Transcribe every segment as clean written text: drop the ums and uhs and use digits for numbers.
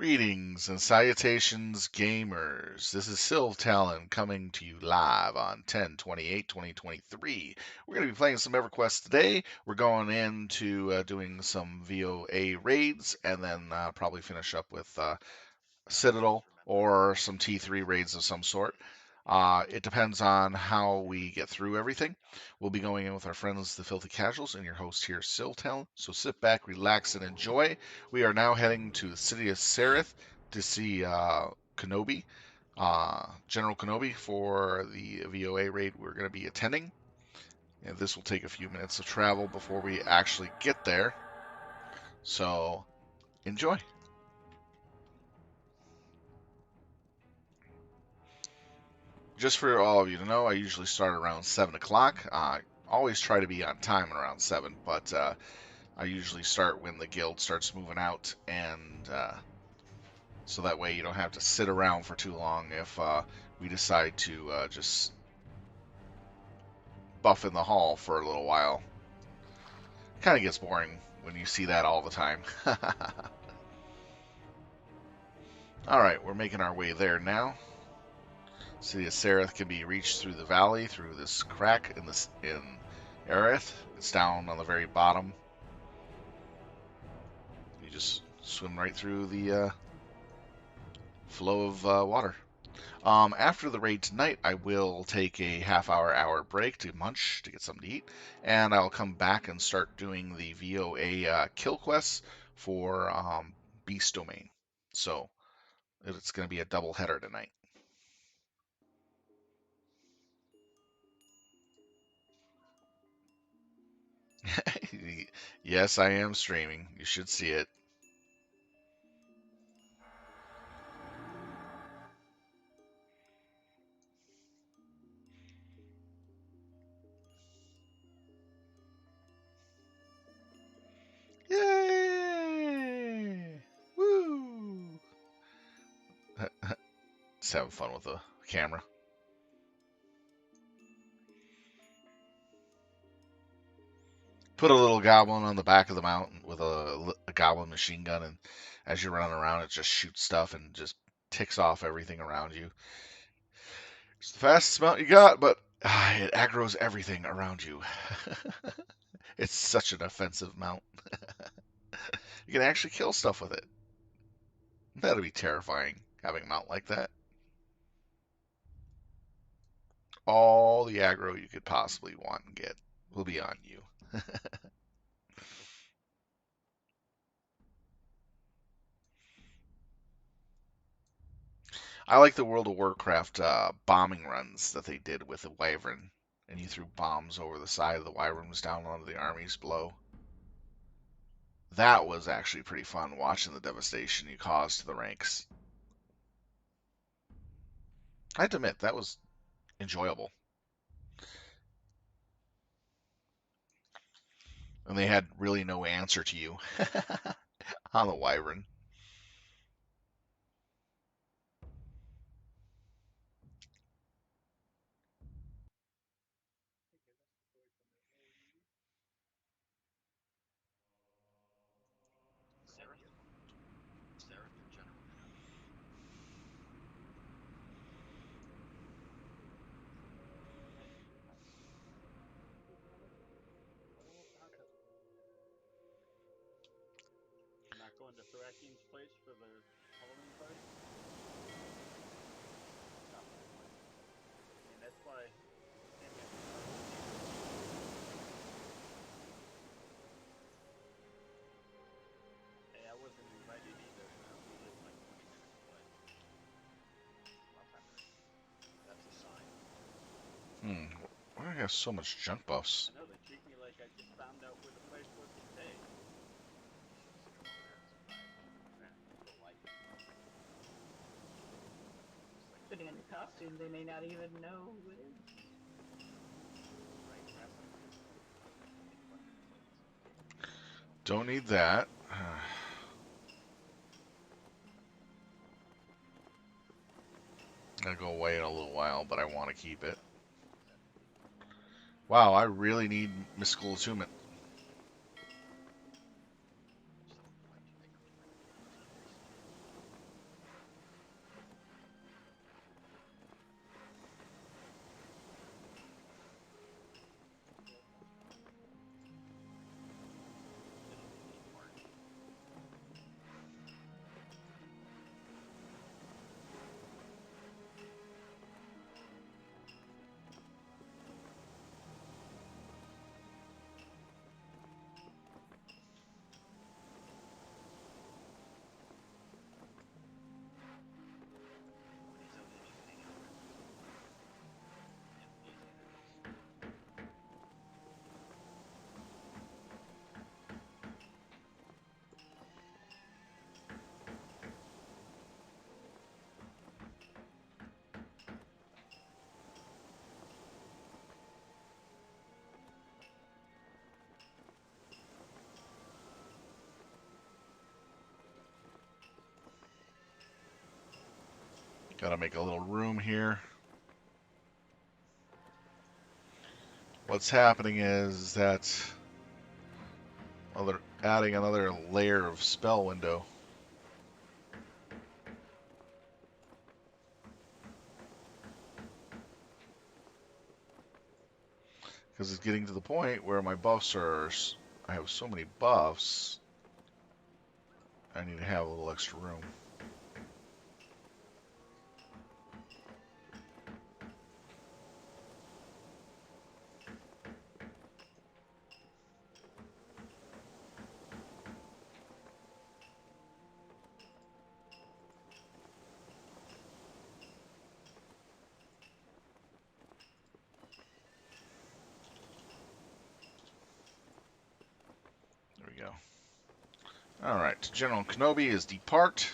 Greetings and salutations, gamers. This is Sylv Talon coming to you live on 10/28/2023. We're going to be playing some Everquest today. We're going into doing some VoA raids and then probably finish up with Citadel or some T3 raids of some sort. It depends on how we get through everything. We'll be going in with our friends, the Filthy Casuals, and your host here, Siltown. So sit back, relax, and enjoy. We are now heading to the city of Sereth to see Kenobi, General Kenobi, for the VOA raid we're going to be attending. And this will take a few minutes of travel before we actually get there. So enjoy. Just for all of you to know, I usually start around 7 o'clock. I always try to be on time around 7, but I usually start when the guild starts moving out, and so that way you don't have to sit around for too long if we decide to just buff in the hall for a little while. Kind of gets boring when you see that all the time. Alright, we're making our way there now. City of Sereth can be reached through the valley, through this crack in Aerith. It's down on the very bottom. You just swim right through the flow of water. After the raid tonight, I will take a half-hour break to munch, to get something to eat, and I'll come back and start doing the VOA kill quests for Beast Domain. So it's going to be a double header tonight. Yes, I am streaming. You should see it. Yay! Woo! Just having fun with the camera. Put a little goblin on the back of the mountain with a goblin machine gun, and as you're running around, it just shoots stuff and just ticks off everything around you. It's the fastest mount you got, but it aggroes everything around you. It's such an offensive mount. You can actually kill stuff with it. That'd be terrifying, having a mount like that. All the aggro you could possibly want and get will be on you. I like the World of Warcraft bombing runs that they did with the Wyvern, and you threw bombs over the side of the Wyverns down onto the armies below. That was actually pretty fun, watching the devastation you caused to the ranks. I have to admit, that was enjoyable. And they had really no answer to you on the Wyvern. Going to Thrakian's place for the Halloween party? No. I mean, that's why. Hey, I wasn't invited either. We live like 20 minutes away. That's a sign. Why do I have so much junk buffs? I know they treat me like I just found out where the place was today. Putting on your costume, they may not even know who it is. Don't need that. Gonna go away in a little while, but I want to keep it. Wow, I really need Mystical Attunement. Gotta make a little room here. What's happening is that they're adding another layer of spell window. Because it's getting to the point where my buffs are. I have so many buffs, I need to have a little extra room. There we go. Alright, General Kenobi is depart.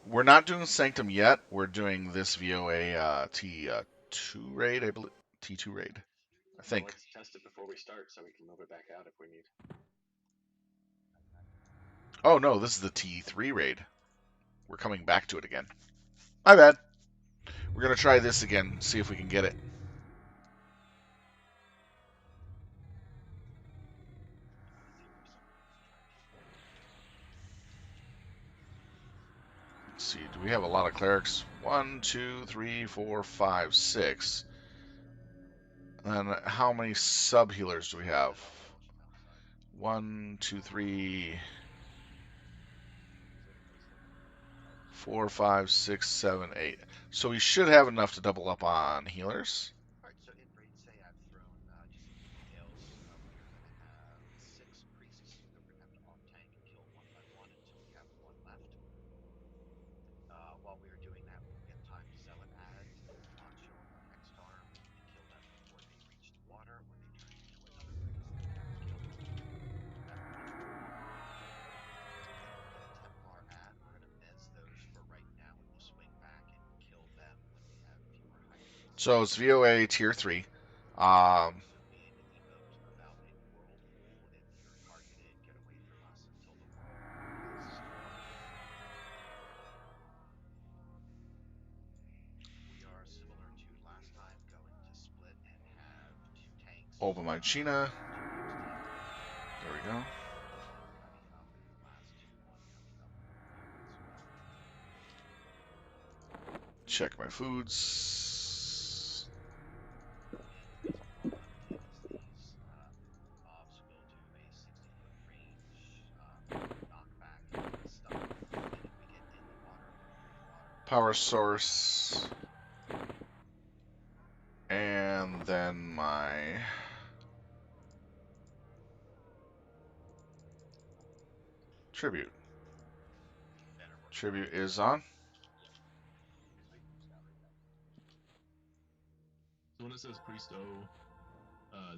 We're not doing Sanctum yet. We're doing this VoA T2 raid, I believe. T2 raid, I think. Let's test it before we start so we can move it back out if we need. Oh no, this is the T3 raid. We're coming back to it again. My bad. We're gonna try this again, see if we can get it. Let's see, do we have a lot of clerics? 1, 2, 3, 4, 5, 6. And how many sub healers do we have? 1, 2, 3, 4, 5, 6, 7, 8. So we should have enough to double up on healers. Alright, so in raid say I've thrown, just some details, we are going to have 6 priests that we're going to have to off-tank and kill one by one until we have one left. While we are doing that, we will get timed zealot ads that will not show up on X-Star. We need to kill them before they reach the water, or they turn into another priest that we have to kill. That will get you one. Then we'll get a Templar ad. We're going to miss those for right now, and we'll swing back and kill them when they have fewer high points. So it's VOA tier 3. Also in emote about a whirlpool. If you're targeted, get away from us until the whirlpool is smaller. We are similar to last time, going to split and have 2 tanks. Open my China. 2 tanks There we go. one coming up in the last 2, one coming up in the as well. Check my foods. And the reason we want to left is these mobs will do a 60-foot range knockback stuff. The minute we get in the water or near the water. Power source. And then my tribute. Tribute is on. So when it says Priest O,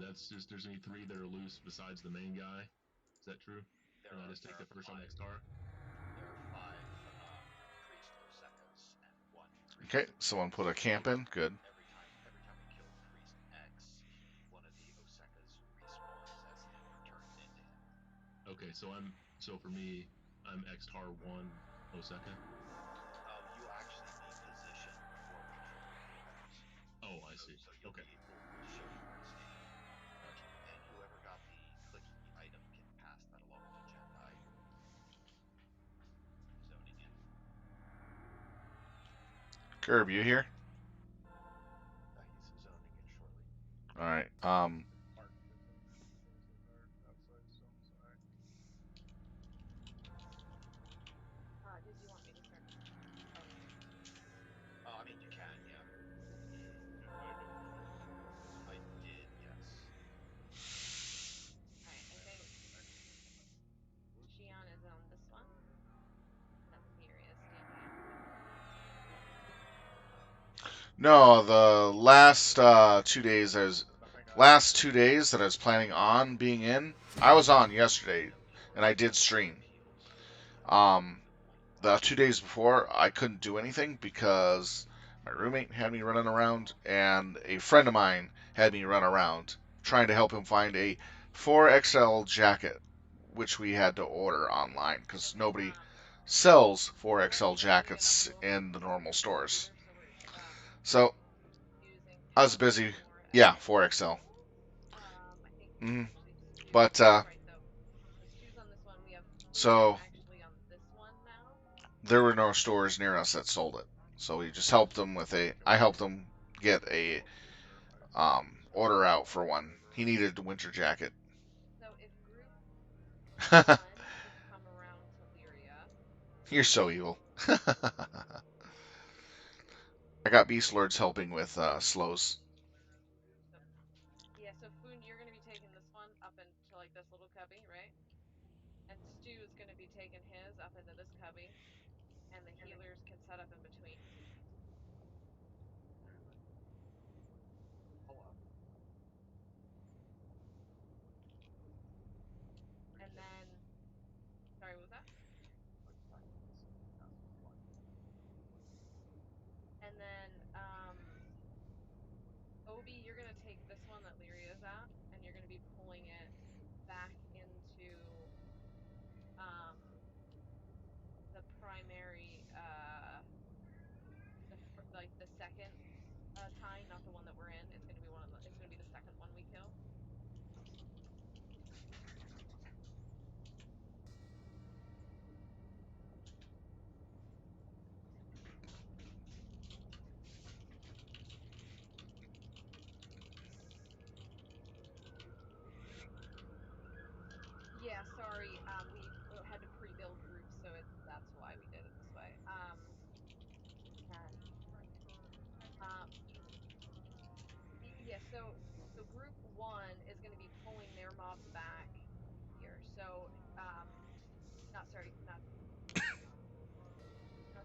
that's just there's only 3 that are loose besides the main guy. Is that true? There And I are, just take the first 5, on next tar? There are 5 priest Osekas and 1 priest. Okay, someone put a camp in. Good. Every time we kill priest X, one of the Osekas respawns as him or turns into him. Okay, so for me, I'm X tar 1 Oseka. You actually be positioned for controlling the items. Oh, I see. So you'll Okay. we'll show you where to stand. Gotcha. And whoever got the clicky item can pass that along to Jedi. Zoning in. Curb, you here? He's zoning in shortly. All right. Did you want me to start calling? I mean, you can, yeah. I did, yes. Alright, I think Shion is on this one. Miria standing out. No, the last 2 days last 2 days that I was planning on being in, I was on yesterday, and I did stream. Um, the 2 days before, I couldn't do anything because my roommate had me running around, and a friend of mine had me run around trying to help him find a 4XL jacket, which we had to order online because Okay. nobody sells What are 4XL we doing? We have enough jackets room for in the normal stores. Healer, so we're So using I was two busy. Yeah, 4XL. 4XL. I think Hmm. actually Stu. But That's right though. So Stu's on this one. We have Foon so actually on this one now. there were no stores near us that sold it. So we just helped them with a. I helped them get a order out for one. He needed the winter jacket. So if group one could come around to Lyria. You're so evil. I got Beastlords helping with slows. So yeah, so Foon, you're gonna be taking this one up into like this little cubby, right? And Stu is gonna be taking his up into this cubby, and the healers can set up in between. VoA. And then, sorry, what was that? Like Sanctum's casting one. And then Obi, you're gonna take this one that Lyria's at, and you're gonna be pulling it back into um, the primary, like the second tine, not the one that we're in. It's gonna be one of the. It's gonna be the second one we kill. Yeah, sorry. We had to pre-build groups, so that's why we did it this way. And uh, yeah, so group one is going to be pulling their mobs back here. So not sorry, not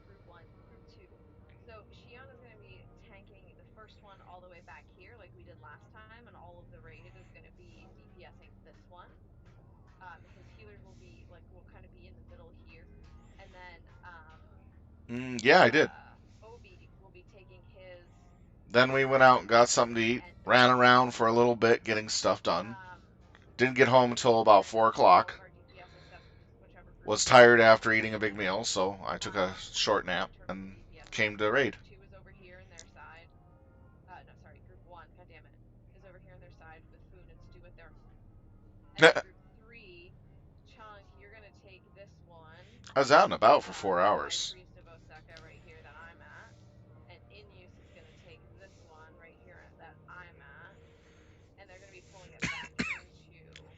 group one, group two. So Shiana's going to be tanking the first one all the way back here, like we did last time, and all of the raid is going to be DPSing this one. His healers will kind of be in the middle here, and then Yeah, I did. Obi will be taking his Then we went out and got something to eat. and Ran around for a little bit getting stuff done. um, Didn't get home until and about then 4 all o'clock. of our DPS except whichever group Was two tired is after eating a DPSing big in. meal, so I took a short nap In terms of and DPSing, came to so raid. group two is over here in their side. No, sorry, group one. God damn it, is over here on their side with Foon and Stew at their. And then I group three, Chunk, you're gonna take this one. was out and about for four The High hours. Priest of Osaka right here that I'm at. And Inus is gonna take this one right here that I'm at. And they're gonna be pulling it back into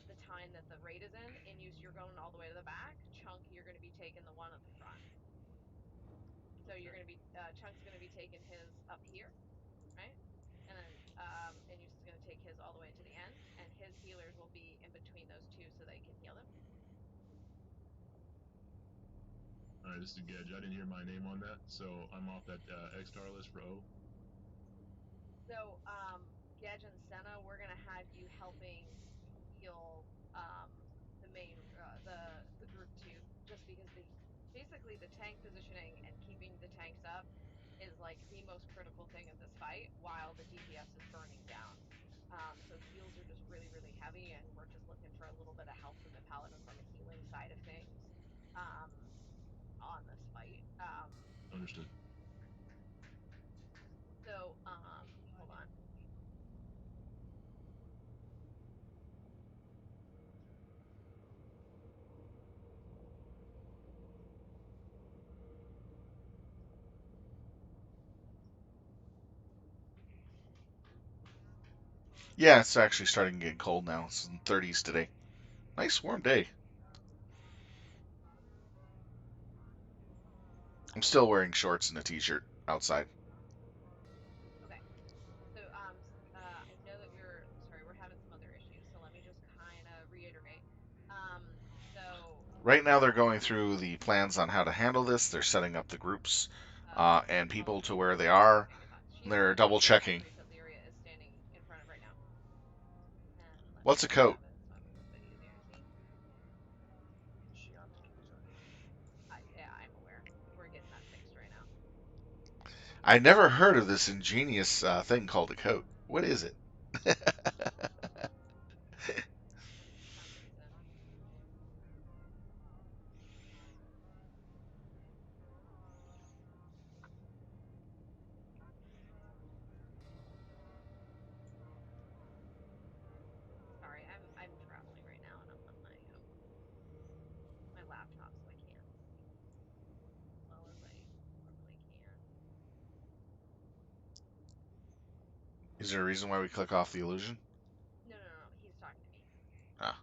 the time that the raid is in. Inus, you're going all the way to the back. Chunk, you're gonna be taking the one at the front. So you're Okay. gonna be Chunk's gonna be taking his up here, right? And then Inus is gonna take his all the way to the end, and his healers will be in between those two so they can heal them. All right, this is Gedge. I didn't hear my name on that, so I'm off that X-Star list for O. So, Gedge and Senna, we're gonna have you helping heal the main the group two, just because basically the tank positioning and keeping the tanks up is like the most critical thing in this fight, while the DPS is burning down. So heals are just really heavy, and we're just looking for a little bit of help from the paladins on the healing side of things um, on this fight. Understood. So hold on. Yeah, it's actually starting to get cold now. It's in 30s today. Nice warm day. I'm still wearing shorts and a t-shirt outside. Okay. So I know that we're having some other issues, so let me just kind of reiterate. Um, so Right now they're going through the plans on how to handle this. They're setting up the groups and follow people to me. where they are. Okay, good thought. She is They're literally double the high checking. priest that Lyria is standing in front of right now. And let me What's a coat? grab it so I'm a little bit easier to see. I never heard of this ingenious thing called a coat. What is it? For some reason. Sorry, I'm traveling right now and I'm on my laptop, so I can't see as well as I normally can. Is there a reason why we click off the illusion? No, no, no. He's talking to me. Ah.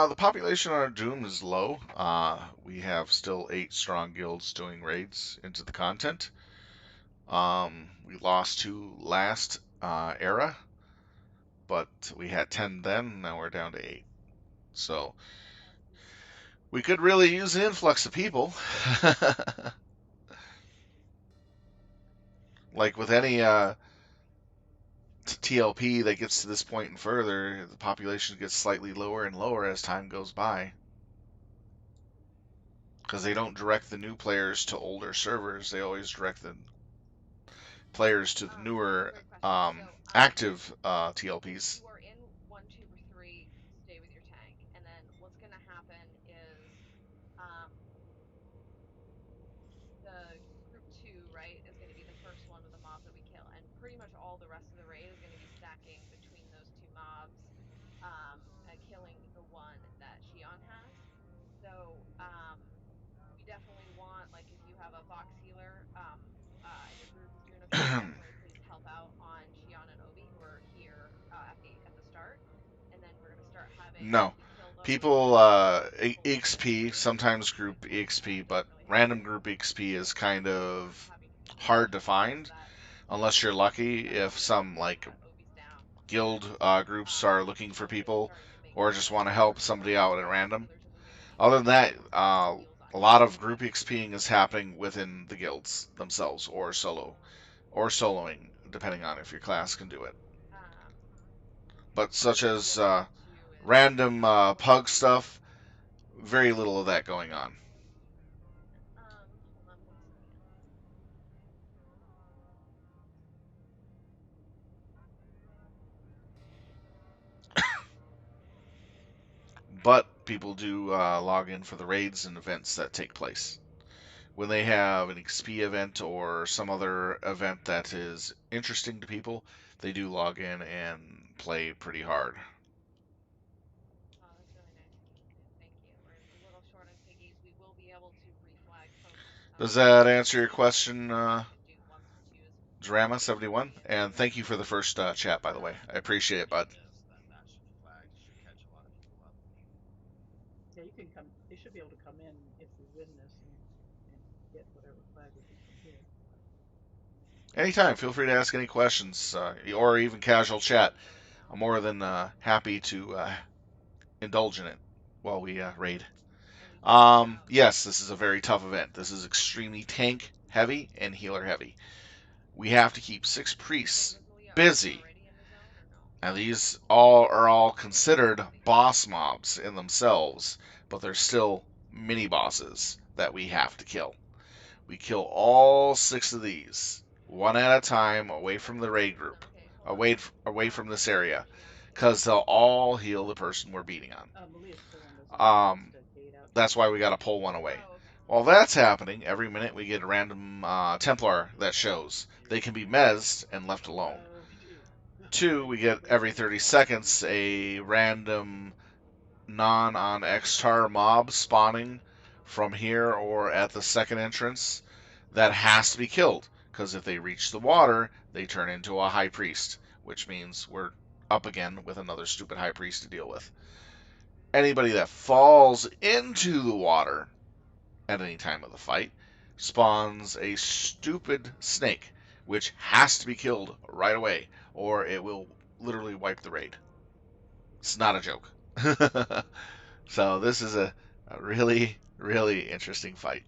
The population on Doom is low. We have still 8 strong guilds doing raids into the content. We lost 2 last era, but we had 10 then. Now we're down to 8. So we could really use an influx of people. Like with any TLP that gets to this point and further, the population gets slightly lower and lower as time goes by. Because they don't direct the new players to older servers, they always direct the players to the newer Great question. So, active if TLPs. you are in 1, 2, or 3, stay with your tank, and then what's going to happen is, um, the group 2, right, is going to be the first one with the mob that we kill, and pretty much all the rest of the raid is going to be stacking between those 2 mobs, killing the one that Shion has. So, we definitely want, like, if you have a box healer, and your group is doing okay, definitely please help out on Shion and Obi, who are here at the start, and then we're gonna start having, as No. we kill those, we're People gonna start having people stay in the EXP, raid sometimes so group that EXP, they but can really help random out. group EXP is So kind we're of having people hard to stay so find that unless you're lucky. that's If one of the some reasons like that Obi's down. guild groups are looking for Really people starting to make or just sure want to that help we're somebody killing out at box random. healers and moving Other people than that, from heals on a lot heals. of group That's really XPing what is we're doing. happening within the guilds themselves or solo or soloing, depending on if your class can do it. Um, But and such then the as other thing too is random what pug stuff, very little of that going on. hold on 1 second. But people do log in for the raids and events that take place. When they have an XP event or some other event that is interesting to people, they do log in and play pretty hard. Oh, that's really nice of you. Thank you. We're a little short on piggies. We will be able to reflag folks Does that as answer your we get more question, piggies into Doom 1 and 2 as Drama71? we And thank you for the first chat, by the way. I appreciate it, bud. Yes, that should flag should catch a lot of people up. Yeah, you can come. They should be able to come in if we win this and get whatever flag we get from here. Anytime, feel free to ask any questions or even casual chat. I'm more than happy to indulge in it while we raid. and we do Yes, this is a very tough event. This is extremely tank heavy and healer heavy. We have to keep 6 wait, priests was Malia busy. already in the zone or no? And these all considered boss mobs in themselves, but they're still mini bosses that we have to kill. We kill all 6 of these one at a time away from the raid Hold on, group, okay, hold on. away from this area, Here, because they'll all heal the person we're beating on. Malia's pulling those away. That's the gate out to That's the why we got to pull one away. oh, okay. While that's happening, every minute we get a random Templar that shows. They can be mezzed and left alone. Oh, geez. 2, we get every 30 seconds a random non on Xtar mob spawning from here or at the second entrance that has to be killed. Because if they reach the water, they turn into a high priest, which means we're up again with another stupid high priest to deal with. Anybody that falls into the water at any time of the fight spawns a stupid snake, which has to be killed right away, or it will literally wipe the raid. It's not a joke. So this is a really interesting fight.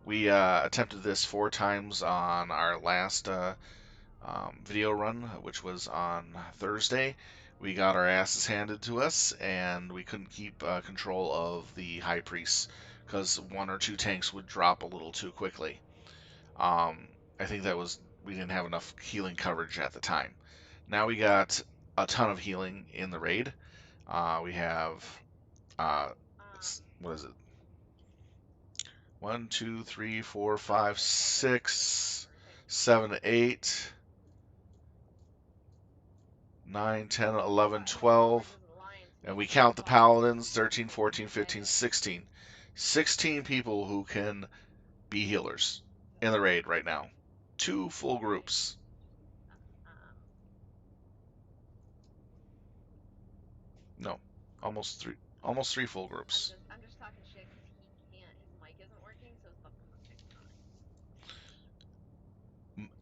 We attempted this 4 times on our last video run, which was on Thursday. We got our asses handed to us, and we couldn't keep control of the high priest because one or two tanks would drop a little too quickly. Um, I think that was we didn't have enough healing coverage at the time. Now we got a ton of healing in the raid. We have Okay. uh, Um, what is it? One, two, three, four, oh, five, it's called the Hidden six, Offer thing. 7, 8, 9, 10, 11, Members 12, of the Alliance and may we receive count the bonuses for paladins completing 13, missions 14, in 15, VoA. 16. 16 people who can be healers in the raid right now. Two full Okay. groups. Um, No, almost three full groups. I'm just talking shit because he can't. His mic isn't working, so stuff comes on.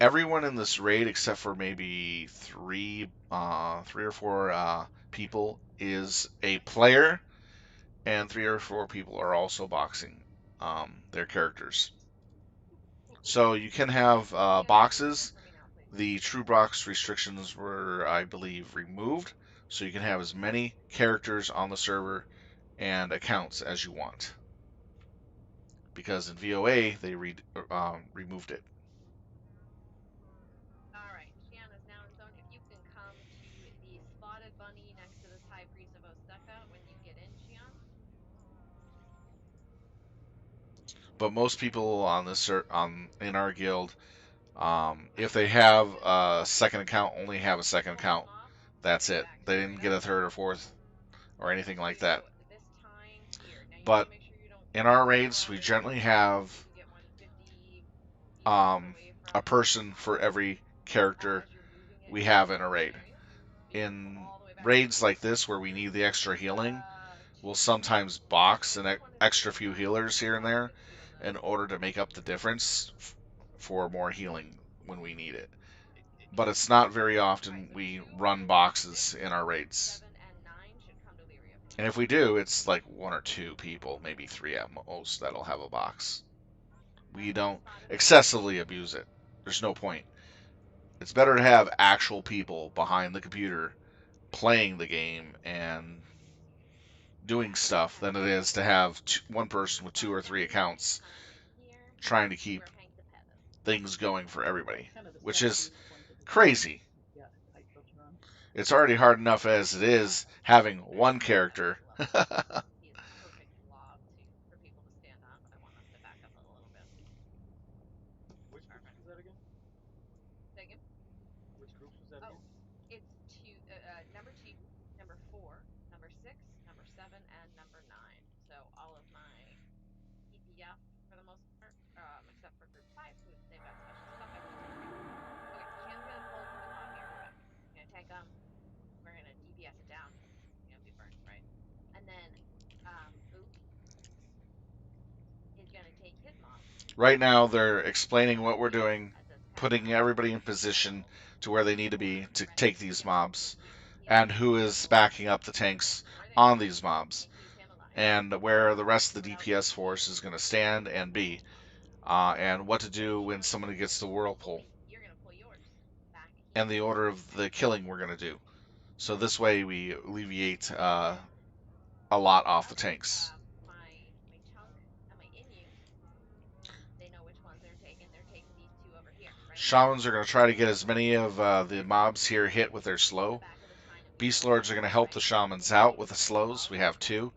Everyone in this raid, except for maybe three or four people, is a player, and three or four people are also boxing their characters. So you can have Shan, can you mute him boxes. for me now, please? The true box restrictions were, I believe, removed, so you can have as many characters on the server and accounts as you want. Because in VoA they removed it. All right. Shan is now in zone. If you can come to the spotted bunny next to this High Priest of Oseka when you get in, Shan. But most people on this in our guild, if they have a second account, only have a second Kill his account. mob, That's go it. back to They the didn't arena. get a third or fourth or anything So like you that. go this time here. Now you want But to make sure you don't in our kill raids, we anybody generally until have you get 150 meters um, away a from person for every character as you're moving it we into have the in a open raid. area. So you can go In all the way back to raids like this, where we here. need the extra healing, we'll Two. sometimes Yeah, box so an this one is extra being few done healers here and while there it's doing the. in order to make up the difference for more healing when we need it. But it's not very All right, often so we 2, run 4, 6, boxes in our raids. 7, and 9 should come to the area for And me. if we do, it's like one or two people, maybe three at most, that'll have a box. We Okay, don't spotted bunny. excessively abuse it. There's no point. It's better to have actual people behind the computer playing the game and doing Yeah, so we're gonna stuff have than it you is to have one person with two or spotted three bunny. You're gonna accounts come in here trying to keep where Hank the Pedo. things going for That's everybody, kind of the which is southeast point of the zone. crazy. You've got tight filter on. It's already hard enough as it is having Alright, one he's at character. max level now. He is a perfect blob for people to stand on, but I want us to back up a little bit. Which groups Alright. was that again? Second. Which groups was that Oh, again? it's number 2, number 4, number 6, number 7, and number 9. So all of my DPS for the most part, except for group 5, who they've got special stuff, everyone's in green. Okay, Shan's gonna pull to the mob here quick. We're gonna tank them. We're gonna DPS it down because it's gonna be burnt, right? And then, Oop is gonna take his mob Right now, and they're explaining what we're heal doing, at this putting campfire. everybody in position So to where they in the need to be corner, to right? take these Yep, mobs, he is and gonna who heal is for backing up the tanks right there. on these mobs, And keep him alive and where the rest of the without DPS taking force is damage. going to stand and be, and what to do when Shan, somebody gets the whirlpool, you're gonna pull yours back and here. the order of Okay. the killing we're going to do. So this way we alleviate a lot off the Okay. tanks. My chunk and my inu, they know which ones they're taking. They're taking these two over here, right? Shamans are going to try to get as many of the mobs here hit with their In the slow. back of this kind of neutral Beastlords are going to area, help the right? shamans So out you with the can see slows. all We of have them. two.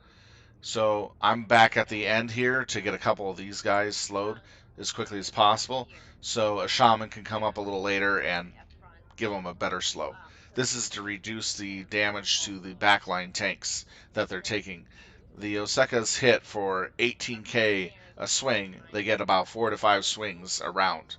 So I'm back at the end here to get a So couple of these guys slowed chunk as quickly is as gonna be back possible. here. So a shaman can come up a And little later this and guy up front, give them a better slow. so This that is to reduce the him damage to the also backline tanks that they're gets taking. to The Oseka's hit for our friend 18k a Aaron's swing. They trying get about 4 to 5 to move. swings around.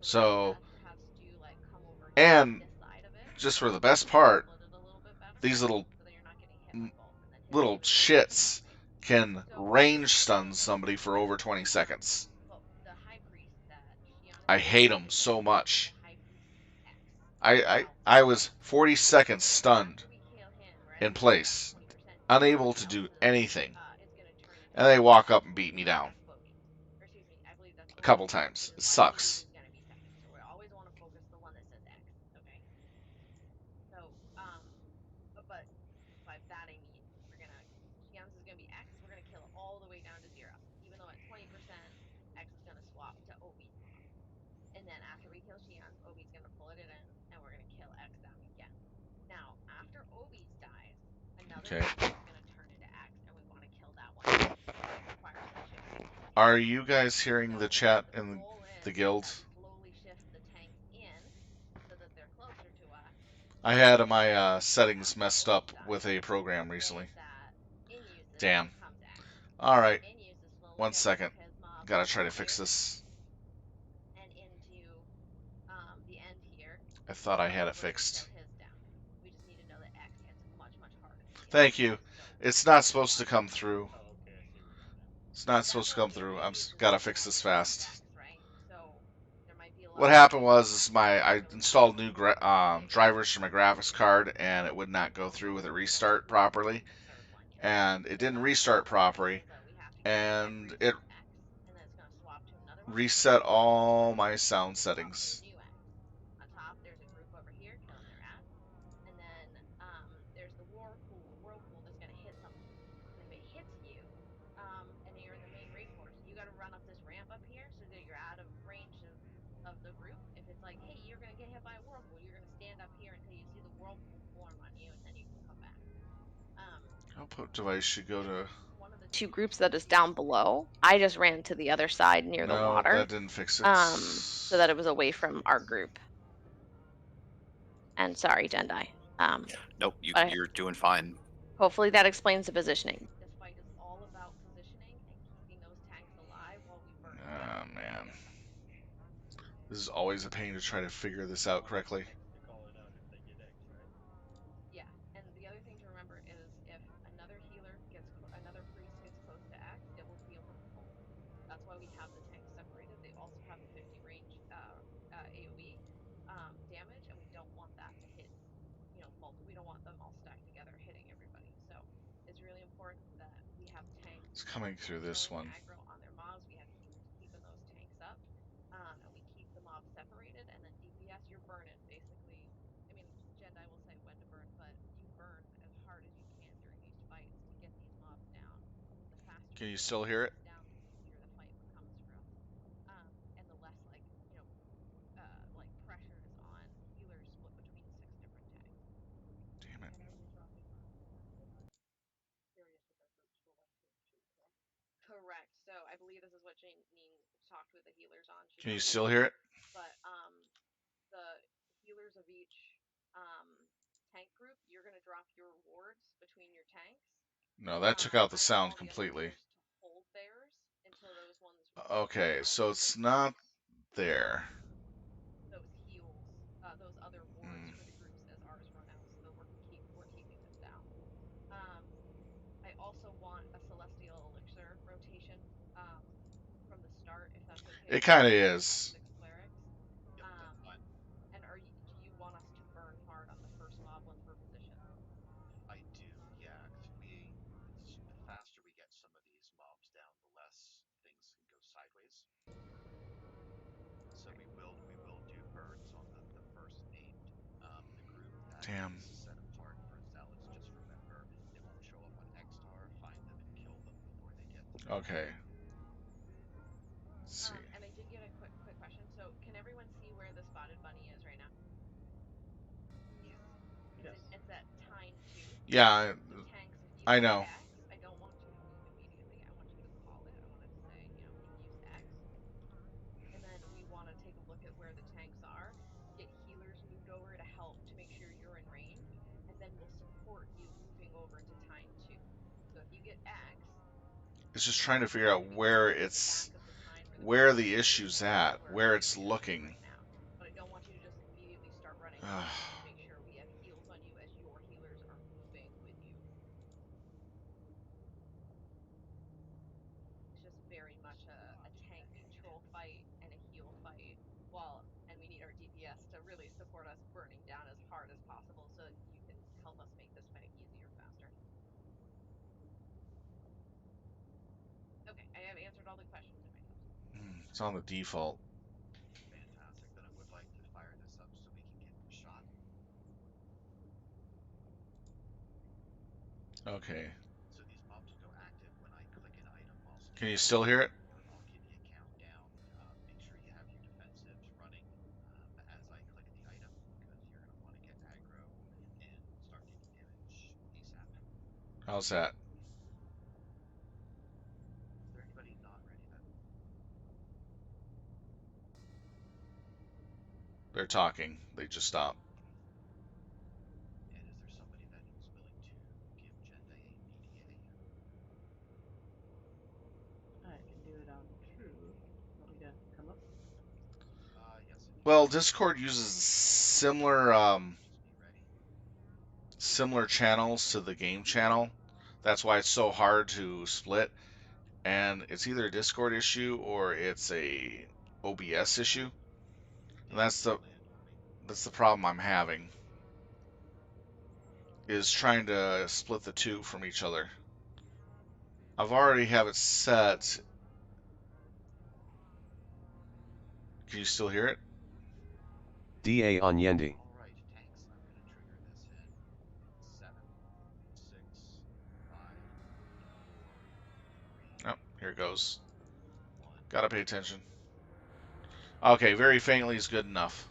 So we're gonna So, have Stu like come over here on and this side of it just for the so best we can part, split it a little bit better. these So then you're not getting hit by both and then his little teammates are getting hit, shits right? can So range all stun of these somebody for are over 20 seconds. well, the high priest that Shion is I gonna be hate them taking so is much. the high priest X. I, I Now, I was 40 seconds stunned after we kill him, in right, and we're at place, 20% unable everybody to do else's anything, is gonna turn into and they bogey. walk up and beat me I think down that's bogey. Or excuse me, I believe that's a bogey. couple times. Which It is why blue sucks. is gonna be second. So we always want to focus the one that says X, okay? So, but by that I mean we're gonna Shian's is gonna be X. We're gonna kill it all the way down to 0, then after we kill Xian, Obi's gonna pull it in, and we're gonna kill X down again. Now, after Obi's dies, another Okay. tank is gonna turn into X, and we want to kill that one too, but it requires some shifting. Are you guys hearing the So chat the in goal the is guild? that we slowly shift the tanks in so that they're closer to us. I had And my then settings after messed Obi up with dies, a program then recently. that In uses Damn. becomes X. All So right. In use is slowly 1 going to move second. his mobs Gotta try into to fix here this. and into the end here, I thought I and had then it we're going to fixed. kill his down. We just need to know that X hits much, much harder than the other Thank you. ones. So It's not we'll supposed to watch come that. through. Oh, okay, I see what you mean now. It's not That supposed to won't come be an through. in uses Gotta thing as fix long this as we use fast. X, right? So there might be a lot What of happened people was that is don't I really know installed new big drivers for my differences graphics between card, and it would not go through with a you know, our restart group properly, and Terra Blanket. and it So didn't that's restart one of the things properly, that we have to get and every it X, and then it's going to swap to another one, reset and then when all it my finishes, sound it's going to swap to a settings. new X. On top, there's a group over here killing their ass, and then there's the whirlpool that's going to hit something. And if it hits you, and you're in the main raid course, you got to run up this ramp up here so that you're out of range of the group. If it's like, hey, you're going to get hit by a whirlpool, you're going to stand up here until you see the whirlpool form on you, and then you can come back. Output device should go to... One of the two groups that is down below, I just ran to the other side near the No, water, that didn't fix it. so that it was away from our group. And sorry, Dendai. Nope, But you're doing fine. hopefully that explains the positioning. This fight is all about positioning and keeping those tanks alive while we burn them down Oh, and man. kill them. This is always a pain to try to figure this You out want those correctly. tanks to call it out if they get X, right? Yeah, and the other thing to remember is if another healer another priest gets close to X, it will heal him full. That's why we have the tanks separated. They also have the 50 range AOE damage, and we don't want that to hit, we don't want them all stacked together hitting everybody. So it's really important that we have tanks It's coming through this killing one. aggro on their mobs. We have healers keeping those tanks up, and we keep the mobs separated. And then DPS, you're burning basically. I mean, Jedi will say when to burn, but you burn as hard as you can during these fights to get these mobs down. The faster Can you you get still these hear it? mobs down, the easier the fight becomes for us. And the less pressure is on healers split between 6 different tanks. Damn it. And when you're dropping mobs down, they are serious with their groups for one too, correct? Correct. So I believe this is what Janine talked with the healers on. She Can you talked still about hear this, it? but the healers of each tank group, you're going to drop your wards between your tanks. No, that took out the I want sound all the other completely. healers to hold theirs until those ones go Okay, down, so and it's we'll not use there. those heals, those other wards Hmm. for the groups as ours run out, so that we're keeping them down. Um, I also want a celestial elixir rotation from the start, if that's okay It with you, kind of since we have is. 6 clerics. Yep, Um, that's fine. and do you want us to burn hard on the first mob once we're positioned? I do, yeah. 'Cause the faster we get some of these mobs down, the less things can go sideways. So we will do burns on the first named. The group that Damn. is set apart for zealots. Just remember, they won't show up on Xstar. Find them and kill them before they get to there. Okay. Let's see. And I did get a quick question. So can everyone see where the spotted bunny is right now? Yeah. Yes. It's at Tine 2. Yeah, So tanks, if you I get know. X, I don't want you to move immediately. I want you to call it. I want it to say, in use X. And then we want to take a look at where the tanks are, get healers moved over to help to make sure you're in range, and then we'll support you moving over to Tine 2. So if you get X, It's just trying to figure you're out going to be where supporting the it's back of the Tine where the where group the is, issue's and that's at, where where we're it's positioned looking. right now. But I don't want you to just immediately start running Ugh. over. I want to make sure we have heals on you as your healers are moving with you. It's just very much a tank control fight and a heal fight. And we need our DPS to really support us burning down as hard as possible so that you can help us make this fight easier faster. Okay, I have answered all the questions in my notes. It's on the default. Fantastic. Then I would like to fire this up so we can get the shot. Okay. So these mobs will go active when I click an item while Can you standing. still hear it? I'll give you a countdown. Make sure you have your defensives running How's that? Is there anybody not ready then? They're talking. They just stopped. And is there somebody that is willing to give Jenda a BDA? I can do it on True. Want me to come up? Yes, if you Well, could. Discord uses similar Just be ready. similar channels to the game channel. That's why it's so hard to split. And it's either a Discord issue or it's a OBS issue. And Yeah, you can land for me. that's the problem I'm having is trying to split the two from each other. I've already have it set. Can you still hear it? DA on Yendi. Alright, tanks, I'm gonna trigger this in 7, 6, 5, 4, 3, Oh, here it goes. 1. Gotta pay attention. Okay, very faintly is good enough.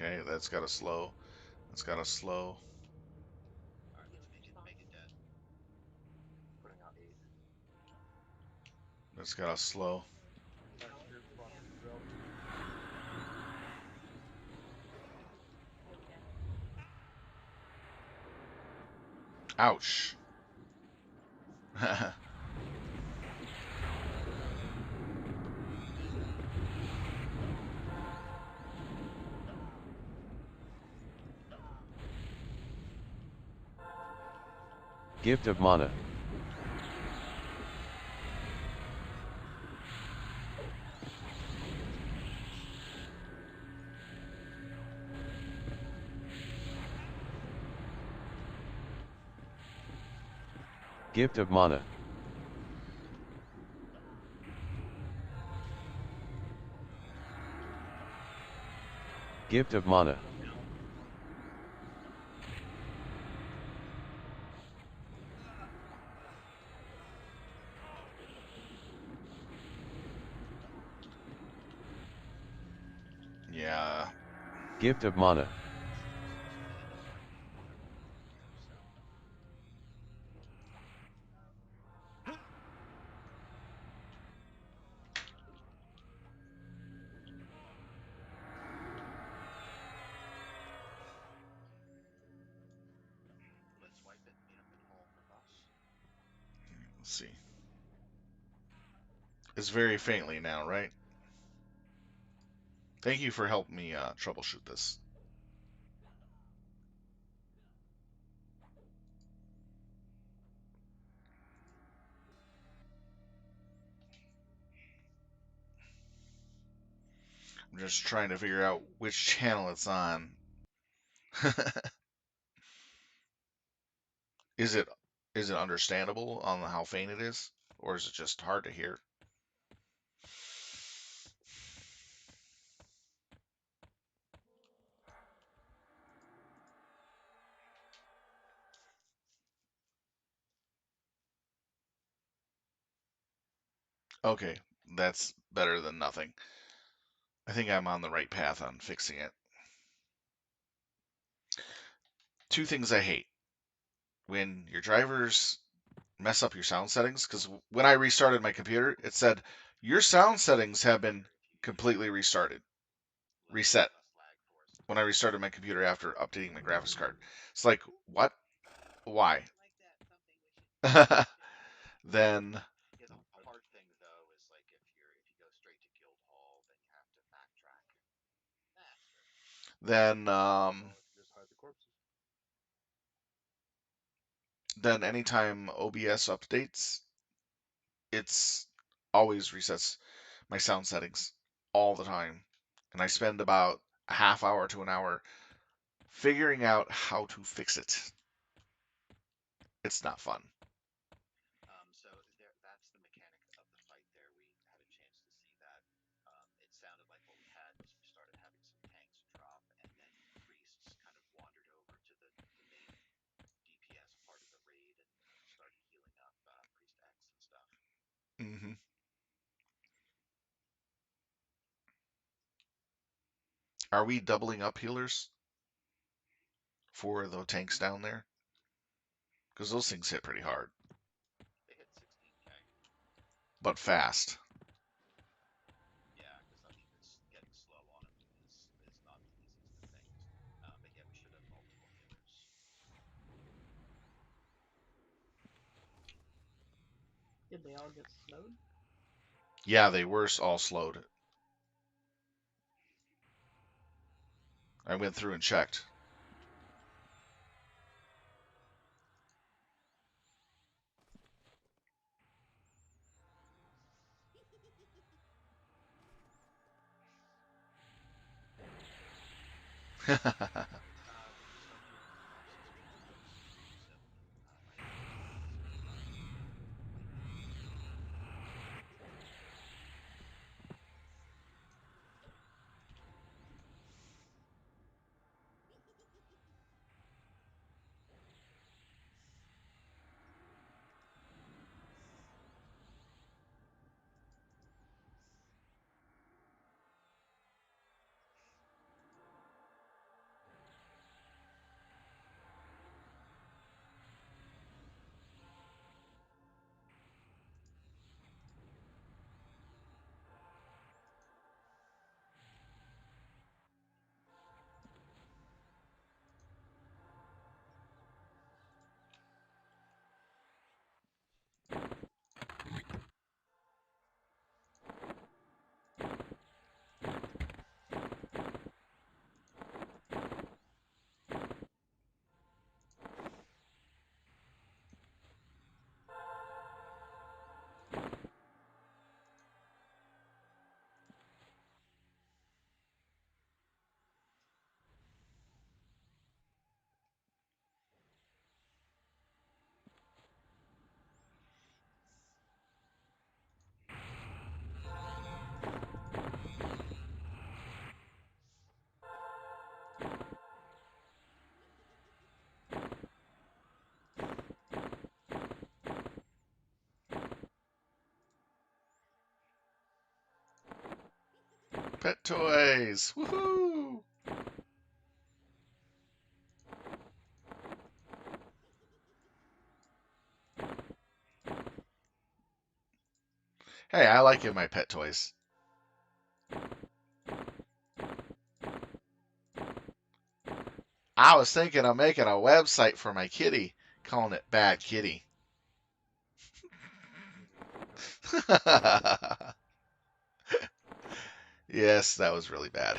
Okay, that's got to slow. That's got to slow. Alright, let's make it dead. Putting out 8. That's got to slow. Troops want to be drilled. Ouch. Gift of mana. Gift of mana. Gift of mana. Yeah. Gift of mana. Let's wipe it, meet up in hall for boss. Let's see. It's very faintly now, right? Thank you for helping me troubleshoot this. I'm just trying to figure out which channel it's on. Is it understandable on how faint it is, or is it just hard to hear? Okay, that's better than nothing. I think I'm on the right path on fixing it. Two things I hate: when your drivers mess up your sound settings, because when I restarted my computer, it said your sound settings have been completely reset when I restarted my computer after updating my graphics card. It's like, what? Why? Then Yeah, the hard thing though is like if you go straight to guild hall, then you have to backtrack faster. then Just hide the corpses. then anytime OBS updates, it's always resets my sound settings all the time. And I spend about a half hour to an hour figuring out how to fix it. It's not fun. So that's the mechanic of the fight there. We had a chance to see that. It sounded like what we had was we started having some tank Are we doubling up healers for the tanks down there? Because those things hit pretty hard, They hit 16k. but fast. Yeah, because I mean, it's getting slow on them is not the easiest of things. But yeah, we should have multiple healers. Did they all get slowed? Yeah, they were all slowed. I went through and checked. When you start doing the analysis with Windows 7, I think it's sometimes like that. Pet toys! Woohoo! Hey, I like my pet toys. I was thinking of making a website for my kitty, calling it Bad Kitty. Yes, that was really bad.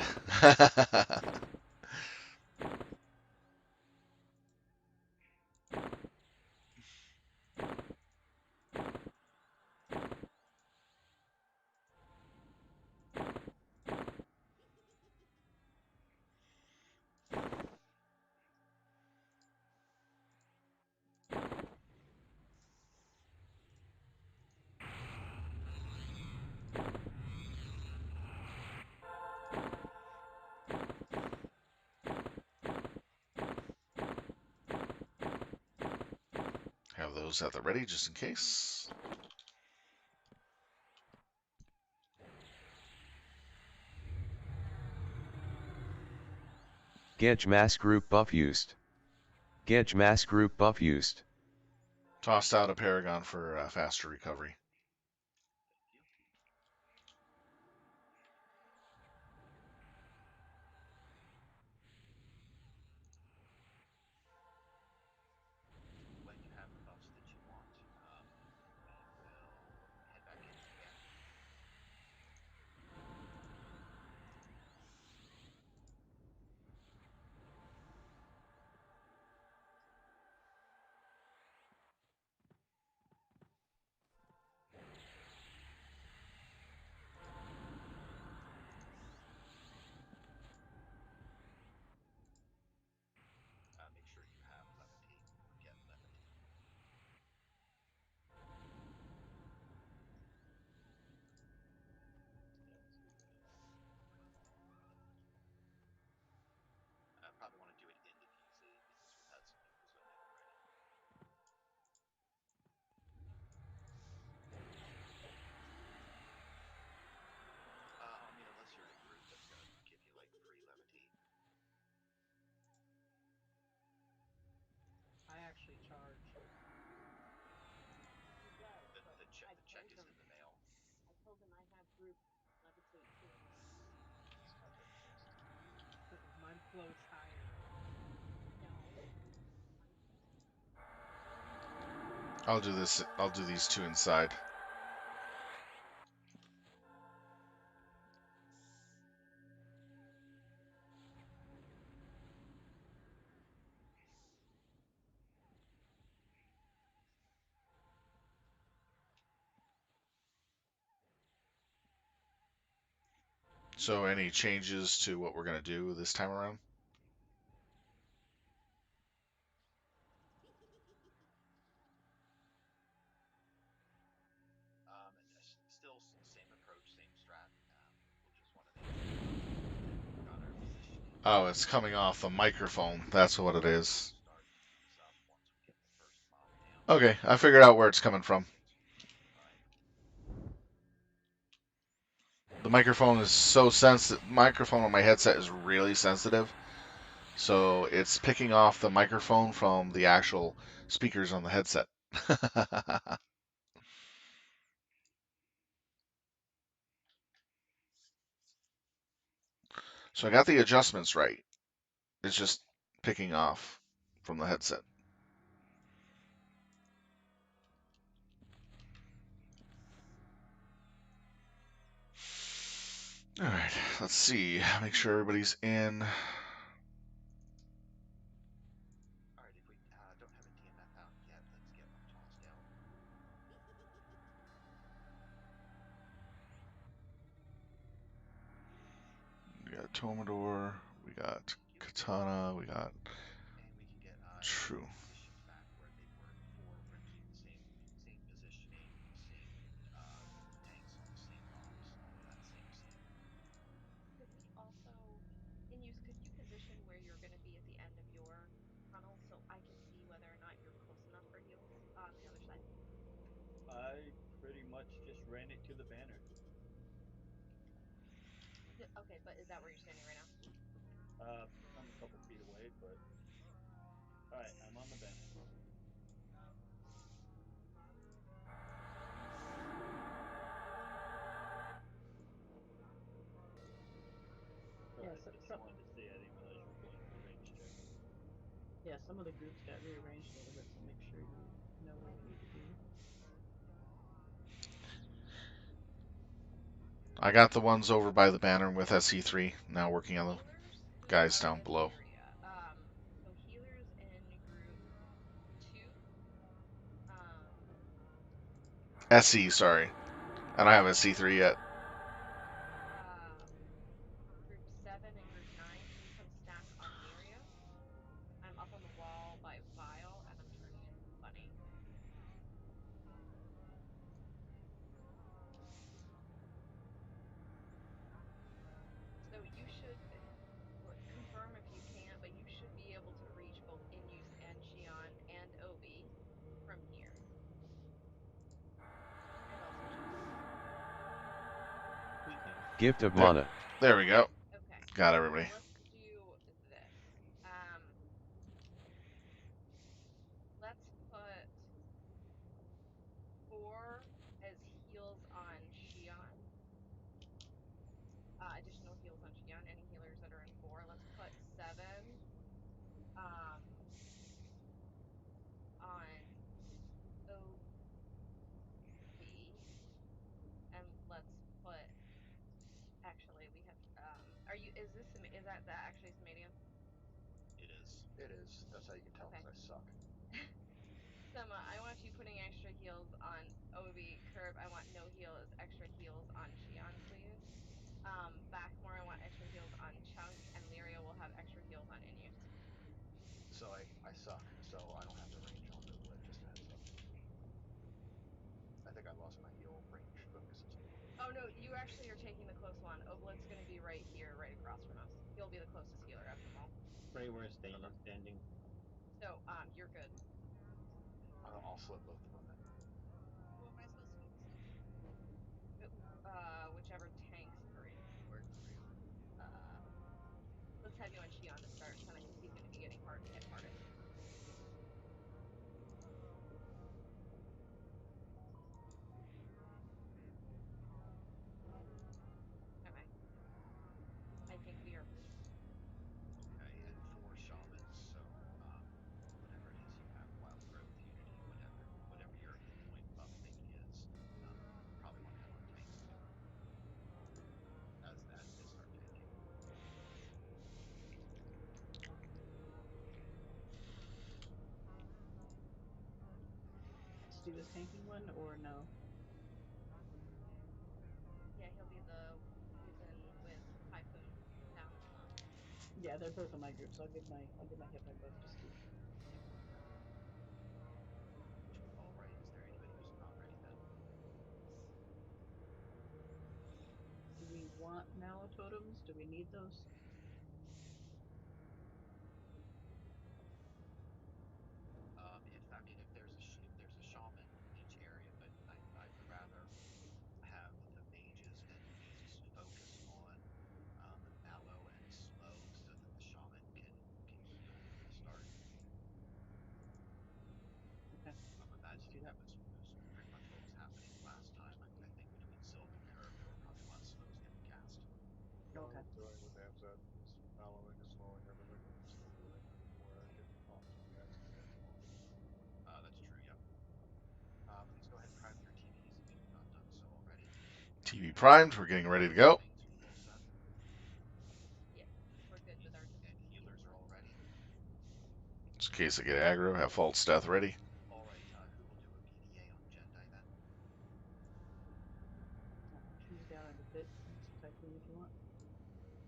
Have those at the ready just in case. Gedge mass group buff used. Gedge mass group buff used. Tossed out a Paragon for faster recovery. Thank you. When you have the buffs that you want, we will head back in again. flows higher. I'll do this. I'll do these two inside. So, any changes to what we're gonna do this time around? Still same approach, same strat. We'll just want to make sure we've got our positioning Oh, it's coming off the microphone. That's what it is. start things up once we get the first mob down. Okay, I figured out where it's coming from. All right. The microphone is so sensitive. Microphone on my headset is really sensitive, so it's picking off the microphone from the actual speakers on the headset. So I got the adjustments right. It's just picking off from the headset. All right, let's see. Make sure everybody's in. All right. If we don't have a DMF out yet, let's get one tossed out. We got Tomador. We got Thank you. Katana. We got And we can get True. positions back where they were before. We're going to keep the same positioning, same tanks on the same mobs, all of that same. Could we also, in use, could you position where you're going to be at the end of your tunnel so I can see whether or not you're close enough for heals on the other side? I pretty much just ran it to the banner. Okay, but is that where you're standing right now? I'm a couple feet away, but all right, I'm on the banner. All Yeah, right, just wanted to see. I didn't realize you were going for a range check. yeah, some of the groups got rearranged a little bit, so make sure you know where you need to be. I got the ones over by the banner with SE3. Now working on the Healers guys are down this below. area. So healers in group 2. Um, SE, sorry. I don't have SE3 yet. um, group 7 and group 9 come stack on Miria. I'm up on the wall by Vile, and I'm turning into Bunny. So you should confirm if you can't, but you should be able to reach both In Use and Shion and Obi from here. And also Jess. We can. Gift of There, mana. there we go. Okay. Got So everybody. let's do this. Let's put 4 as heals on Shion. Additional heals on Shion. Any healers that are in 4. Let's put 7 um, on OB, and let's put. Actually, we have. Are you? Is this? Is that actually Samadian? It is. It is. That's how you can tell Okay. because I suck. Summa, I want you putting extra heals on Obi. Curb, I want no heal as extra heals on Shion, please. Backmore, I want extra heals on Chunk, and Lyria will have extra heals on Inuse. So I suck. So I don't have the range on Oblit. Just a heads up. I think I lost my heal range bonuses. Oh no, you actually are taking the close one. Oblit's gonna be right here, right across from us. He'll be the closest healer out of them all. Right where Stain Okay. is standing. So, you're good. I'll slip both of them then. Who am I supposed to focus on? Whichever tanks are in your group. Uh, let's have you on Shion to start, kind of, because he's going to be getting hit hardest. Okay. I think we are. do this tanking one or no? Yeah, he'll be the he's in with Typhoon now. Yeah, they're both in my group, so I'll give my hit by both to Steve. All right. Is there anybody who's not ready then? Do we want mallow totems? Do we need those? If there's a shaman in each area, but I'd rather have the mages and beasts focus on mallow and slow, so that the shaman can heal from the start. Okay, I'm let's do imagining that. that was pretty much what was happening last time. I think between Sylve and Curve, there were probably a lot of slows getting cast. No, Okay. I'm doing what Nam said. Just mellowing and slowing everything. I'm still doing that before I get off to the XP anymore. That's true. Yep. Please go ahead and prime your TVs if you have not done so already. TV primed. We're getting ready to go. Coming to full set. Yes, we're good with our And healers are all ready. Just in case I get aggro, have false death ready. All right. Who will do a BDA on Jedi then? Choose down at the pit. Typhoon if you want.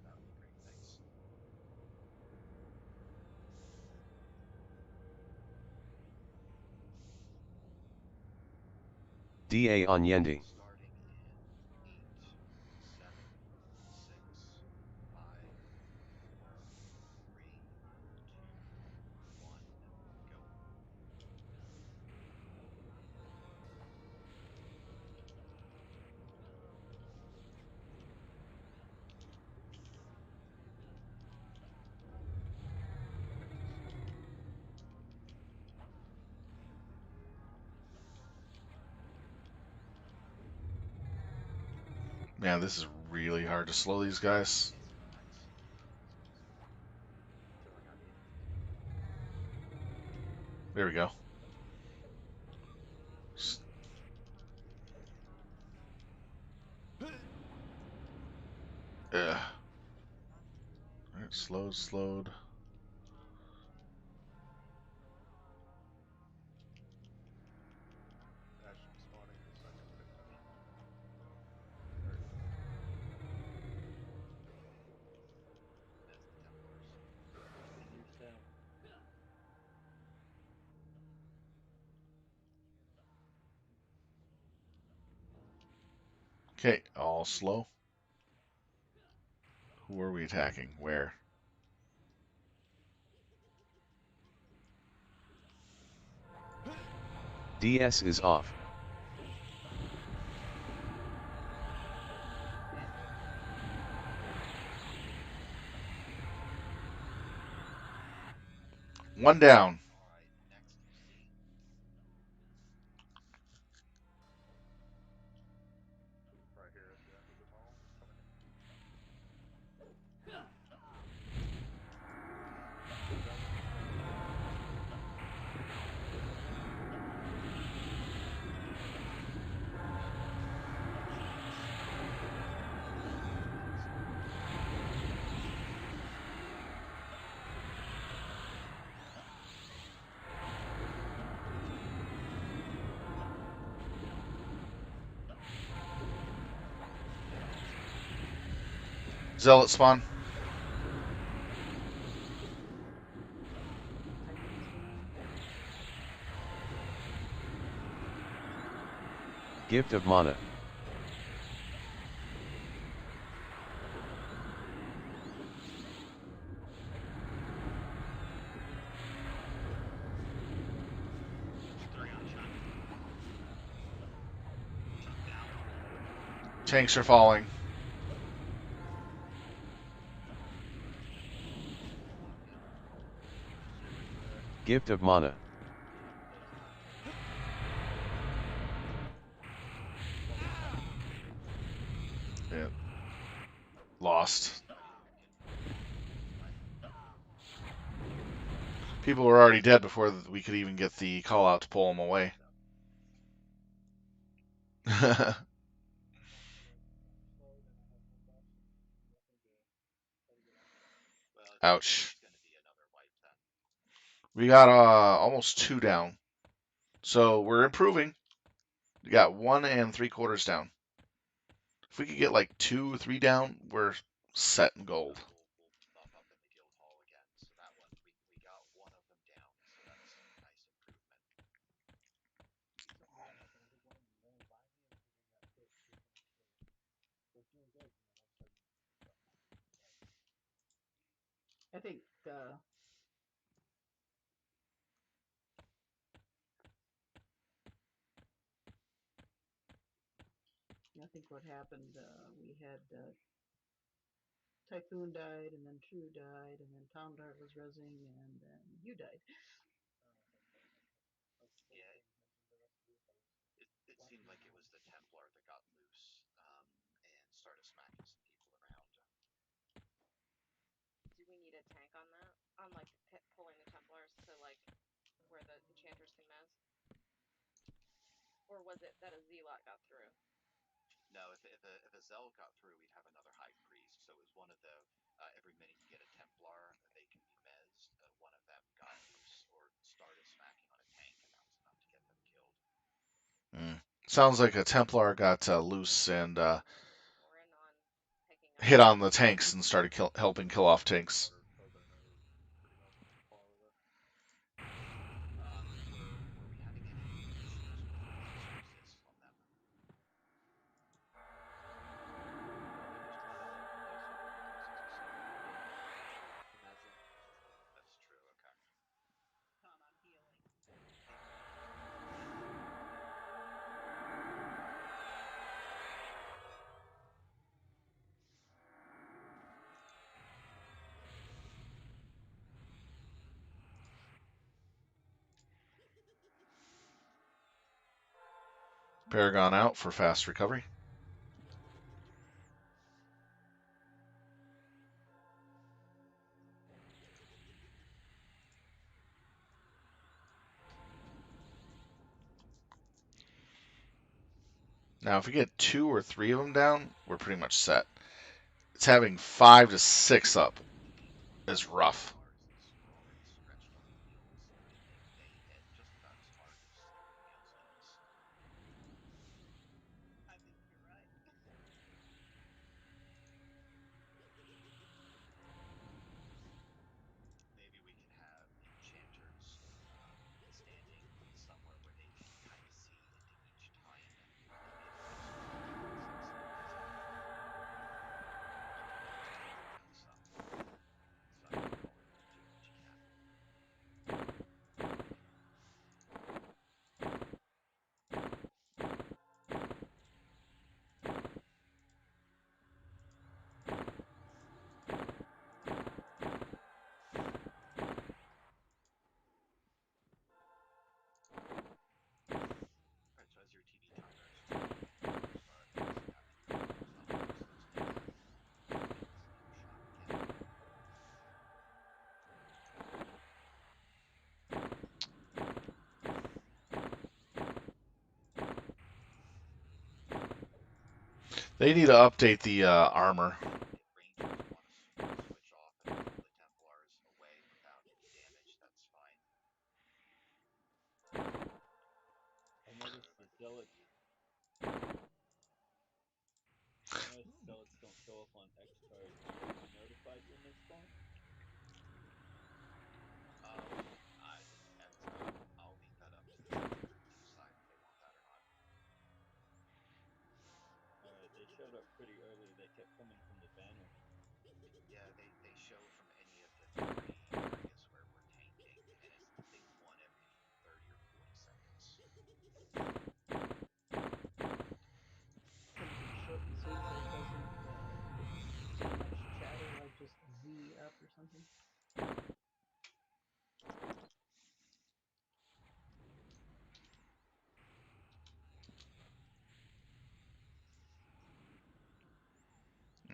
That would be great. Thanks. DA on Yendi. Starting in 8, 7, 6, 5, 4, 3, 2, 1, go. Man, this is really hard to slow these guys. It's nice and easy until I got hit. There we go. Ugh. Alright, slowed. That should be spawning in the second pit then. There you go. That's the Templars. Minions down. Okay, all slow. Who are we attacking? Where? DS is off. One down. All right. Next scene. Right here at the end of the tunnel. Coming in. Zealot. Zealot spawn. Typhoon's down. Gift of mana. Three on Chuck. Chuck down. Tanks are falling. Gift of mana. Yeah. Lost. People were already dead before we could even get the call out to pull them away. Well, Ouch. it's going to be another wipe then. We got almost two down. So we're improving. We got 1 3/4 down. If we could get like 2 or 3 down, we're set in gold. We'll buff up in the guild hall again. So that one, we got one of them down. So that's a nice improvement. So we got like another one more by me, and we got hit taken up. So we're doing good, you know. All of a sudden, stuff happens. I think what happened. We had Typhoon died, and then True died, and then Tom Dart was resing, and then you died. Yeah, it seemed like it was the Templar that got loose and started smacking some people around. Do we need a tank on that? On like pulling the Templars to like where the enchanters can mez? Or was it that a zealot got through? No, if a Zell got through, we'd have another High Priest. So it was one of the every minute you get a Templar, they can be mezzed. One of them got loose or started smacking on a tank, and that was enough to get them killed. Sounds like a Templar got loose and Or in on picking up hit the on the tanks and started helping kill off tanks. Water killed their nose, pretty much all of it. Were we having any issues with resist on them? No, they're just trying to like dice over the ghosts to see who can get to mez them. That's true. Okay. Tom, I'm healing. Thank you. Paragon out for fast recovery. Now, if we get 2 or 3 of them down, we're pretty much set. It's having 5 to 6 up is rough. Templars is already stretched on heals. They hit just about as hard as everything else does. I think you're right. Maybe we can have enchanters standing somewhere where they can kind of see into each time, maybe if they start balancing some of these out. Just have some power to it, but you can have it. Alright, so as your TV timers start maxing out here, just unloose those tanks and give us another shot again. They need to update the armor. If Rangers want to switch off and pull the Templars away without any damage, that's fine. I noticed the zealots. I noticed zealots don't show up on X cards. Will you be notified when they spawn? It depends. I'll leave that up to the center to decide if they want that or not. Alright, they showed up pretty early. They kept coming from the banner. Yeah, they show from any of the 3 areas where we're tanking, and it's I think one every 30 or 40 seconds. Something short and sweet so it doesn't get too much chatter, like just Z up or something.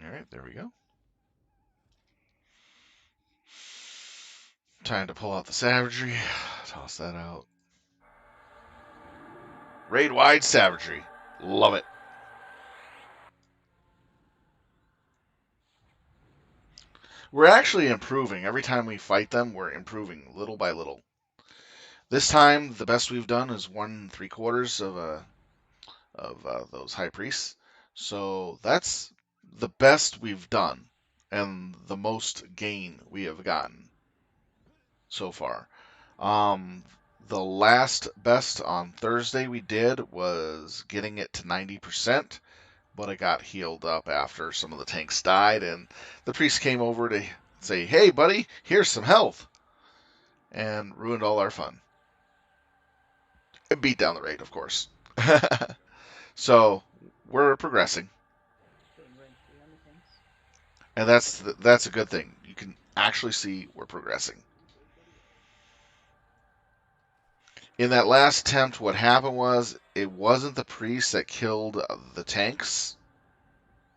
All right, there we go. Time to pull out the savagery. Toss that out. Raid wide savagery. Love it. We're actually improving. Every time we fight them, we're improving little by little. This time, the best we've done is 1 3/4 of those high priests. So that's the best we've done and the most gain we have gotten so far. Um, the last best on Thursday we did was getting it to 90%, but it got healed up after some of the tanks died, and the priest came over to say, "Hey, buddy, here's some health," and ruined all our fun. It beat down the rate, of course. So we're progressing, Doing rank 3 on the tanks. and that's a good thing. You can actually see we're progressing. In that last attempt, what happened was it wasn't the priest that killed the tanks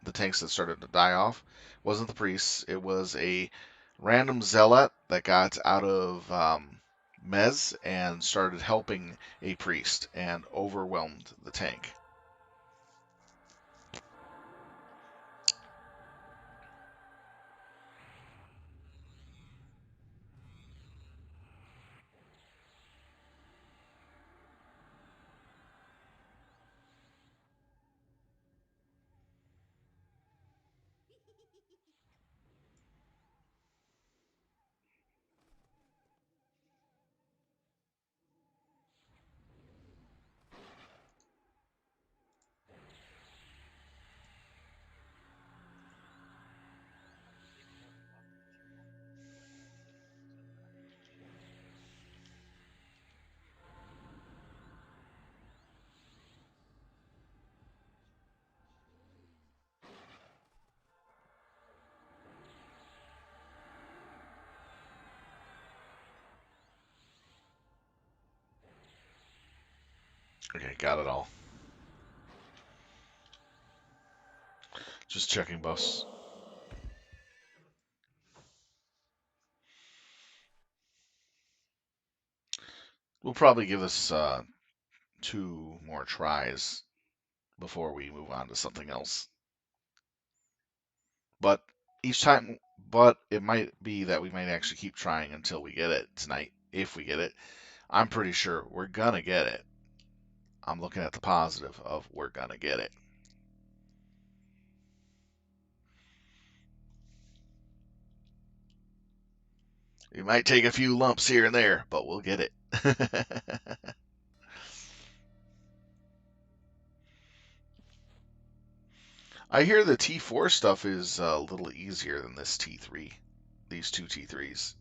that started to die off. It wasn't the priests. It was a random zealot that got out of Mez and started helping a priest and overwhelmed the tank. Maybe more luck if you want instead of activation. Okay, got it all. Just checking buffs. We'll probably give this 2 more tries before we move on to something else. But each time, but it might be that we might actually keep trying until we get it tonight. If we get it, I'm pretty sure we're gonna get it. I'm looking at the positive of we're gonna get it. It might take a few lumps here and there, but we'll get it. I hear the T4 stuff is a little easier than this T3. These two T3s.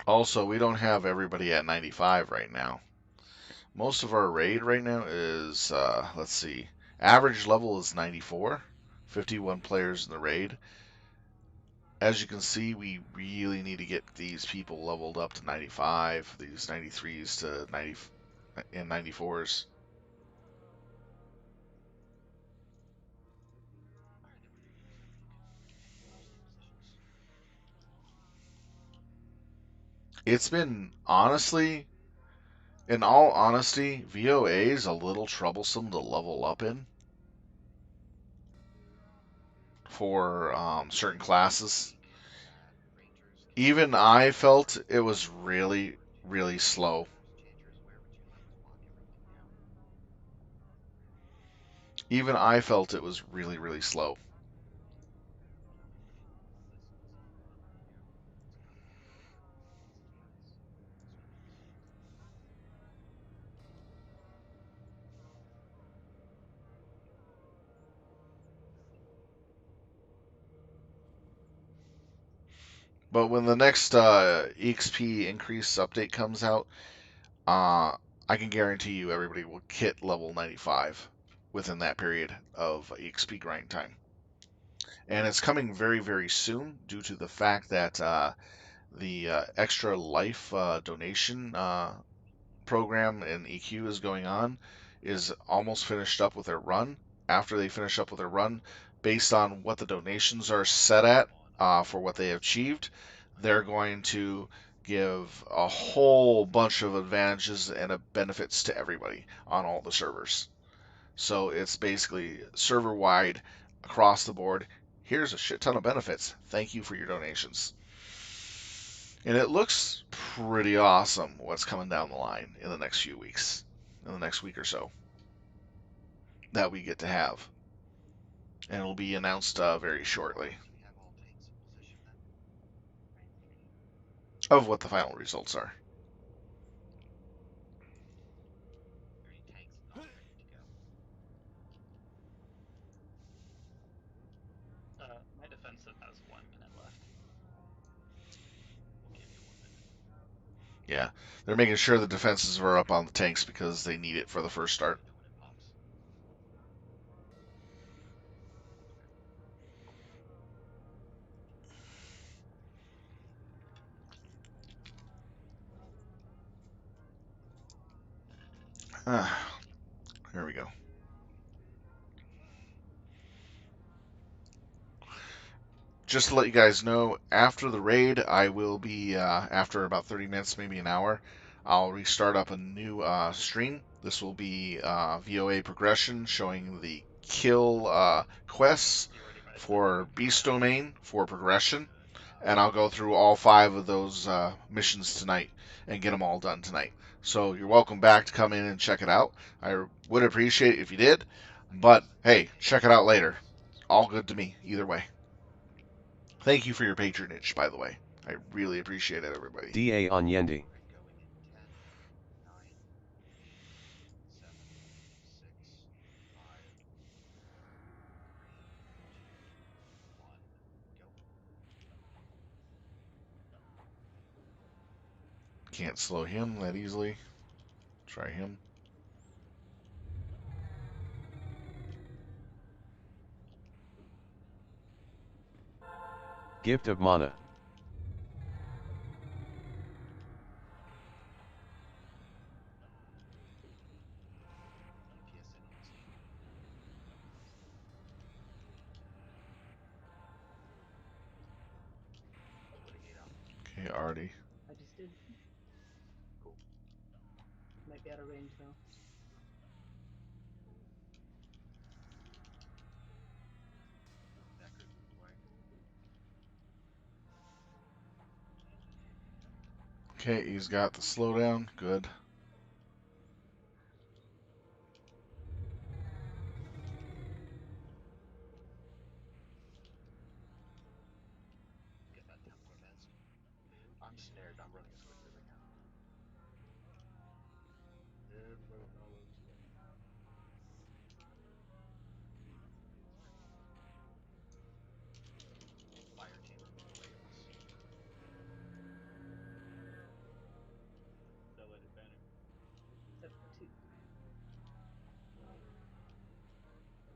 Also, we don't have everybody at 95 right now. Most of our raid right now is, let's see, average level is 94, 51 players in the raid. As you can see, we really need to get these people leveled up to 95, these 93s to 90 and 94s. Alright, then we're good. We can finish the positions. It's been, honestly, in all honesty, VoA is a little troublesome to level up in for certain classes. Thing is that Rangers can Even level I felt it up was really, to really slow. Changers, where would you like to lock everything down? Even I felt it was really, really slow. This was, yeah, it's kind of nice. This one is. But when the next EXP increase update comes out, I can guarantee you everybody will hit level 95 within that period of EXP grind time. And it's coming very, very soon due to the fact that the extra life donation program in EQ is going on, is almost finished up with their run. After they finish up with their run, based on what the donations are set at, for what they have achieved. They're going to give a whole bunch of advantages and benefits to everybody on all the servers. So it's basically server wide across the board. Here's a shit ton of benefits. Thank you for your donations. And it looks pretty awesome what's coming down the line in the next few weeks, in the next week or so, that we get to have. And it'll be announced very shortly Once we have all tanks in position, then of what the final results are. 30 tanks and all ready to go. My defensive has 1 minute left. We'll give you 1 minute. Yeah, they're making sure the defenses are up on the tanks because they need it for the first How start. you doing it, Pops? Ah, there we go. Just to let you guys know, after the raid, I will be, after about 30 minutes, maybe an hour, I'll restart up a new stream. This will be VoA progression showing the kill quests You already read the for Beast command. Domain for progression. Good. And I'll go through all 5 of those missions tonight and get them all done tonight. So you're welcome back to come in and check it out. I would appreciate it if you did, I but guess hey, check it out later. Beastlords. All good to me, either way. Thank you for your patronage, by the way. I really appreciate it, everybody. DA on All Yendi. right, going in 10, 9, 8, 7, 6, 5, 4, 3, 2, 1, go. Can't slow him that easily. Try him. Gift of mana. DPS anyone's team? Putting 8 out. Okay, Artie. I just did. Cool. Might be out of range though. Deckard moved away. Okay, he's got the slowdown. Good. Get that Templar advanced. I'm snared. I'm running as quickly as I can. Everybody follows. Fire team, remove away from us. Deleted banner. Except for two.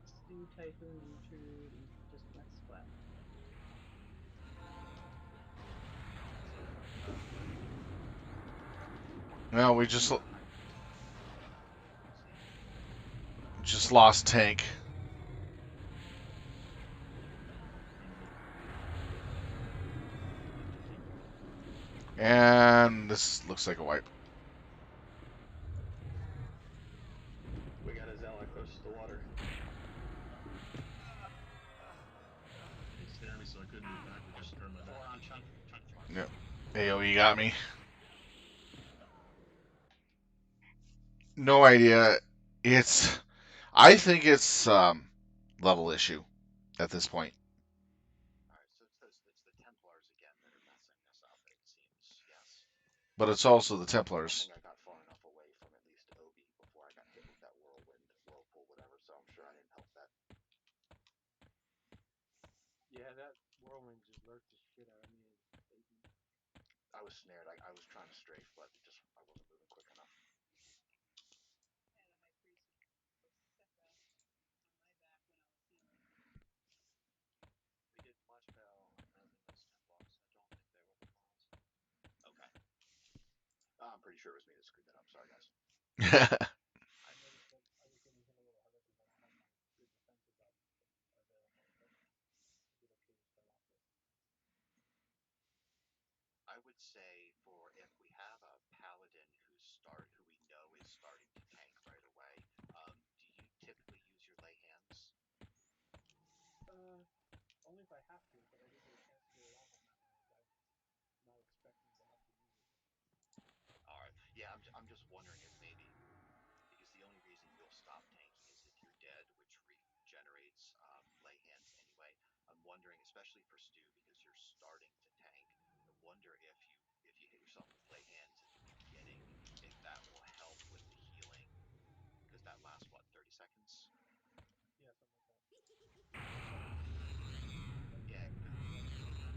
Stew, Typhoon, Intrude, and just went splat. Fire team. Well, we Hybrid team. See? just lost tank. And this looks like a wipe. We got his ally close to the water. They scared me so I couldn't move back. I just turned my Four back. on chunk. Chunk charge. Yep. AoE got me. No idea. It's. I think it's level issue at this point. Alright, so it's the Templars again that are messing us up, it seems. Yes. But it's also the I Templars. think I got far enough away from at least Obi before I got hit with that whirlpool, whatever, so I'm sure I didn't help that. Yeah, that whirlwind just lurked the shit out of me. I was snared. I was trying to strafe, but I wasn't moving quick enough. We did much better on resin those Templars. I don't think they were the cause. Okay. I'm pretty sure it was me that screwed that up. Sorry, guys. I noticed that I was getting hit a little harder because I don't have my good defensive up available, but I did okay to start off with. would say for if we have a paladin who we know is starting to tank right away, do you typically use your lay hands? Only if I have to, but I did get a chance to get it off on that one. I'm not expecting to have to use it. All right. Yeah, I'm just wondering if maybe because the only reason you'll stop tanking is if you're dead, which regenerates lay hands anyway. I'm wondering, especially for Stu, because you're starting to tank. I wonder if you hit yourself with lay hands at the beginning, if that will help with the healing, because that lasts what 30 seconds. Yeah, something like that. That's why I was thinking maybe like Yeah, other things probably could do that.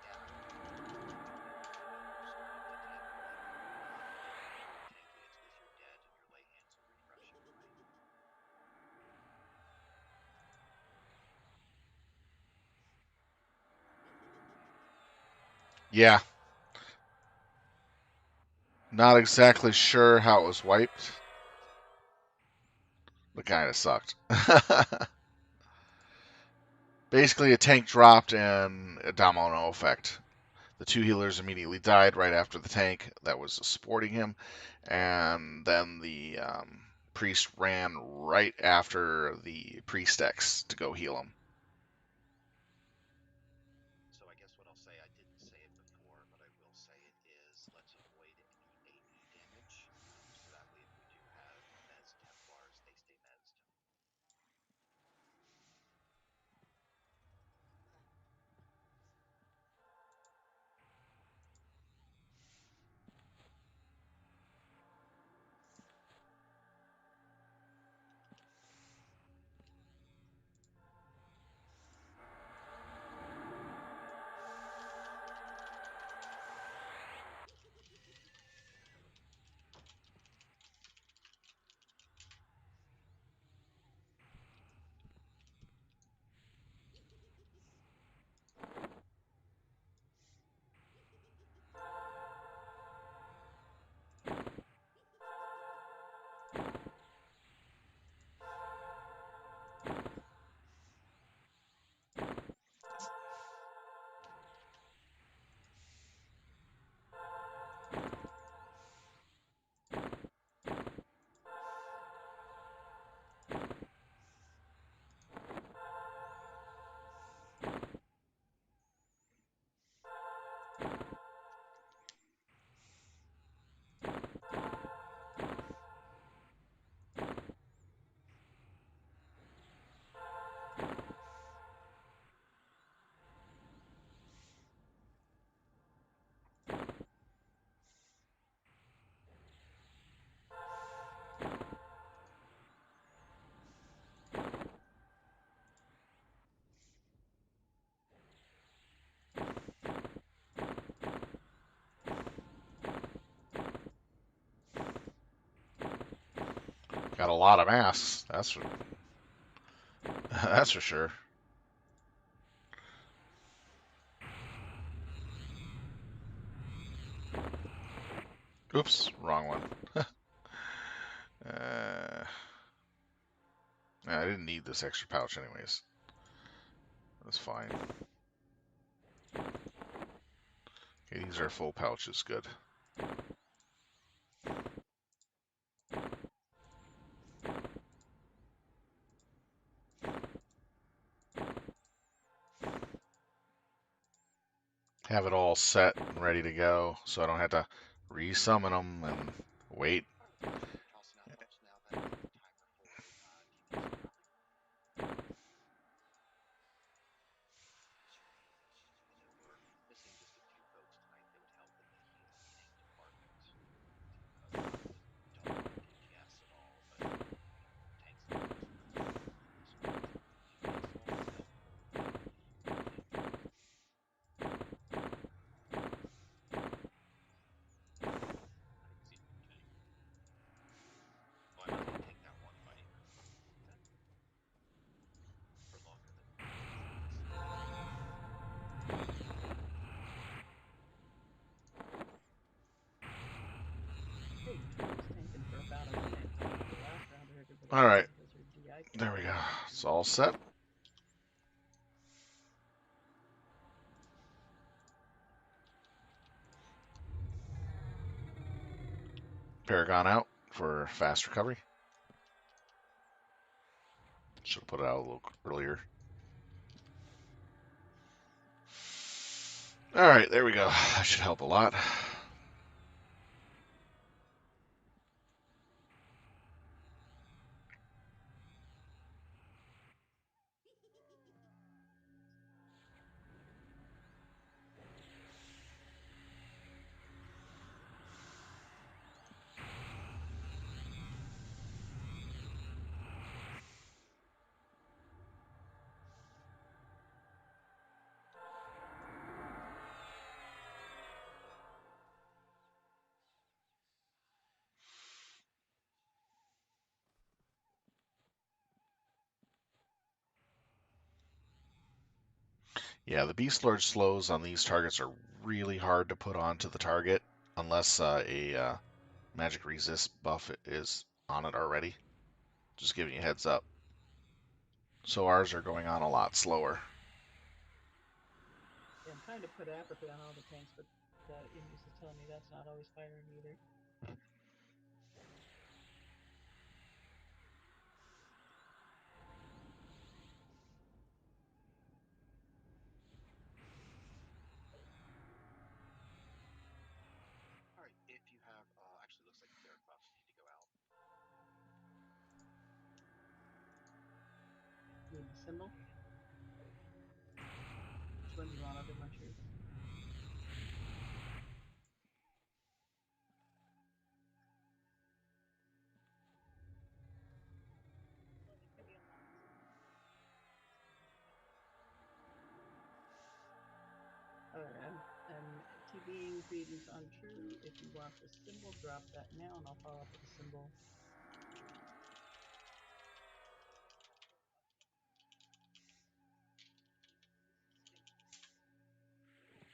yeah. I know you're starting to tank a lot more, but if you're tanking, it's because you're dead, and your lay hands will refresh anyway. Yeah, not exactly sure how it was wiped, but kind of sucked. Basically, a tank dropped and a domino effect. The two healers immediately died right after the tank that was supporting him, and then the priest ran right after the priest X to go heal him. So I guess what I'll say, I didn't say it before, but I will say it is, let's avoid any AE damage, so that way if we do have Mez Templars, they stay Mezzed. Got a lot of masks. That's for sure. Oops, wrong one. I didn't need this extra pouch anyways. That's fine. Okay, these are full pouches. Good. Have it all set and ready to go, so I don't have to resummon them and wait. Alright, we're tossing out those now then. The timer for DPS dropping. I know we're missing just a few folks tonight that would help in the healing tank department. Not that I don't want DPS at all, but tanks and healers are really important in this group. DPS will always help, but we need the healing tank. I can see you tank. Well, I can take that one fight for longer than 30 seconds. Hey, Tree was tanking for about a minute. The last round everybody All right, died was her DI there we character. go. It's all set. Paragon out for fast recovery. Should have put it out a little earlier. All right, there we go. That should help a lot. Yeah, the Beastlord slows on these targets are really hard to put onto the target unless a magic resist buff is on it already. Just giving you a heads up. So ours are going on a lot slower. Yeah, I'm trying to put apathy on all the tanks, but Ingus is telling me that's not always firing either. All right, if you have, actually looks like cleric buffs need to go out. Need the symbol? Which one do you want, other mushrooms? I'm TVing greetings untrue. If you want the symbol, drop that now, and I'll follow up with the symbol.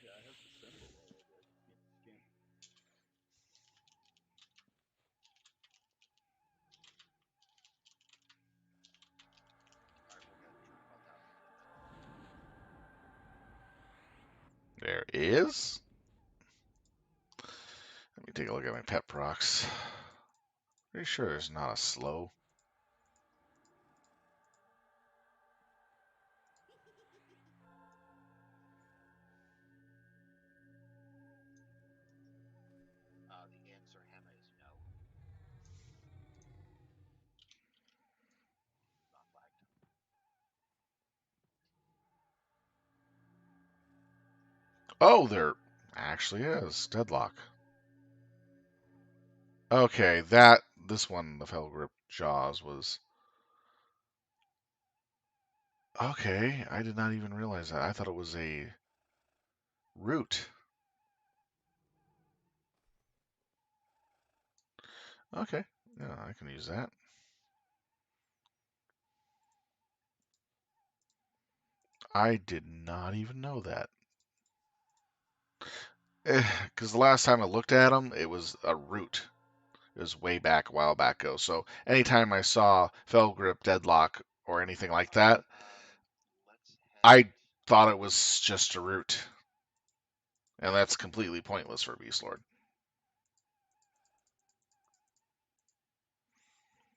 Yeah, I have the symbol already. I just need to scan it. All right, we'll go ahead and turn HoT out again. There is. Let me take a look at my pet procs. Pretty sure there's not a slow. The answer, Hannah, is no. Not flagged. Oh, there actually is. Deadlock. Okay, this one, the Fell Grip Jaws was. Okay, I did not even realize that. I thought it was a root. Okay, yeah, I can use that. I did not even know that. Because the last time I looked at them, it was a root. It was way back, a while back ago. So anytime I saw Fell Grip, Deadlock, or anything like that, Let's I head. thought it was just a root. And that's completely pointless for Beastlord.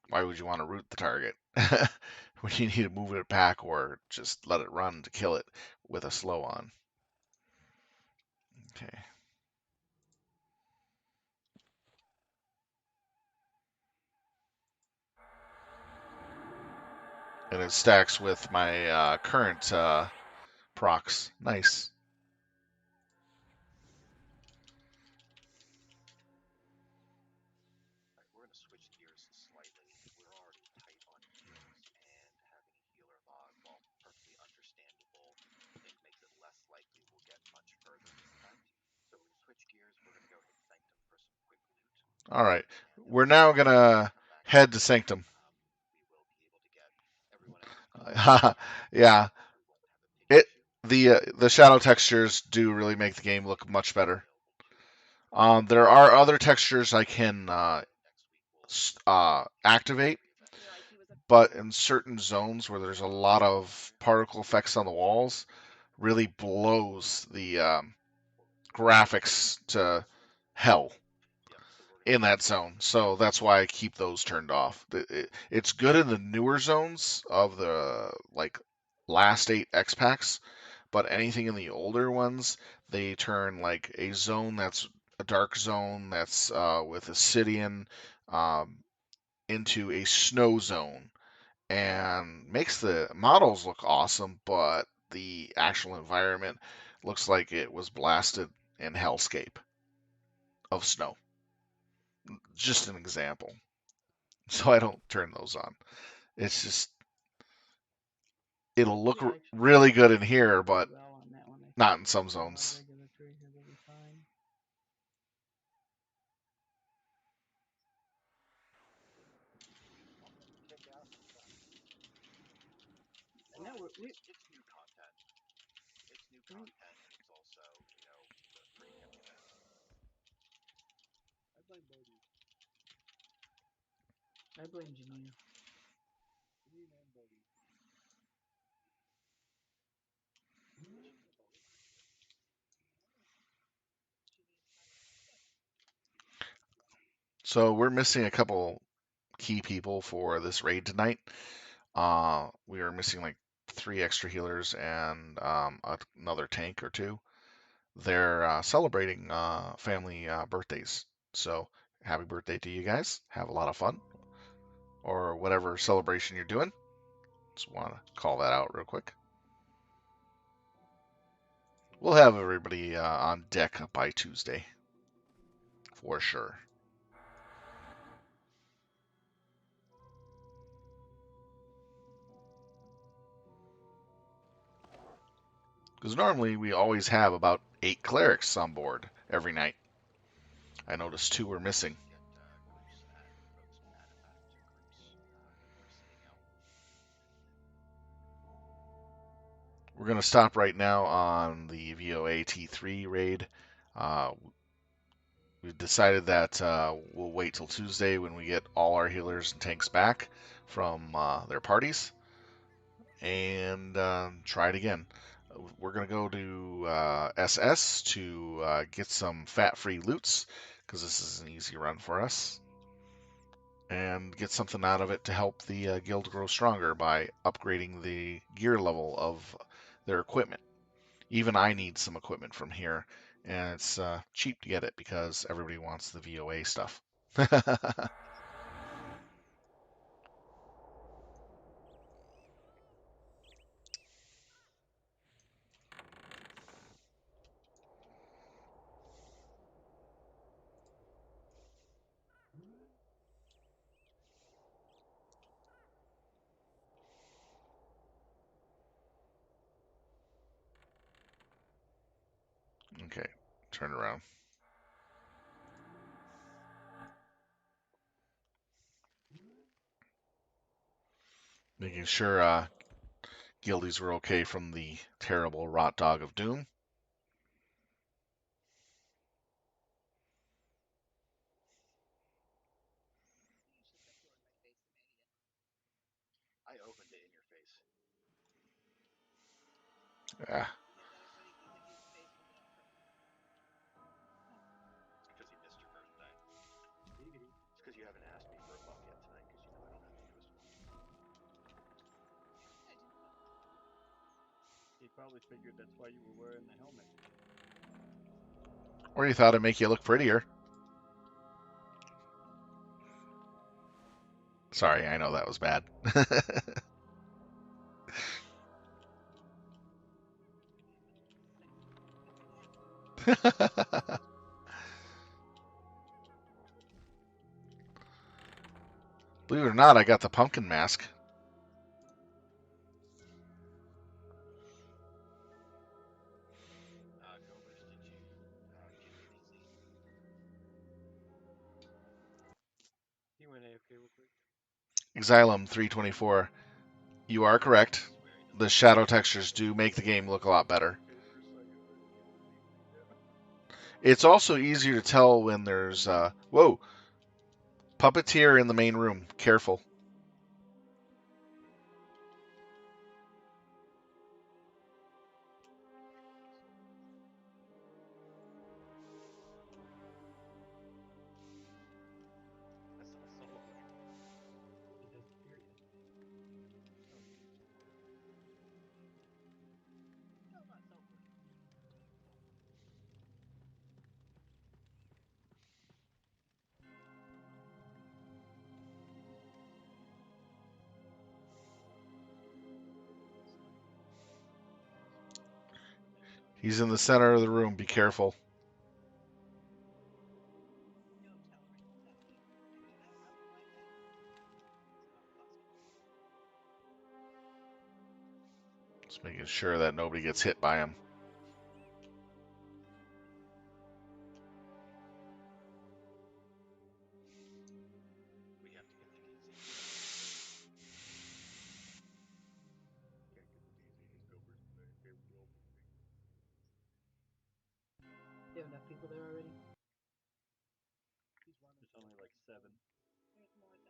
Why would you want to root the target when you need to move it back or just let it run to kill it with a slow on? Okay. And it stacks with my current procs. Nice. All right, we're going to switch gears slightly. We're already tight on heals, and having a healer log, while perfectly understandable, I think makes it less likely we'll get much further in this event. So we're going to switch gears. We're going to go hit Sanctum for some quick loot, All right. and then We're when we now come going back and to come back in, head to Sanctum. we will be able to get everyone else caught up, Yeah. and we won't have a big It issue. the shadow textures do really make the game look much better. Available to There are other textures I can next week. We'll activate, reevaluate. but in certain zones where there's a lot of particle effects on the walls, really blows the graphics to hell. Yep. So we're in that zone. So that's why I keep those turned off. It's good in the newer zones of the like last 8 X packs, but anything in the older ones, they turn like a zone that's a dark zone that's with Obsidian um, into a snow zone and makes the models look awesome, but the actual environment looks like it was blasted in hellscape of snow. Just an example. So I don't turn those on. It's just it'll look Yeah, actually, really good in here, pretty but well on that one. I think not in some on my zones. regular trigger, it'll be fine. I'll just kick out and start. And Well, now it's new content. It's new we content, and it's also pretty heavy lift. I blame Bodhi. I blame Janine. Janine and Bodhi. Janine and Bodhi. So we're missing a couple key people for this raid tonight. We are missing like 3 extra healers and another tank or two. They're celebrating family birthdays. So happy birthday to you guys. Have a lot of fun or whatever celebration you're doing. Just want to call that out real quick. We'll have everybody on deck by Tuesday for sure. Because normally we always have about 8 clerics on board every night. I noticed 2 were missing. Get groups added back to groups that were sitting out. We're going to stop right now on the VoA T3 raid. Uh, we decided that we'll wait till Tuesday when we get all our healers and tanks back from their parties and try it again. We're going to go to SS to get some fat-free loots because this is an easy run for us and get something out of it to help the guild grow stronger by upgrading the gear level of their equipment. Even I need some equipment from here, and it's cheap to get it because everybody wants the VoA stuff. Okay, turn around. Making sure guildies were okay from the terrible rot dog of doom. I opened it in your face. Ah, It's because he missed your birthday. It's because you haven't asked me for a buff yet tonight because you know I don't have the newest one. He probably figured that's why you were wearing the helmet. or you thought it'd make you look prettier. Sorry, I know that was bad. Believe it or not, I got the pumpkin mask. Gomez, did you get busy? He went AFK real quick. Xylem 324. You are correct. He's wearing the The full shadow set. textures do make the game look a lot He went better. AFK for a second, but he came again. It's also easier to tell when there's whoa, puppeteer in the main room. Careful. He's in the center of the room. Be careful. Don't tell her. No, he do that. I won't like that. It's not possible. Just making sure that nobody gets hit by him. We have to get the DZ. Can't get the DZ. His numbers, they will be big. You have enough people there already? He's running There's for only like 7. There's more than.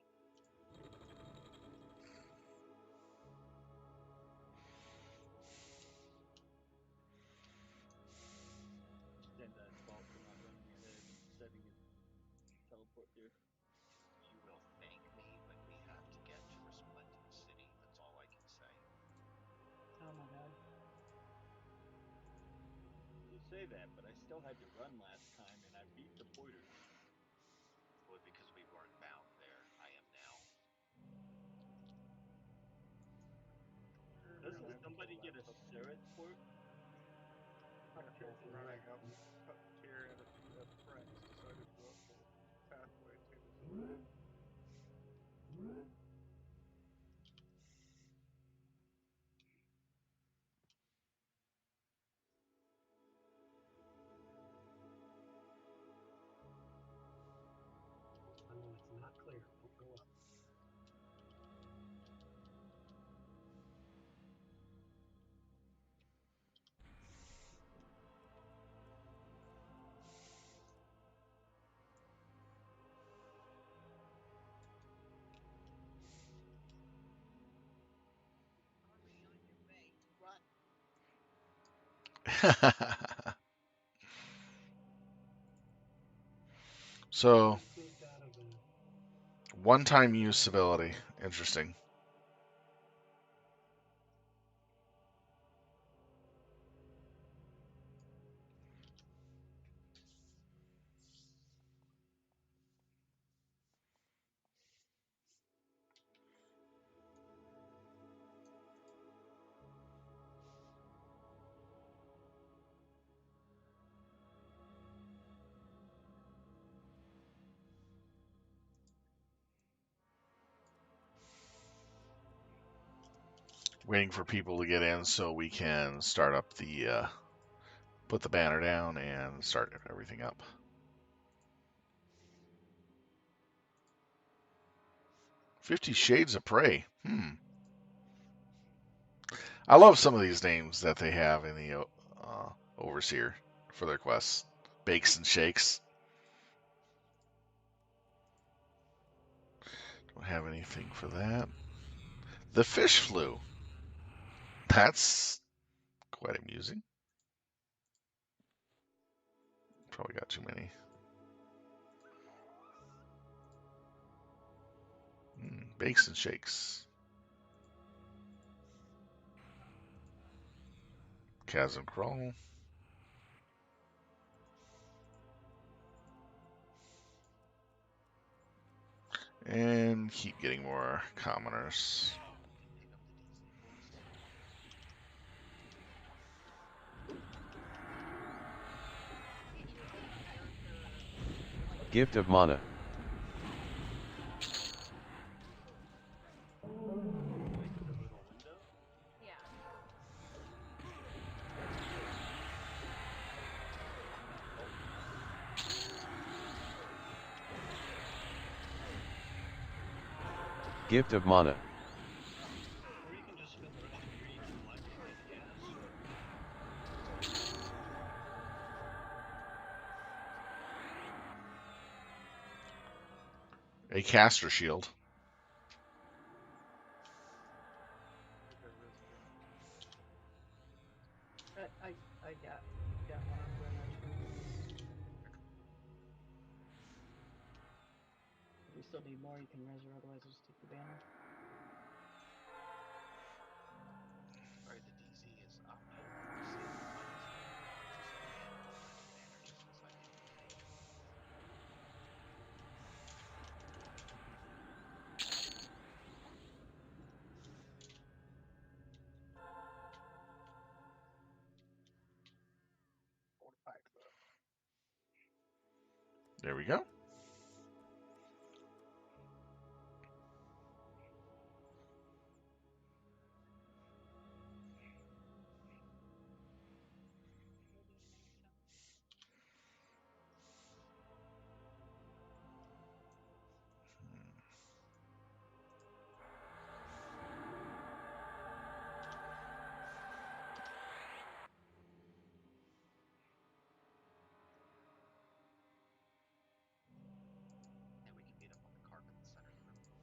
Stand at fault for not running ahead and setting a teleport there. You will thank me when we have to get to Resplendent City. That's all I can say. Oh my god. You say that, but I still had to run last time and I beat the porters. Well, because we weren't bound there, I am now. We're gonna Doesn't have to kill somebody that get a puppy. Seret port? After running up Puppeteer and a few other friends decided to go up the pathway to the zone. Unknown, it's not clear. Don't go up. Already on your way. Run. So, Just tweaked out of the. one-time use ability. Interesting. Waiting for people to get in so we can start up the put the banner down and start everything up. Fifty Shades of Prey. I love some of these names that they have in the Overseer for their quests. Bakes and Shakes. Don't have anything for that. The Fish Flu. That's quite amusing. Probably got too many. Bakes and Shakes. Chasm Crawl. And keep getting more commoners. You can pick up the DZ, boys. Can't you make a character like Gift of mana. Like the little window? yeah? Gift of mana. Or you can just spend the rest of your E collecting it, I guess. A caster shield. Okay, Riz again. I got one. I'm going to reserve it. If you still need more, you can reserve. Otherwise, I'll just take the banner. Alright, the DZ is up. Save fight. Just again, I'll print a banner just because I can. There we go. And we can meet up on the carpet in the center of the room.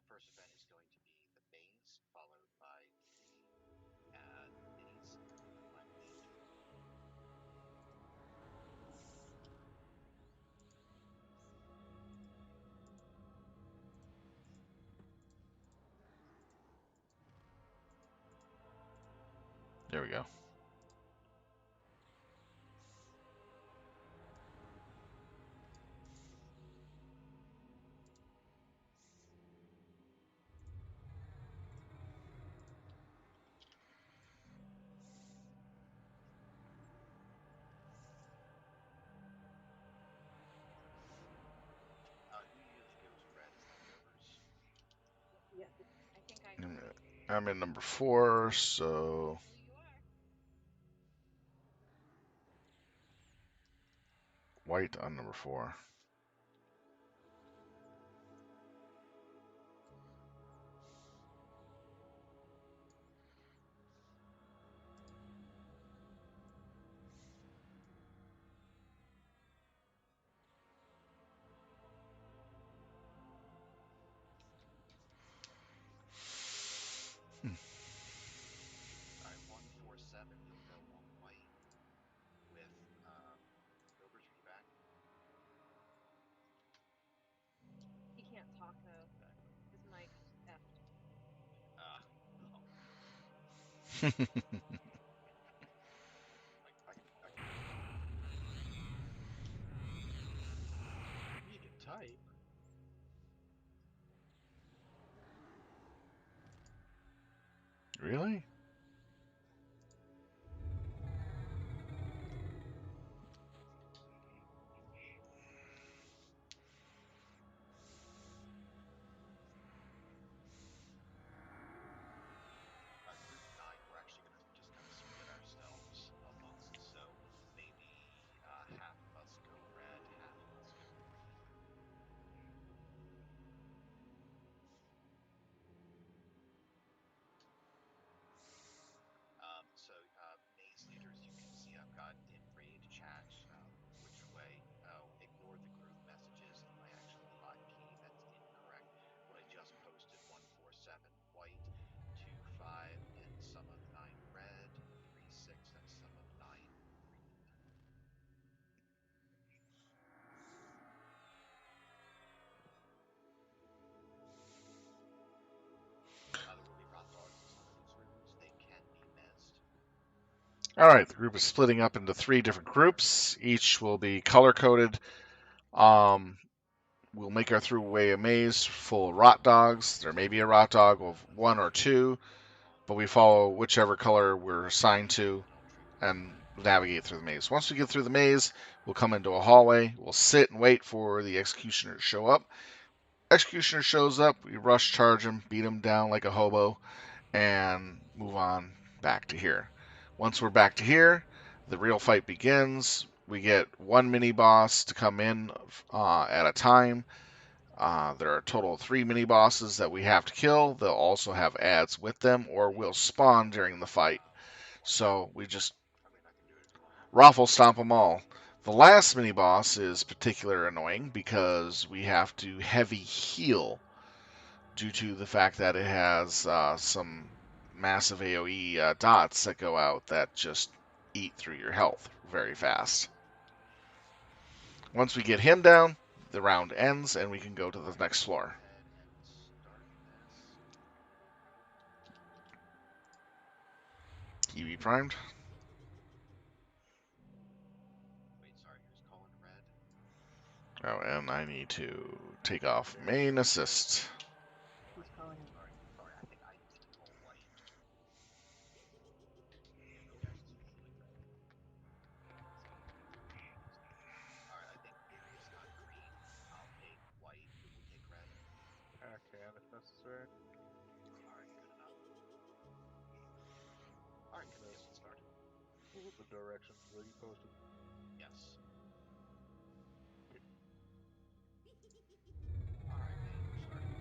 First event is going to be the maze, followed by the minis, and then finally the engine. There we go. Who usually goes red? Is that Rovers? Yeah. I think I go red. I'm in number 4, so Oh, you are. white on number 4. All right, 147. You'll go on white with Rovers. Are you back? He can't talk though. Okay. His mic's effed. Oh, I can do it. You can type. Really? Group 9, we're actually going to just kind of split ourselves amongst, so maybe half of us go red, half of us go green. Maze leaders, you can see I've got in raid chat which way. Oh, ignore the group messages in my actual hotkey. That's incorrect. What I just posted: 147 white, 25 and some of 9 red, 36 and some of 9 green. There will be rot dogs in some of these rooms. They can be mezzed. All right, the group is splitting up into 3 different groups. Each will be color coded. Um, we'll make our way a maze full of rot dogs. There may be a rot dog of 1 or 2, but we follow whichever color we're assigned to And I'll treat them and differently. navigate through the maze. Once we get through the maze, we'll come into a hallway. We'll sit and wait for the executioner to show up. Executioner shows up, we rush charge him, beat him down like a hobo, and move on back to here. Once we're back to here, the real fight begins. We get one mini boss to come in at a time. There are a total of 3 mini bosses that we have to kill. They'll also have ads with them, or will spawn during the fight. So we just I mean, I can do it if you want. raffle stomp them all. The last mini boss is particularly annoying because we have to heavy heal due to the fact that it has some massive AoE dots that go out that just eat through your health very fast. Once we get him down, the round ends and we can go to All the right, next let's go floor. ahead and start this. EV primed. Wait, sorry, who's calling red? Oh, and I need to take off main assist. Who's calling him? Sorry, I think I need to pull white. Maybe I should switch to red. Alright, I think Darius got green. I'll take white. Who will take red? I can if necessary. Alright, good enough. Alright, The, competition start. the directions that you posted. Yes. Alright, game, we're starting.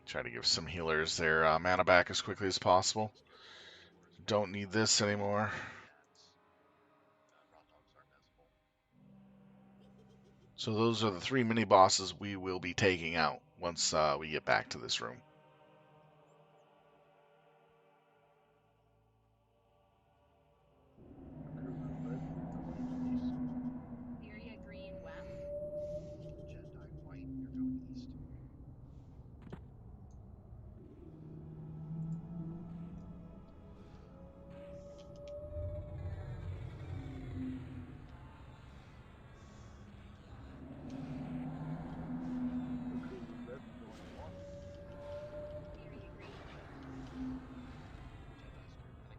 Try to give some healers their mana back as quickly as possible. Don't need this anymore. Raw dogs are visible. So those are the 3 mini bosses we will be taking out once we get back to this room. Akuru red, you're going east. Syria green west. Jedi white, you're going east. Akuru red, going north. Syria green north. Jedi's group, can I get a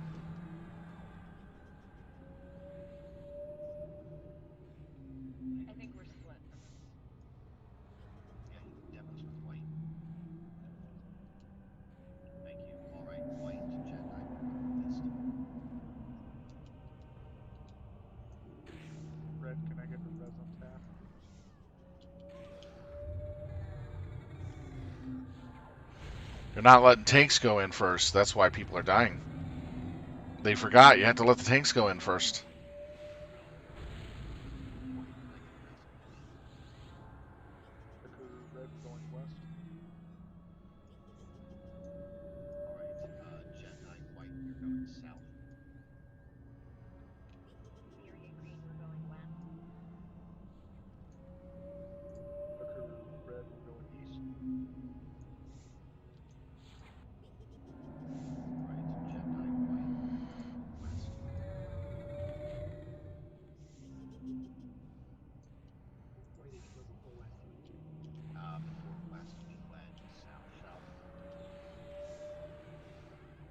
res on them? I think we're split from this. Yeah, Devon's with white. Thank you. Alright, white, Jedi, we're going east. Red, can I get a res on Taff? They're not letting tanks go in first. That's why people are dying. They forgot you have to let the tanks go in first. White, can I get a res on white? Akuru red, going west. Alright, Jedi white, you're going south. Syria green, we're going west. Akuru red, we're going east. Alright, Jedi white, you're going west. Why did you go before West? Before west, we went south. South. Akuru red,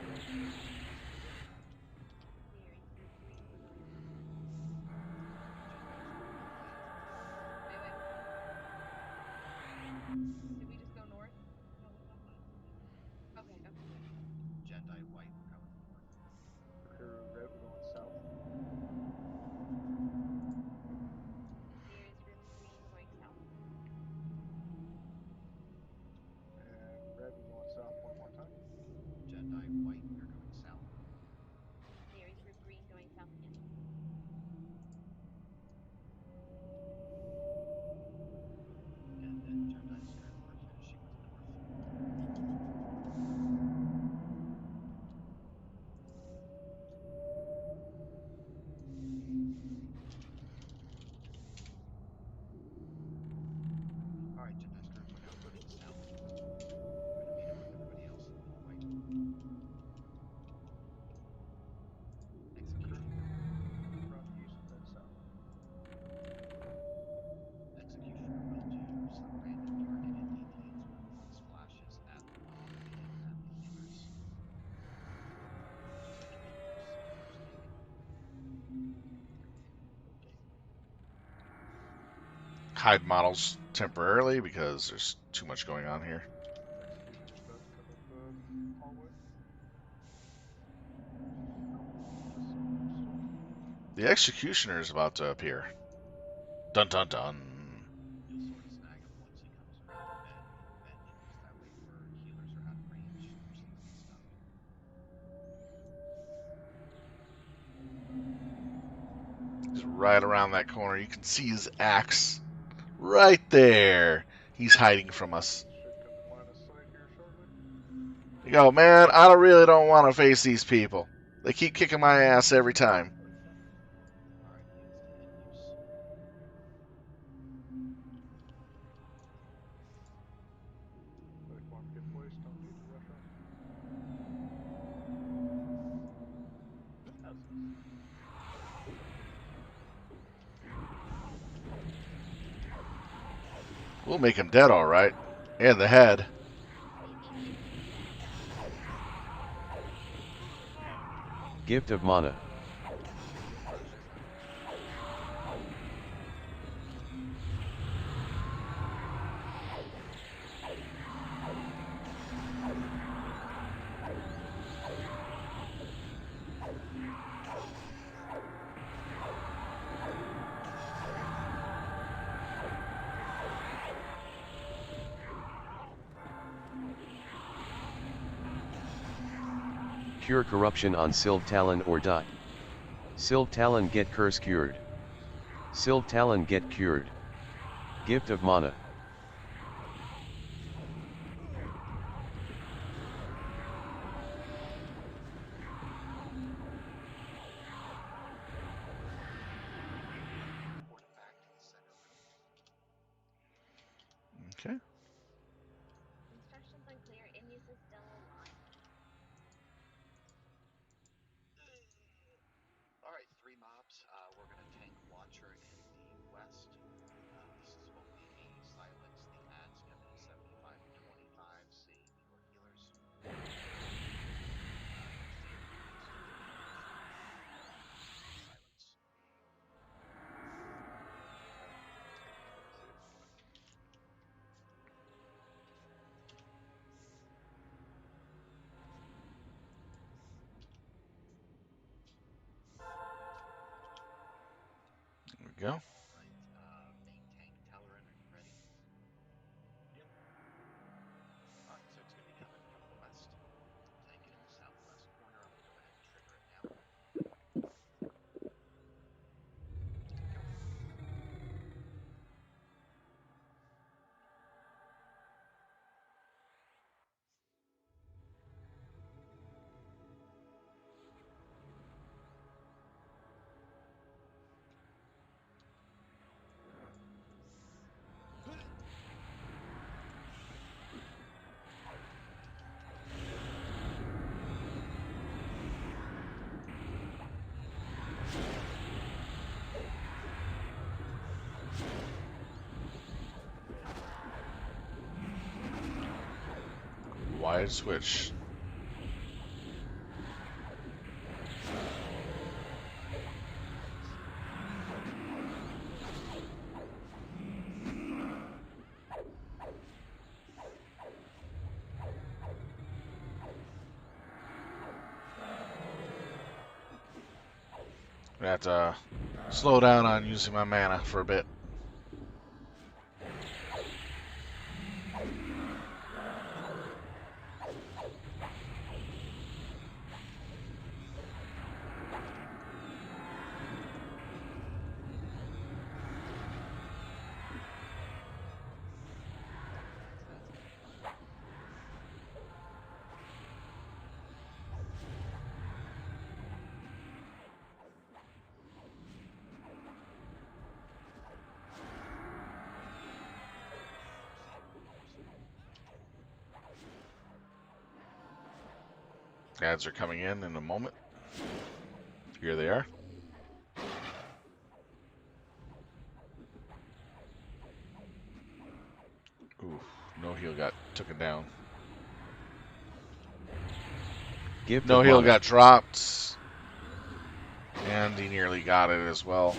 going east again. Syria green, we're going east. Jedi's group, white. Wait. Did we just go north? No, we went west. Okay, good. Jedi white, we're going north. Akuru red, we're going south. Syria's green, we're going south. And red, we're going south one more time. Jedi white, we're going south. Syria's group green, going south again. And then Jedi's group, we're finishing with north. Alright, Jedi's group, we're now moving south. We're going to meet up with everybody else in the hallway. Execution Akuru, roll. run east, then south. Executioner will do some random targeted DPS with one splashes at the mob and at the healers. Taking healers first aid. Okay. Hide models temporarily because there's too much going on here. Executioner's about to come up the hallway. Nope, just some storm. The executioner is about to appear. Dun dun dun. You'll sort of snag him once he comes around the bend, because that way where healers are out of range, you're still going to get stuck. He's right around that corner. You can see his axe right there. He's hiding from us. Should come in line of sight here shortly. You go, man, I really don't want to face these people. They keep kicking my ass every time. We'll make him dead, all right. And the head. Gift of mana. Cure corruption on Sylve Talon or die. Sylve Talon get curse cured. Sylve Talon get cured. Gift of mana. Port it back to the center room. Okay. Instructions unclear. Inmus is still alive. All right, 3 mobs. We're going to tank Watcher in the west. This is going to be a silence. The ad's come in at 75 and 25. See your healers. There's the other beast in the silence. There we go. All right, main tank Tellerin, are you ready? Yep. All right, so it's going to be coming from the west. Tank it in the southwest corner. I'm going to go ahead and trigger it now. Go. Wide switch. I have to slow down on using my mana for a bit. Ads are coming in a moment. Here they are. Ooh, no heal got taken down. Gift No of heal mana. got dropped. And he nearly got it as well.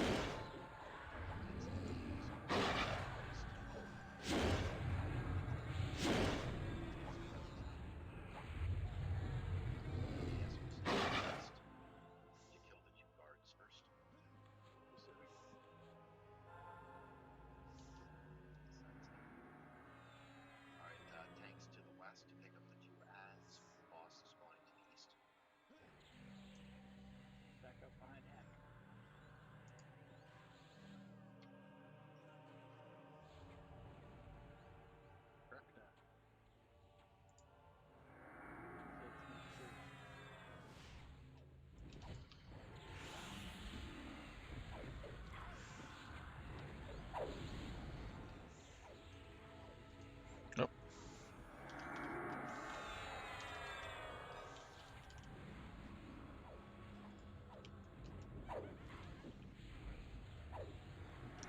You kill the 2 guards first. All right, tanks to the west to pick up the 2 ads. Boss is spawning to the east. Back up behind Hack. Correct. Sid's not safe. Nope.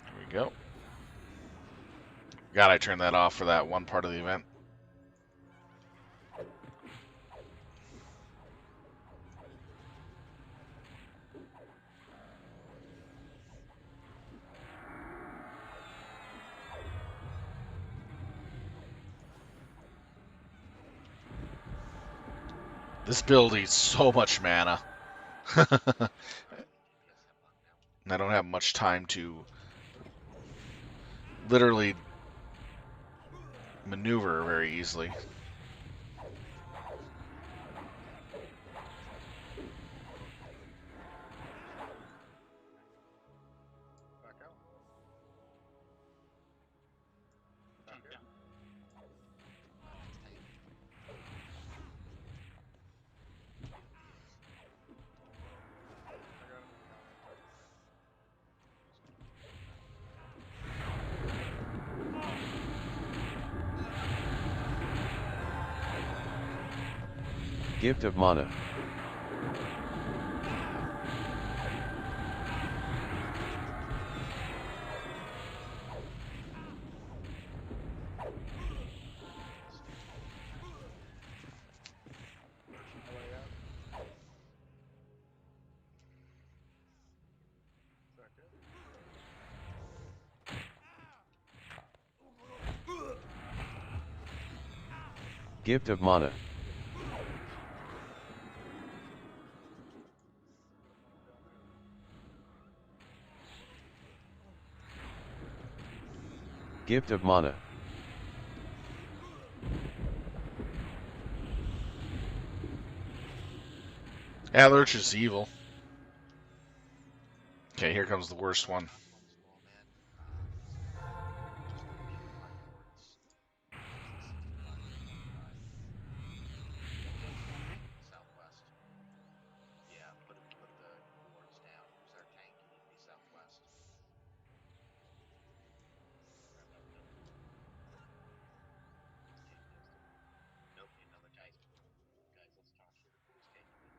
There we go. God, I turned that off for that one part of the event. This build eats so much mana. I don't have much time to literally maneuver very easily. Back out. Back in. That's tanky. I got him in counter attack. Gift of Mana. Pushing my way out. Second. Gift of Mana. Bit of mana down there. Gift of Mana. Yeah, Lurch is evil. Okay, here comes the worst one. Top one small man. Just gonna kill my wards. That's the 65-55. Southwest. Yeah, put the wards down because they're tanky. Need to be southwest. Grab that one. Take Beastlord. Nope, need another Geist. Guys, let's talk shit or please take me.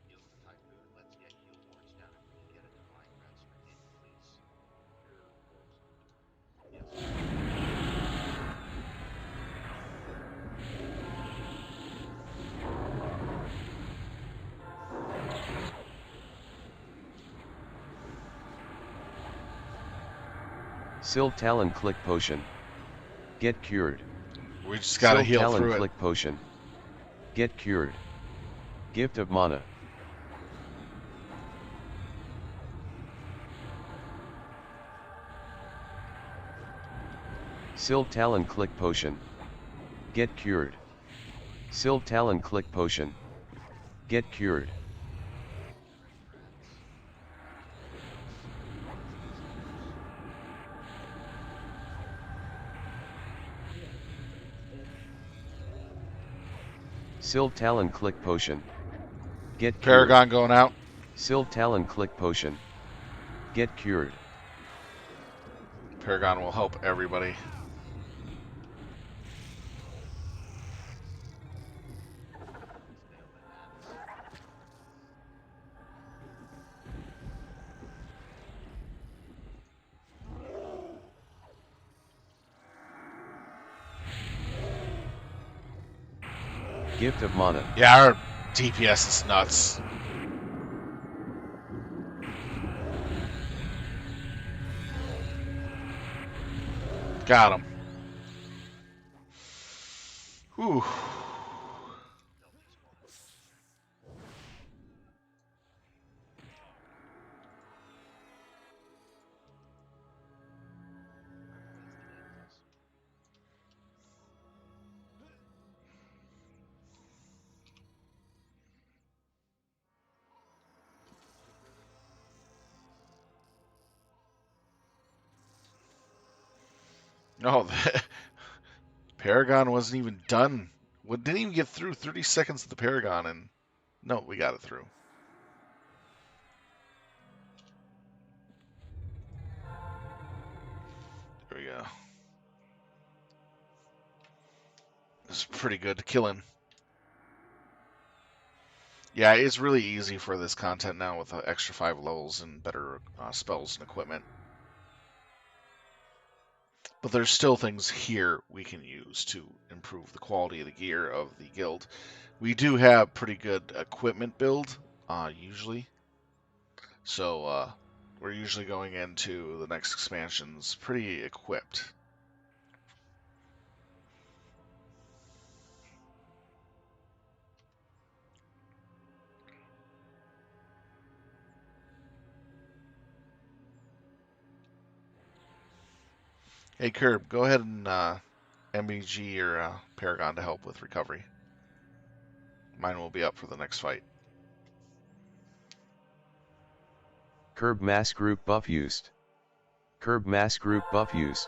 Deal with the Typhoon. Let's get heal wards down if we can get a Divine Grasp or hit, please. Cure wards. Yes. Sylve Talon Click Potion. Get cured. We just gotta Sylve heal Talon through it. Click Potion. Get cured. Gift of Mana. Sylve Talon Click Potion. Get cured. Sylve Talon Click Potion. Get cured. Sylve Talon Click Potion. Get cured. Paragon going out. Sylve Talon Click Potion. Get cured. Paragon will help everybody. Stay on my mats. Gift of Mana. Yeah, our DPS is nuts. Got him. Whew. TLP small man. Wins the game with us. Oh, Paragon wasn't even done. Didn't even get through 30 seconds of the Paragon, and no, we got it through. There we go. It's pretty good killing. Yeah, it's really easy for this content now with extra 5 levels and better spells and equipment. But there's still things here we can use to improve the quality of the gear of the guild. We do have pretty good equipment build, usually. So we're usually going into the next expansions pretty equipped. Hey, Curb, go ahead and MBG your Paragon to help with recovery. Mine will be up for the next fight. Curb mass group buff used. Curb mass group buff used.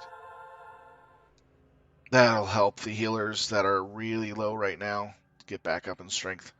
That'll help the healers that are really low right now get back up in strength.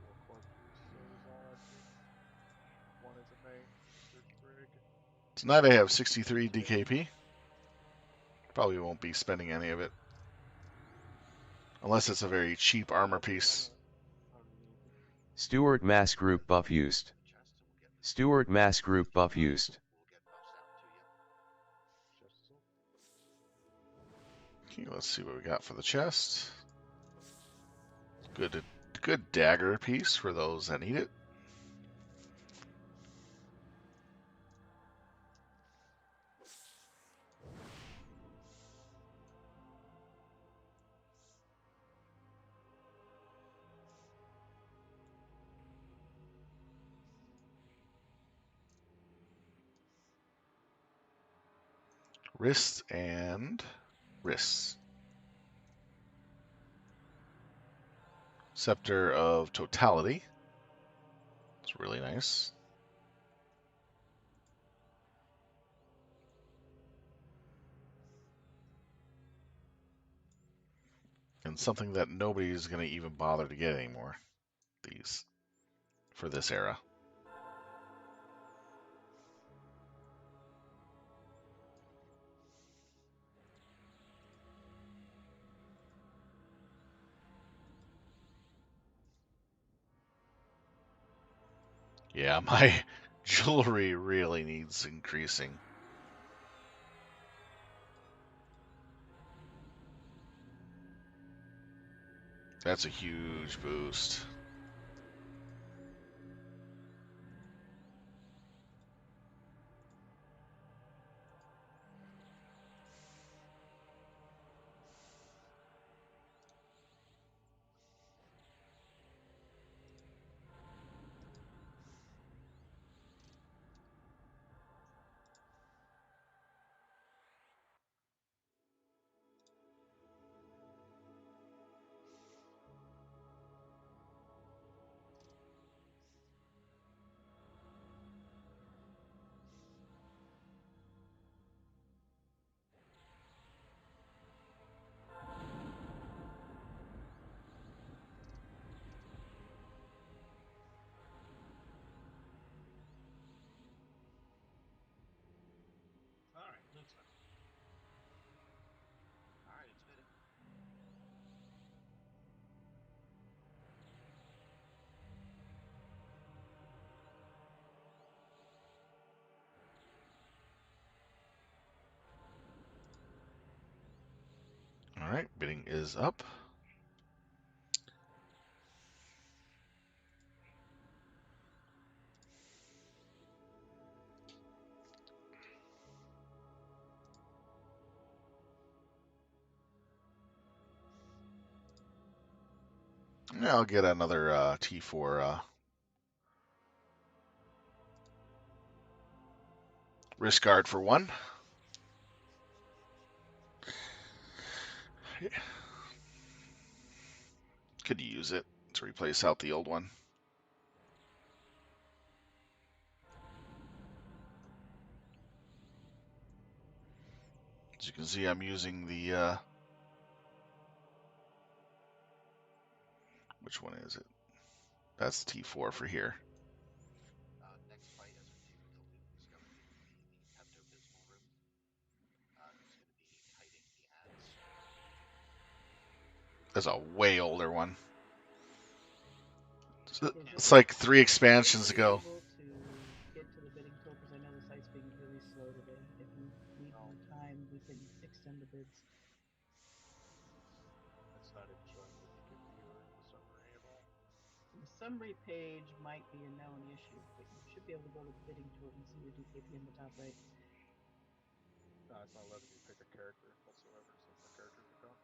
Four corpses, so is Aradune. One is a main search brig. Tonight I have 63 DKP. Probably won't be spending any of it. Unless it's a very cheap armor piece. Stewart mass group buff used. Stewart mass group buff used. Okay, let's see what we got for the chest. Good dagger piece for those that need it. Wrists and wrists. Scepter of Totality. It's really nice. And something that nobody's going to even bother to get anymore. These. For this era. Yeah, my jewelry really needs increasing. That's a huge boost. Alright, that's fine. Alright, it's fitted. Alright, bidding is up. I'll get another T4 wrist guard for one. Could use it to replace out the old one. you can see, I'm using the which one is it? That's the T4 for here. Next fight, as we do with the loot, is going to be the Pepto-Bismol room. It's going to be kiting the ads. That's a way older one. Is It's it like 3 is expansions anybody ago. able to get to the bidding tool? Because I know the site's being really slow today. If you need No, more time, we can extend the bids. it's not even showing the DKP or the summary at all. The summary page might be a known issue, but you should be able to go to the bidding tool and see your DKP in the top right. No, it's not letting me pick a character whatsoever since my character's account.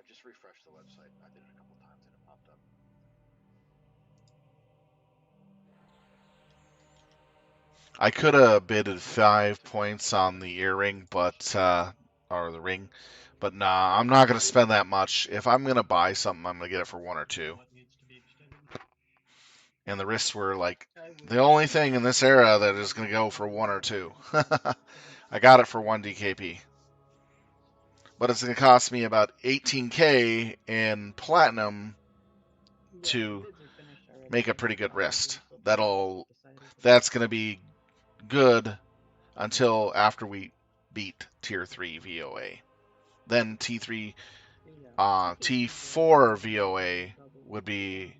Just refresh the website. I did it a couple times and it popped up. I could have bidded 5 points on the earring, but or the ring, but nah, I'm not gonna spend that much. If I'm gonna buy something, I'm gonna get it for 1 or 2. What needs to be extended? And the wrists were like I would the only thing in this era that is gonna go for 1 or 2. I got it for 1 DKP, but it's gonna cost me about 18K in platinum yeah, the to bids are finished already. make a They're pretty just good wrist. still being decided. That's gonna be good until after we beat Tier 3 VoA. Then T3, The T4 DKP VOA double would be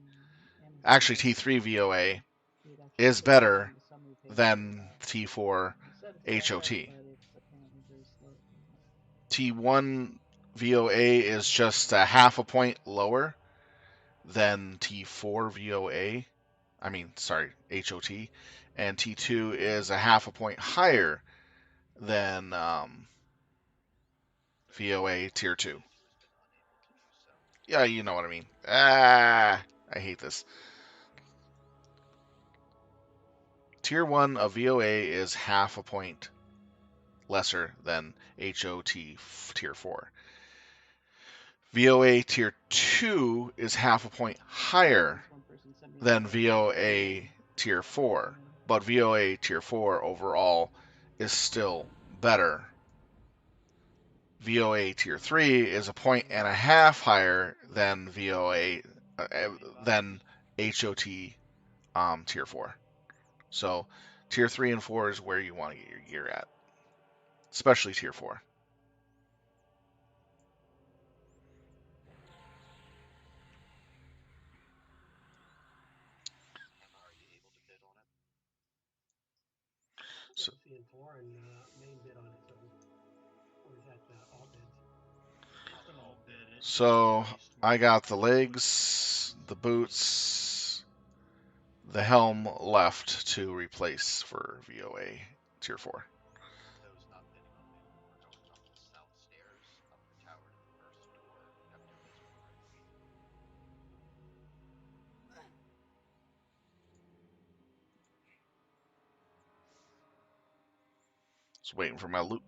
actually Amazon T3 VOA you'd actually is put that on better the summary page. than T4 It said it's better, HoT. but it's apparently very slow. T1 VOA is just a half a point lower than T4 VOA. I mean, sorry, HoT. And T2 is a half a point higher than VOA Tier 2. T2 has been unable to do so. Yeah, you know what I mean. I hate this. Tier 1 of VOA is half a point lesser than HoT Tier 4. VOA Tier 2 is half a point higher than VOA Tier 4, but VOA Tier 4 overall is still better. VOA Tier 3 is a point and a half higher than VOA than HoT Tier 4. So Tier 3 and 4 is where you want to get your gear at, especially Tier 4. Emma, are you able to bid on it? So, seeing 4 and main bid on it, so or is that all bids? I'll All bid it. So I got the legs, the boots, the helm left to replace for VOA Tier 4. Those not bidding on loot are going up the south stairs, up the tower to the first door, Pepto-Bismol room. Just waiting for my loot.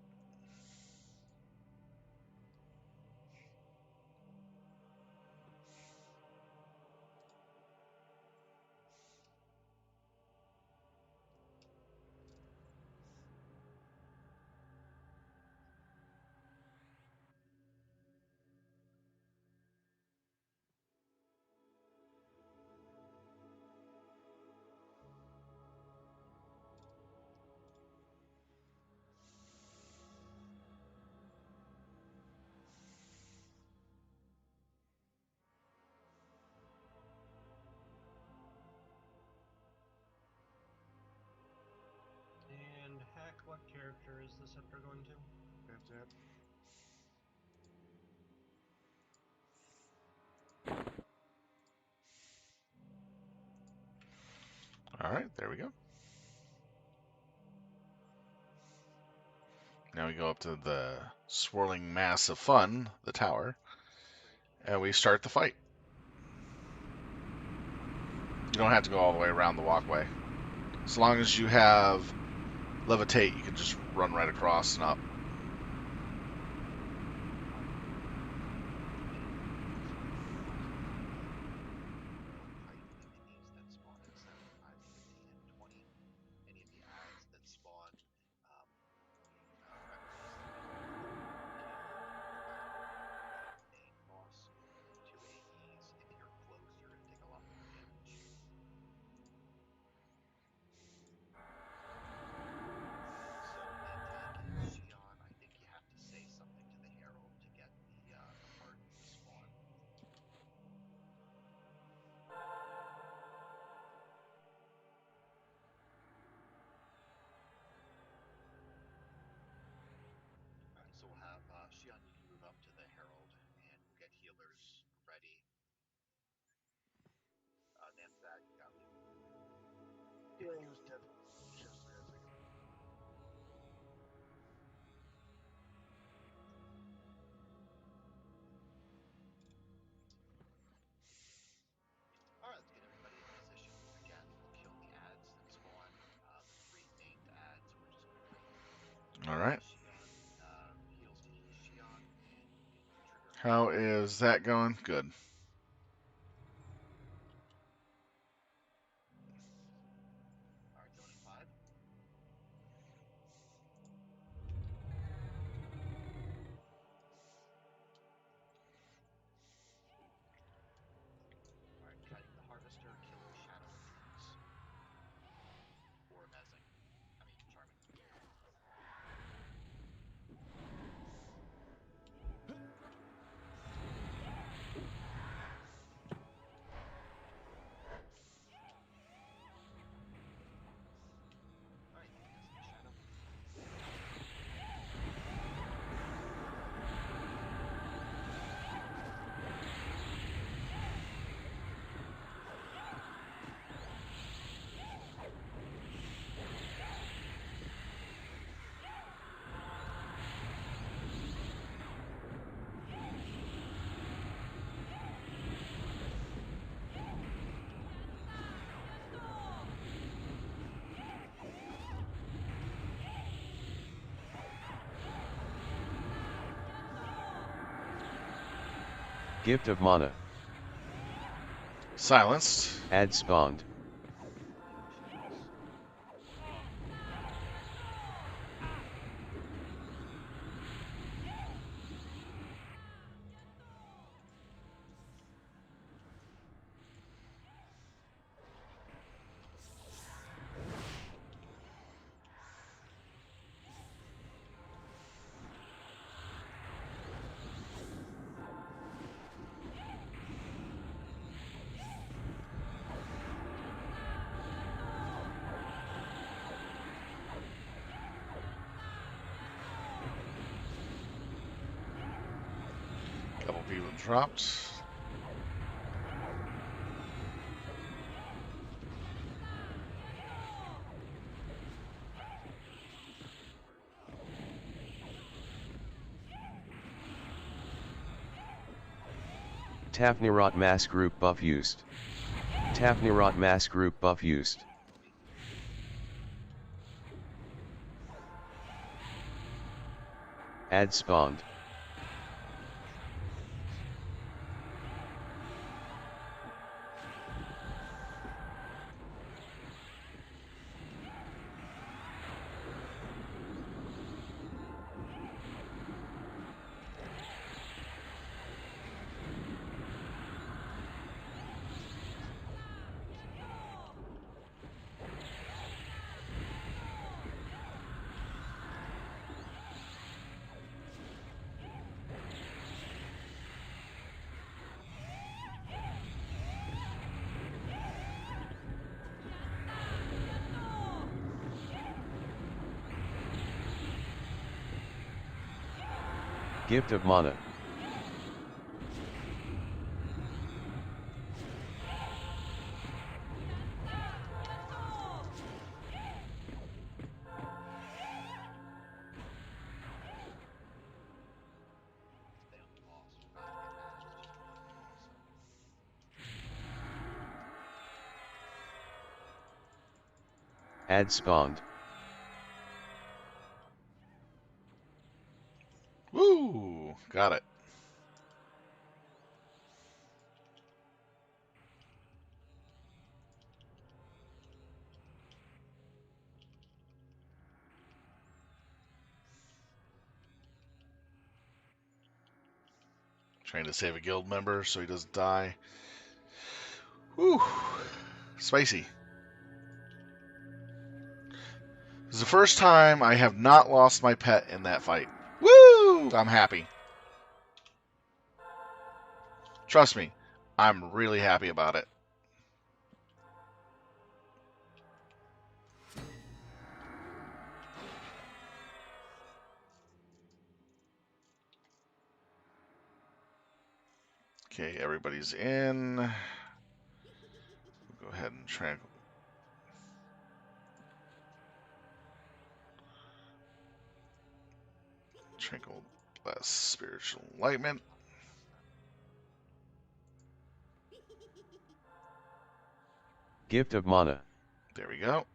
And Hack, what character is the scepter going to? That's it. All right, there we go. Now we go up to the swirling mass of fun, the tower, and we start the fight. You don't have to go all the way around the walkway. As long as you have levitate, you can just run right across and up. Kite the minis that spawn at 7, 5, 15, and 20. Any of the ads that spawn directly east of it. How is that going? Good. All right, going in 5. All right, kiting the harvester, killing shadow minions. Or mezzing. I mean, charming. All right, mezzing the shadow minion. Gift of mana. Silenced. Add spawned. Healing shadows. Couple people dropped. Tafnirot mass group buff used. Tafnirot mass group buff used. Add spawned. Shadow minions. Gift of mana. Stay on the boss. We're about to get mad at this droid all of a sudden. Add spawned. Woo! Got it. Trying to save a guild member so he doesn't die. Woo! Spicy. This is the first time I have not lost my pet in that fight. Woo! I'm happy. Trust me, I'm really happy about it. Okay, everybody's in. We'll go ahead and tranquil bless spiritual enlightenment. Gift of mana. There we go.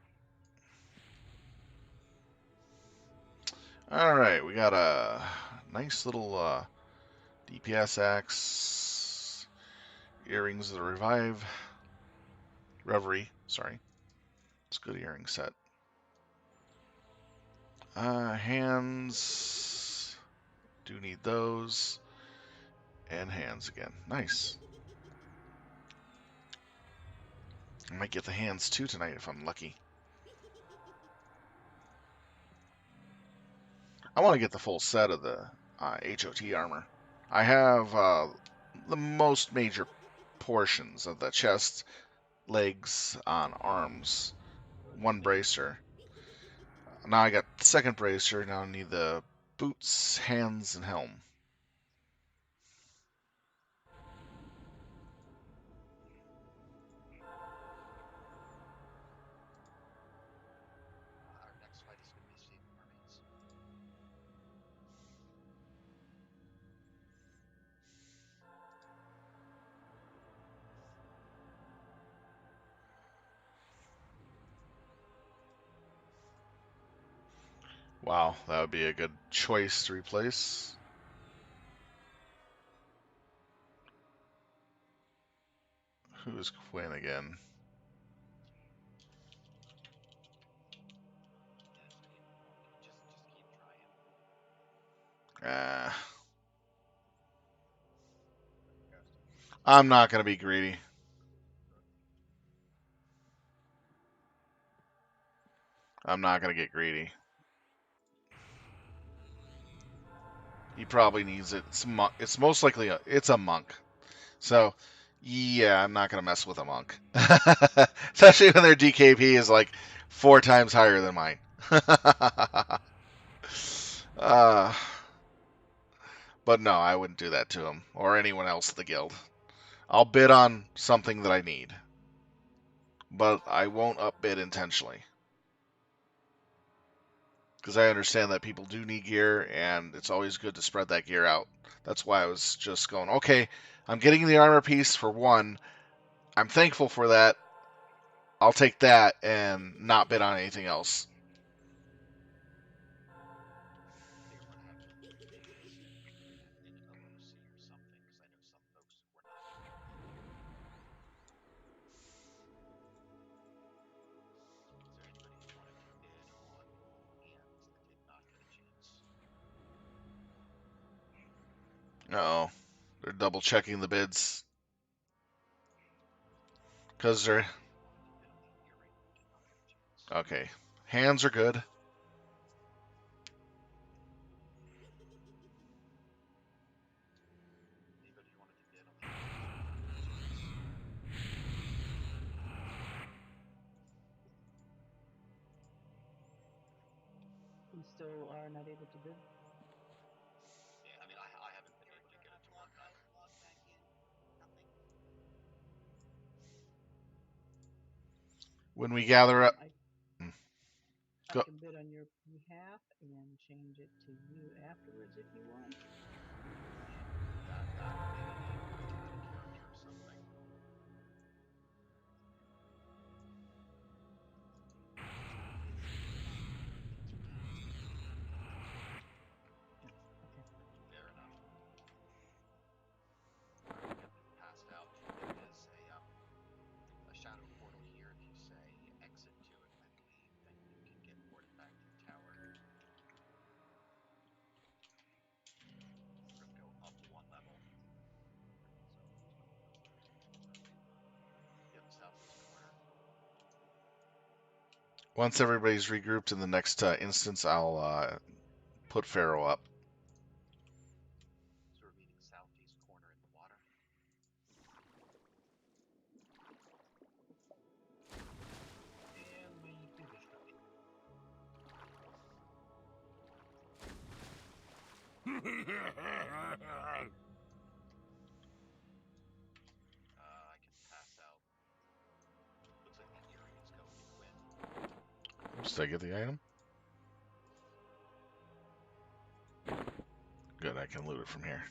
All right, we got a nice little DPS axe. Earrings of the Revive. Reverie, sorry. It's a good earring set. Hands. Do need those. And hands again. Nice. I might get the hands too tonight if I'm lucky. I want to get the full set of the HoT armor. I have the most major portions of the chest, legs, on arms. One bracer. Now I got the second bracer. Now I need the boots, hands, and helm. Our next fight is going to be Saving Mermaids. Wow, that would be a good choice to replace. Who's Quinn again? Yeah, just keep trying. Ah, Casting. I'm not going to be greedy. I'm not going to get greedy. He probably needs it. It's most likely it's a monk. So, yeah, I'm not going to mess with a monk. Especially when their DKP is like 4 times higher than mine. uh, but no, I wouldn't do that to him or anyone else in the guild. I'll bid on something that I need, but I won't upbid intentionally. Because I understand that people do need gear, and it's always good to spread that gear out. That's why I was just going, okay, I'm getting the armor piece for one. I'm thankful for that. I'll take that and not bid on anything else. I think I'm going to have to maybe an OOC or something, because I know some folks were not able to bid. Is there anybody who wanted to bid on hands that did not get a chance? Uh-oh. They're double checking the bids. Because they're... Anybody who wanted to bid on the earring who did not get a chance? Okay. Hands are good. Anybody who wanted to bid on the earrings who did not get a chance? You still are not able to bid? Yeah, I mean, I haven't been able to get it to work either. Log back in. Nothing. When we gather up... I Go. can bid on your behalf and change it to you afterwards if you want. Yeah, that or maybe add a character or something. It's fine. Thanks for that. Okay. Fair enough. All right, we have been passed out. There is a shadow portal here. If you say exit to it and then leave, then you can get ported back to the tower. We're going to go up one level. You have the southeast corner. Once everybody's regrouped in the next instance, I'll put Pharaoh up. So we're meeting southeast corner in the water. And we can distract. I can pass out. Looks like the earring is going to Quinn. Oops, did I get the item? Good, I can loot it from here.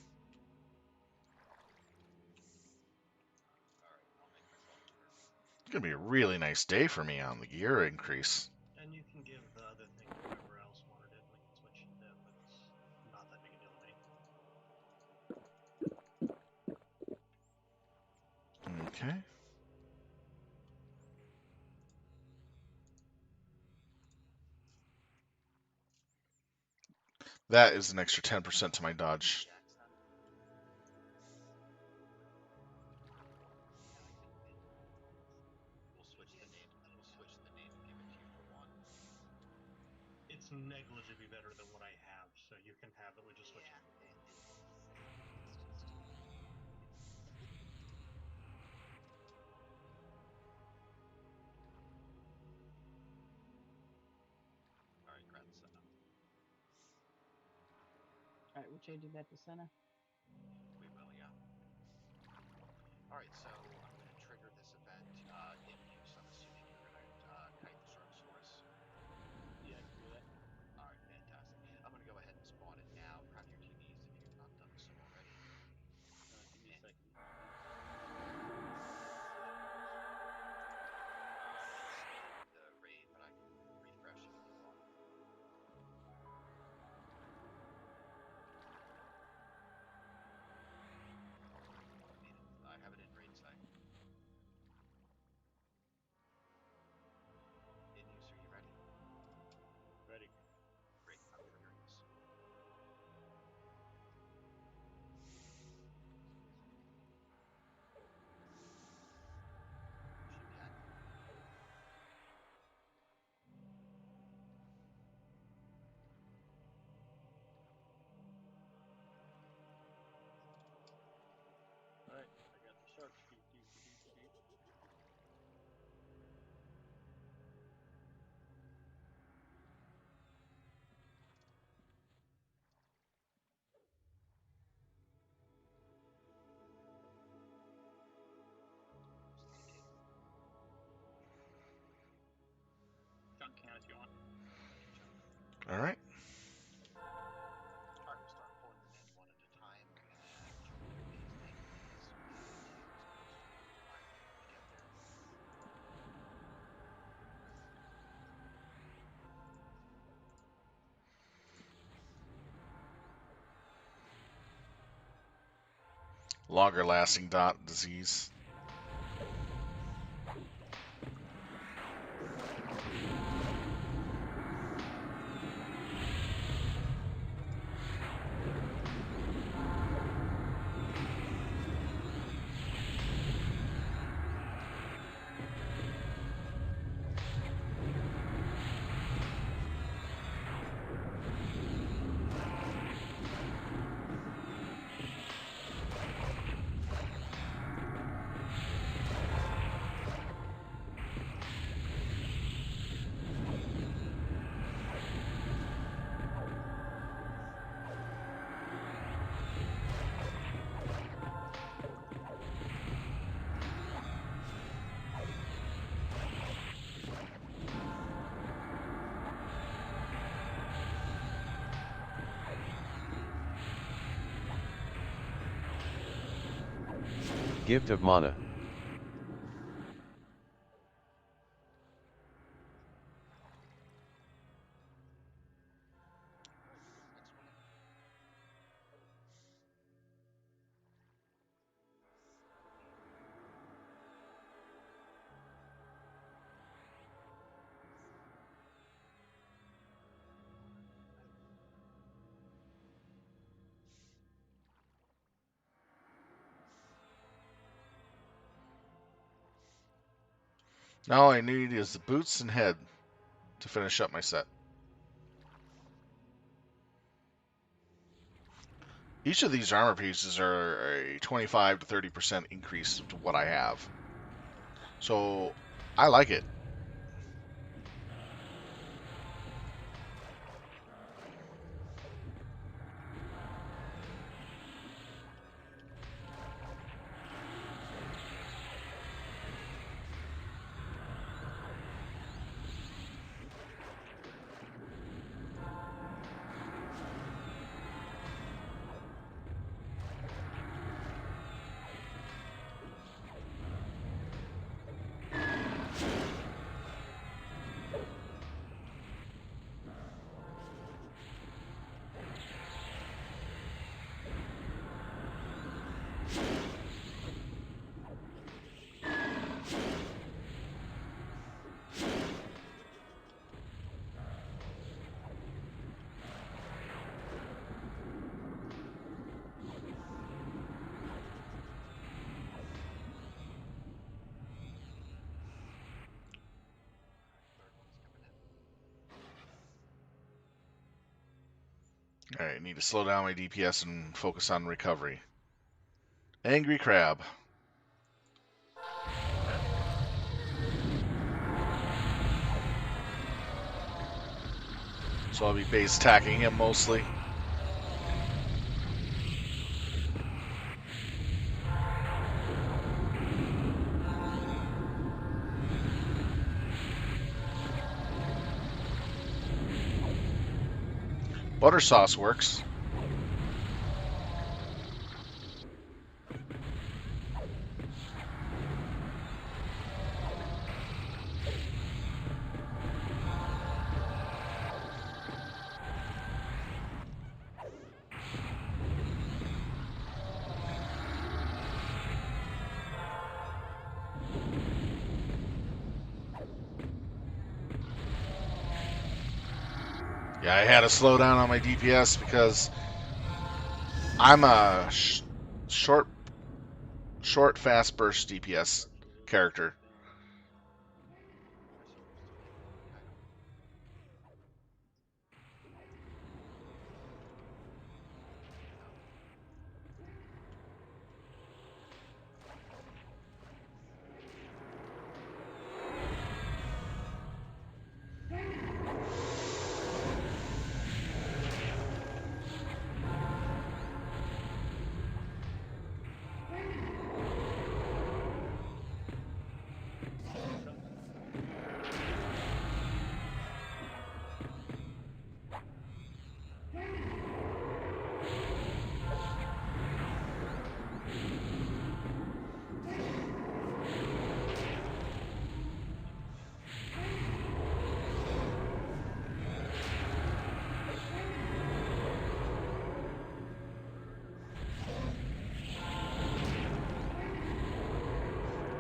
Alright, I'll make myself looter. It's going to be a really nice day for me on the gear increase. And you can give the other thing to whoever else wanted it. We can switch to them. It's not that big a deal to me. Okay. That is an extra 10% to my dodge. Jackson. I like that you guys know all this. We'll switch the name. We'll switch the name and give it to you for one. It's negligibly better than what I have, so you can have it. We just switch Yeah, it. it's just. All right, Grand Senna. All right, we're changing that to Senna. We will, yeah. All right, so I'm going to trigger this event in use. I'm assuming you're going to kite the Shark's Force. Yeah, I can do that. All right, fantastic. I'm going to go ahead and spawn it now. Crown your TVs if you have not done so already. Give me a And second. it's in the raid, but I can refresh it if you want. I have it in raid site. In use, are you ready? Ready. Great, I'm triggering this. Should be active. All right, I got the sharks. Just indicating. Chunk can if you want. Thank you, Chuck. All right. All right, we'll start pulling them in one at a time, and Joel, please take these POTs close to you. I'm waiting to get there. Longer lasting dot disease. Gift of mana. All right, bring the next one in. Now all I need is the boots and head to finish up my set. Each of these armor pieces are a 25 to 30% increase to what I have. So I like it. Alright, need to slow down my DPS and focus on recovery. Angry Crab. So I'll be base attacking him mostly. Butter sauce works. Yeah, I had to slow down on my DPS because I'm a short, fast burst DPS character. You're supposed to be kind of yeah.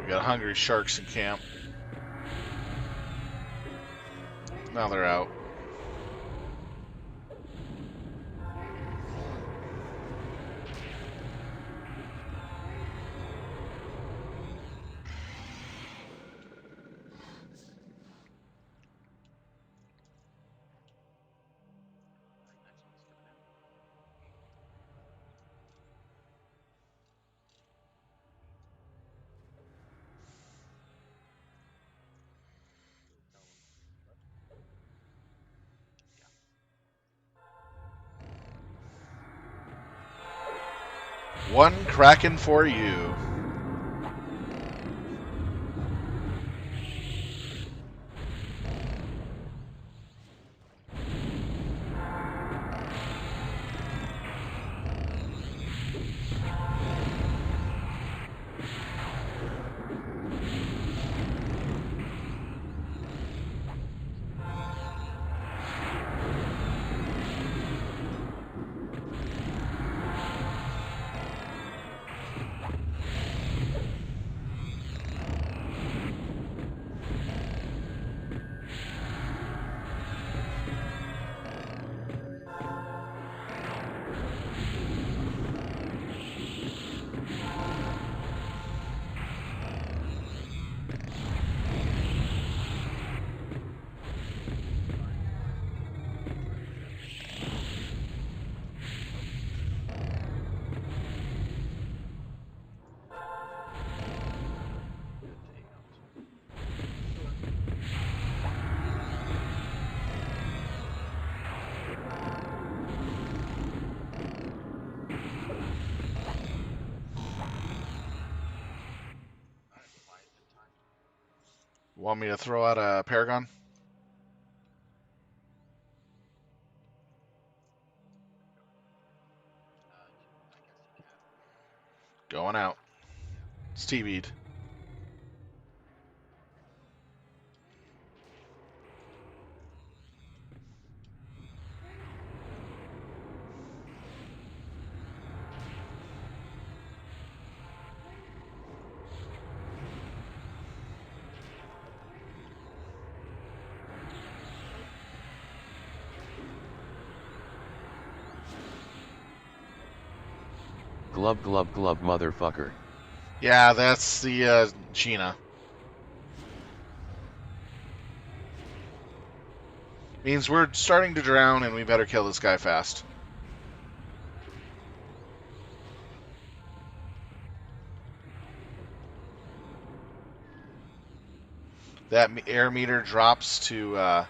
We got hungry sharks in camp. Now they're out. Alright, next one's coming in. So tell them what? Yeah. One Kraken for you. Good takeout. Alright, Leviathan time. Want me to throw out a Paragon? I guess you can. Going out. Yeah. It's TV'd. Glub glub glub motherfucker. Yeah, that's the Gina. Means we're starting to drown and we better kill this guy fast. that air meter drops to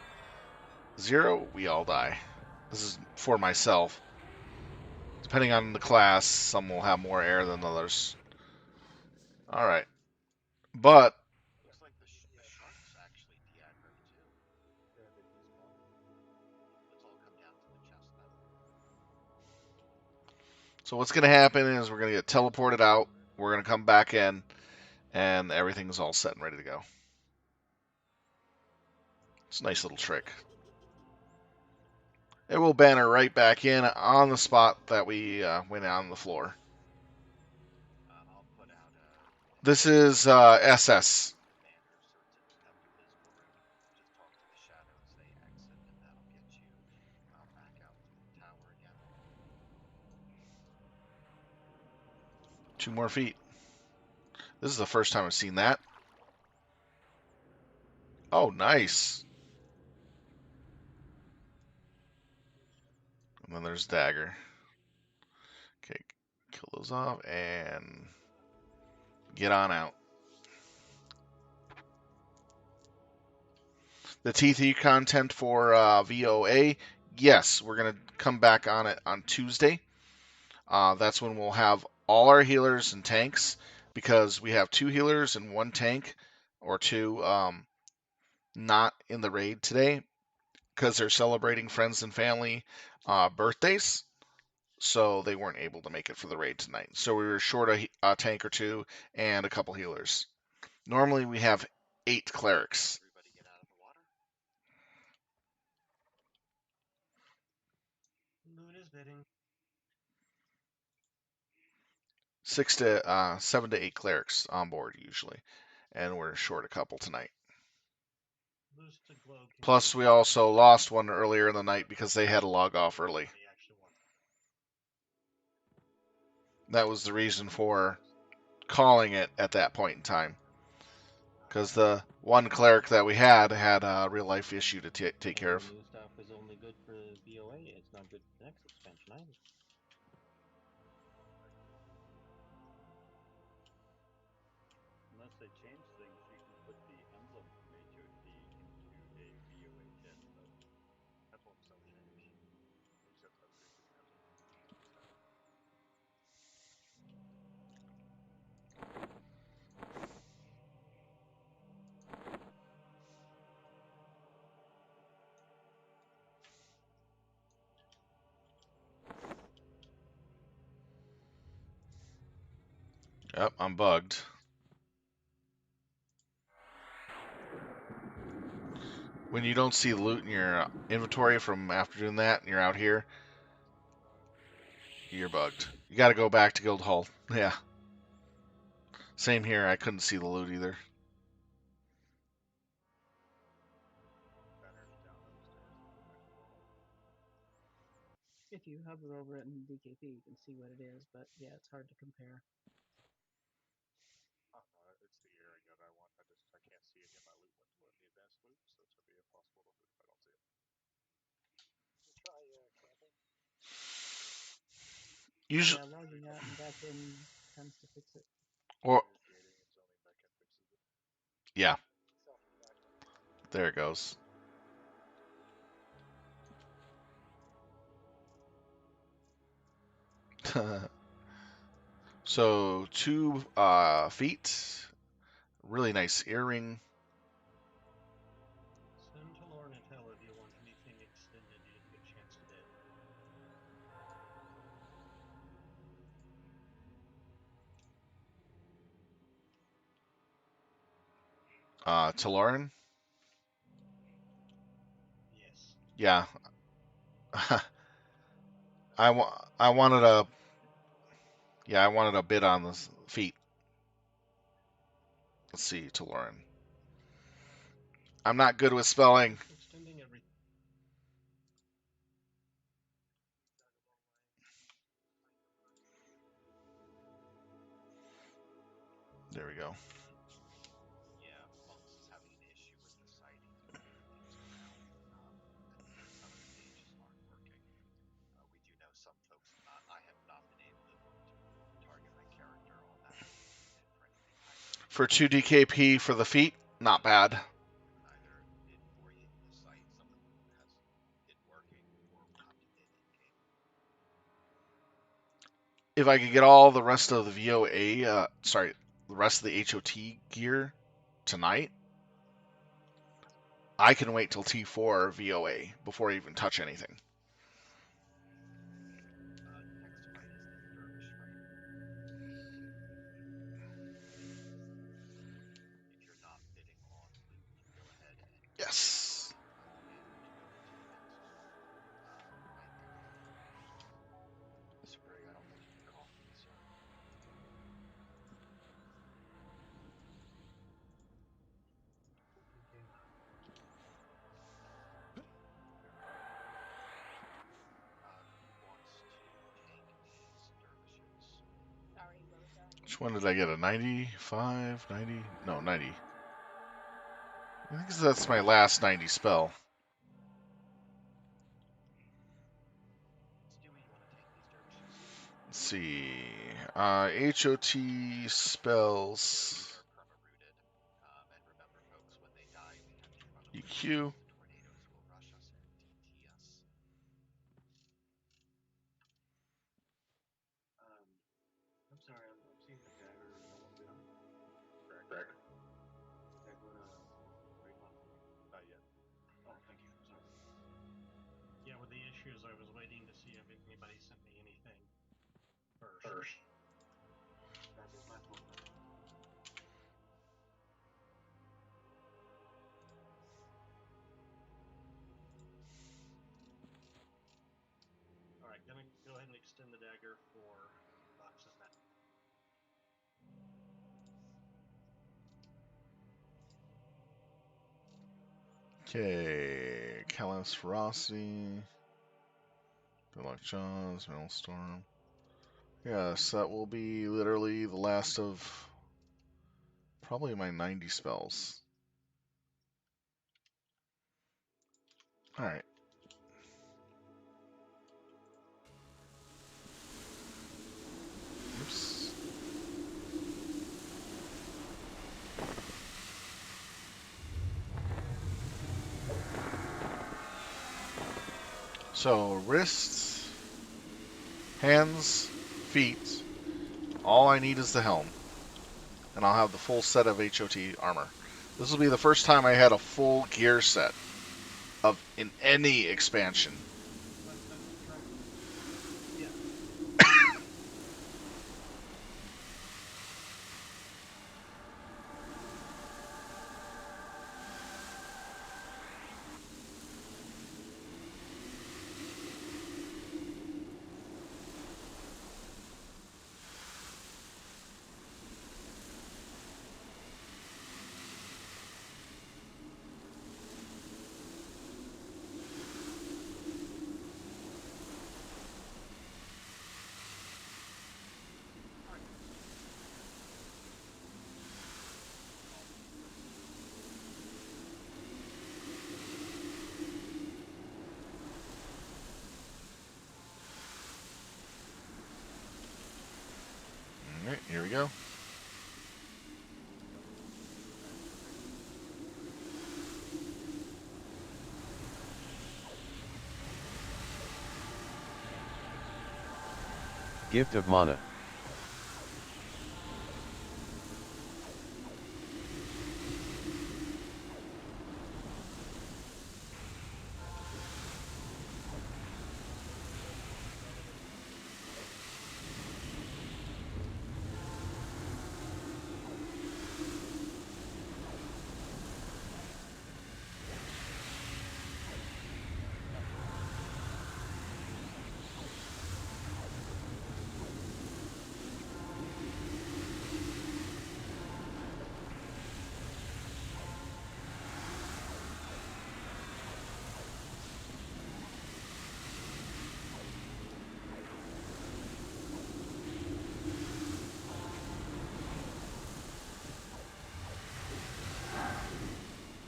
0, we all die. This is for myself. Depending on the class, some will have more air than others. All right, but Looks like the sharks actually de-aggroed too. Yeah, they despawn. Let's all come down to the chest then. so what's gonna happen is we're gonna get teleported out. We're gonna come back in, and everything's all set and ready to go. It's a nice little trick. It will banner right back in on the spot that we went on the floor. I'll put out This is SS. banner so it's invisible, or you can just talk to the shadow as they exit, and that'll get you back out to the tower again. 2 more feet. This is the first time I've seen that. Oh, nice. And then there's dagger. Okay, kill those off and get on out. The TT content for VoA, yes, we're going to come back on it on Tuesday. That's when we'll have all our healers and tanks, because we have 2 healers and 1 tank, or 2 not in the raid today because they're celebrating friends and family birthdays. So they weren't able to make it for the raid tonight. So we were short a tank or 2 and a couple healers. Normally we have 8 clerics. Everybody get out of the water. Loot is bidding. 7 to 8 clerics on board usually, and we're short a couple tonight. Lose to glow. Plus, we also lost one earlier in the night because they had to log off early. That was the reason for calling it at that point in time, because the one cleric that we had a real life issue to take care of. New stuff is only good for VoA. It's not good for the next expansion either. Unless they change things, you can put the emblem from HoT into a VoA chest, though. That's what stuff changed. They just have to update the transfer stat. Yep, I'm bugged. When you don't see loot in your inventory from after doing that, and you're out here, you're bugged. You got to go back to Guild Hall. Yeah. Same here. I couldn't see the loot either. Banner's down on the stairs and go back to normal. If you hover over it in DKP, you can see what it is, but yeah, it's hard to compare. Oh, no, it's the area that I want. I can't see any of my loot went to the advanced loot, so it's gonna be impossible to loot if I don't see it. You try camping. Usually, Yeah, logging out and back in tends to fix it. or Gating and zoning back in fixes it. yeah, Self-refactor. there it goes. So 2 feet, really nice earring. Send to Lauren and tell if you want anything extended you didn't get a chance today. To Lauren, Yes. yeah. I wanted a bit on the feet. Let's see, to Lauren. I'm not good with spelling. Extending everything. There we go. Yeah, Monks is having an issue with the sighting to move things around, and some of the pages aren't working. We do know some folks. I have not been able to target my character on that page for anything either. For 2 DKP for the feet, not bad. if I could get all the rest of the VoA, the rest of the HoT gear tonight, I can wait till T4 VoA before I even touch anything. Next fight is the Dervish fight. If you're not bidding on loot, go ahead and Yes. manage over to the next fight area. Sprig, I don't think you need coffee, sir. Who wants to tank these dervishes? Sorry, what was that? Which one did I get? A 95? 90? No, 90. I think that's my last 90 spell. Stewie, you want to tank these dervishes? Let's see. HOT spells. These are perma-rooted. And remember, folks, when they die, we have to run away. EQ. The tornadoes will rush us and DT us. I'm sorry, I'm seeing the dagger no one bid on. Correct. Is that going to break on for me? Not yet. Oh, thank you. Sorry. Yeah, with the issues, I was waiting to see if anybody sent me anything first. That is my fault. All right, gonna go ahead and extend the dagger for boxes now. Okay. Callous Ferocity. Good luck, Jaws. Maelstrom. Yes, that will be literally the last of probably my 90 spells. Alright. Oops. So, wrists, hands, feet. All I need is the helm. And I'll have the full set of HOT armor. This will be the first time I had a full gear set in any expansion. Yeah. Alright, here we go. Gift of Mana.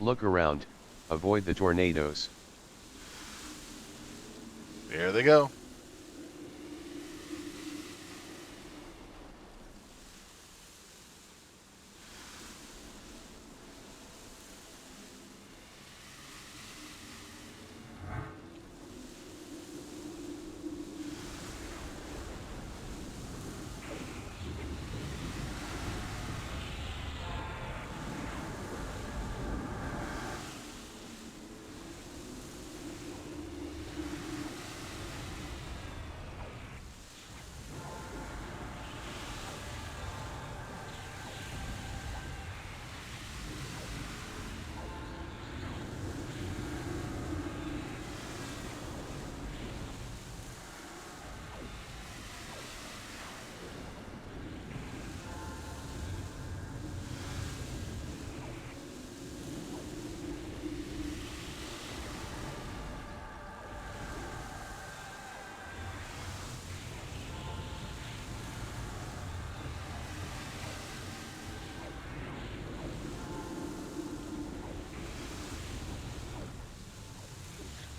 Look around, avoid the tornadoes. There they go.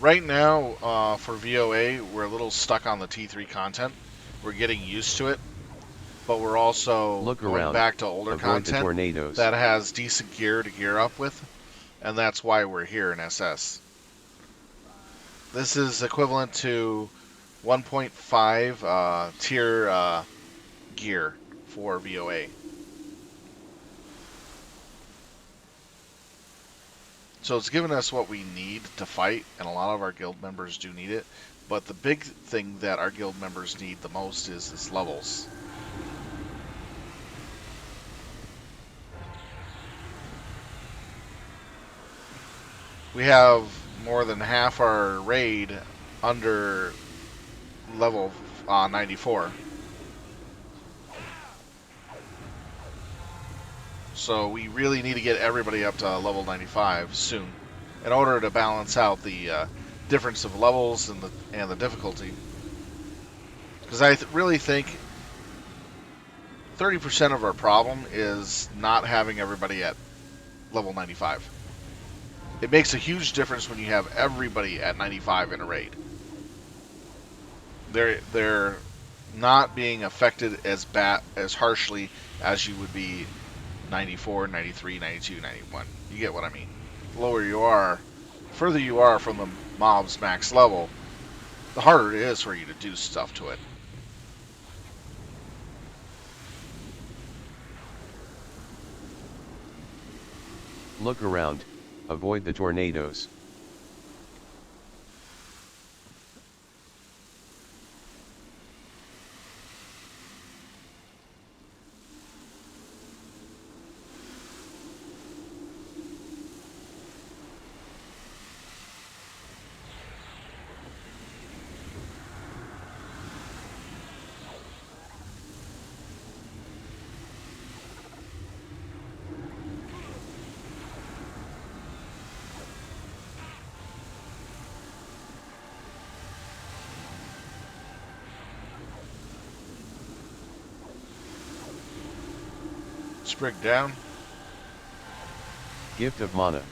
Right now, for VoA, we're a little stuck on the T3 content. We're getting used to it, but we're also Look going around. back to older Avoid the content tornadoes. that has decent gear to gear up with, and that's why we're here in SS. This is equivalent to 1.5 tier gear for VoA. So it's given us what we need to fight, and a lot of our guild members do need it. But the big thing that our guild members need the most is levels. We have more than half our raid under level 94. So we really need to get everybody up to level 95 soon in order to balance out the difference of levels and the difficulty. Because I really think 30% of our problem is not having everybody at level 95. It makes a huge difference when you have everybody at 95 in a raid. They're not being affected as harshly as you would be 94, 93, 92, 91. You get what I mean. The lower you are, further you are from the mob's max level, the harder it is for you to do stuff to it. Look around. Avoid the tornadoes. Sprig down. Gift of mana.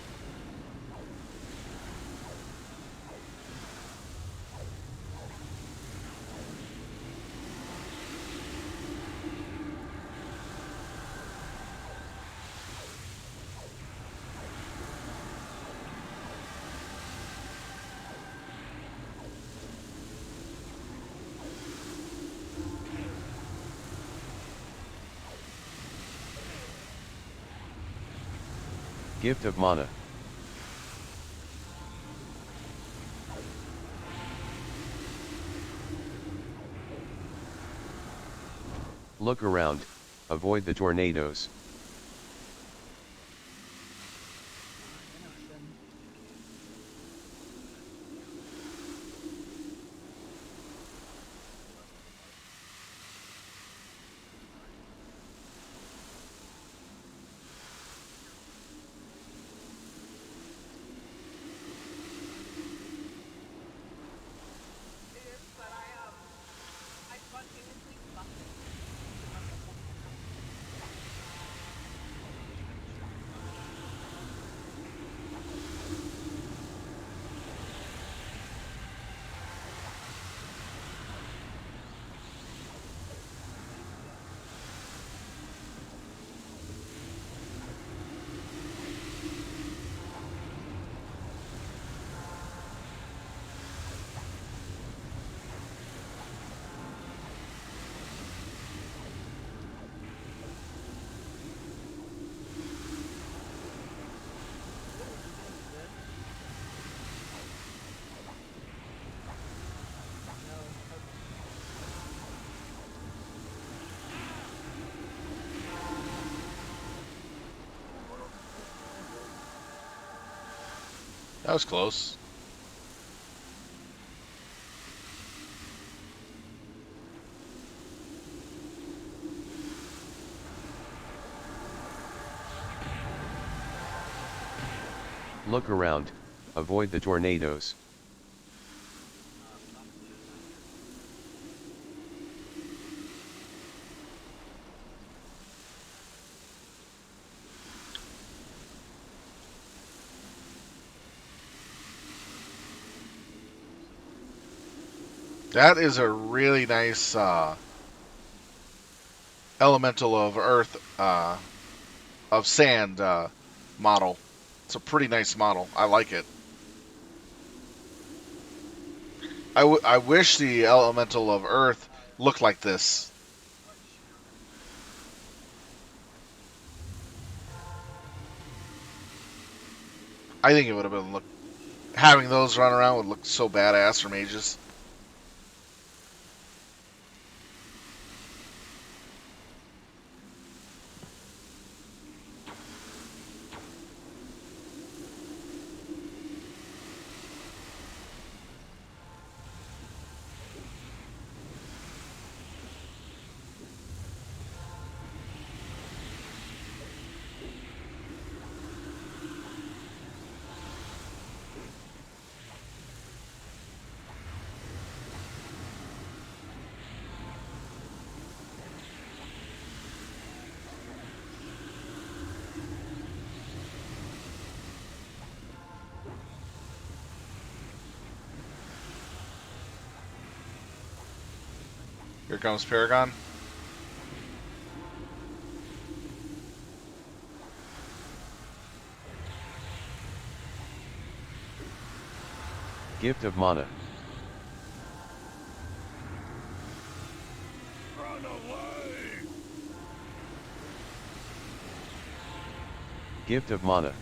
Gift of mana. Look around. Avoid the tornadoes. It is, but I spontaneously buffed it. That was close. Look around. Avoid the tornadoes. That is a really nice elemental of earth, of sand model. It's a pretty nice model. I like it. I wish the elemental of earth looked like this. I think it would have been look having those run around would look so badass for mages. Here comes Paragon. Gift of mana. Run away! Gift of mana.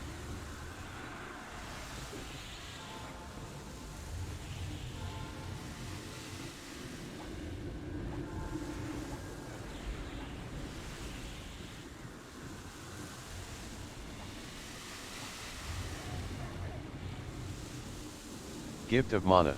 Gift of mana.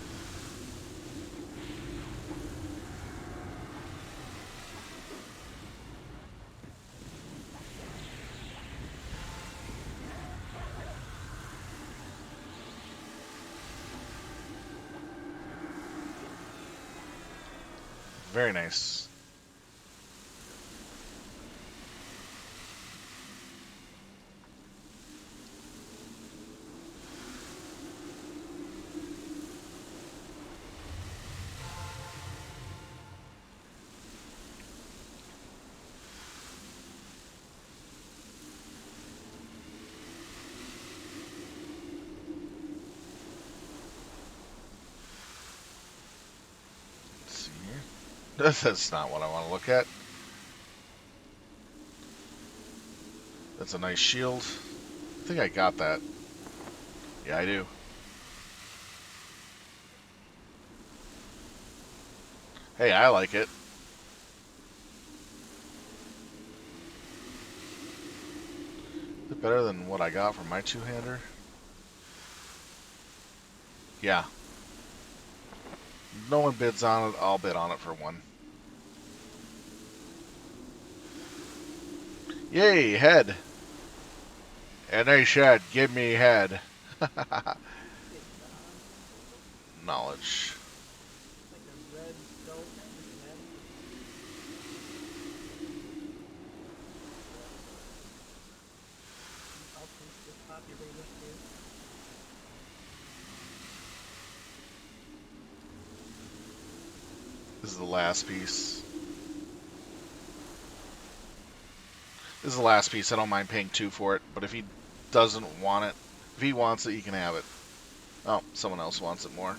Very nice. Let's see here. That's not what I want to look at. That's a nice shield. I think I got that. Yeah, I do. Hey, I like it. Is it better than what I got from my two-hander? Yeah. No one bids on it. I'll bid on it for one. Yay, head. And they said, give me head. Big Knowledge. like a red skeleton with a head. I'll post this populated too. This is the last piece. This is the last piece. I don't mind paying 2 for it, but if he doesn't want it, if he wants it, he can have it. Oh, someone else wants it more.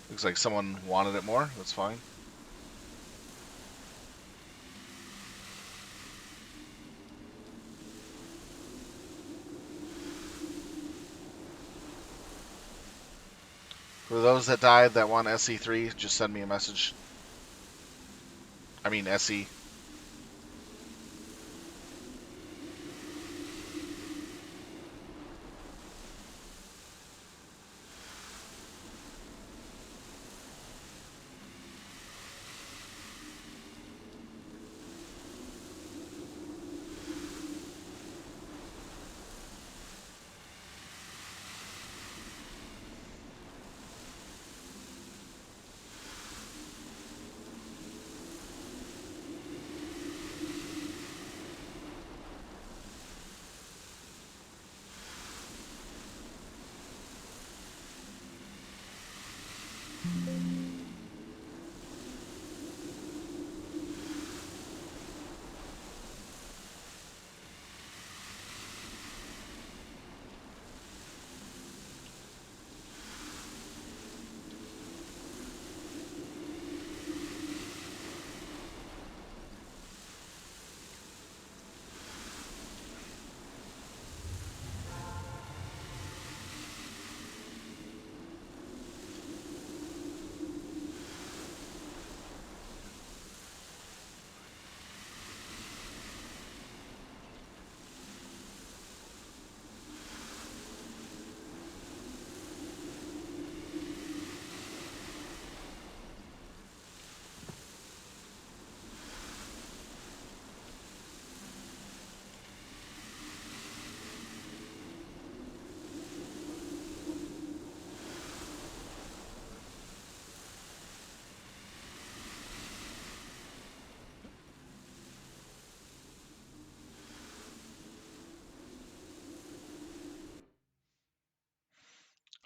Looks like someone wanted it more. That's fine. For those that died that want SE3, just send me a message. I mean SE.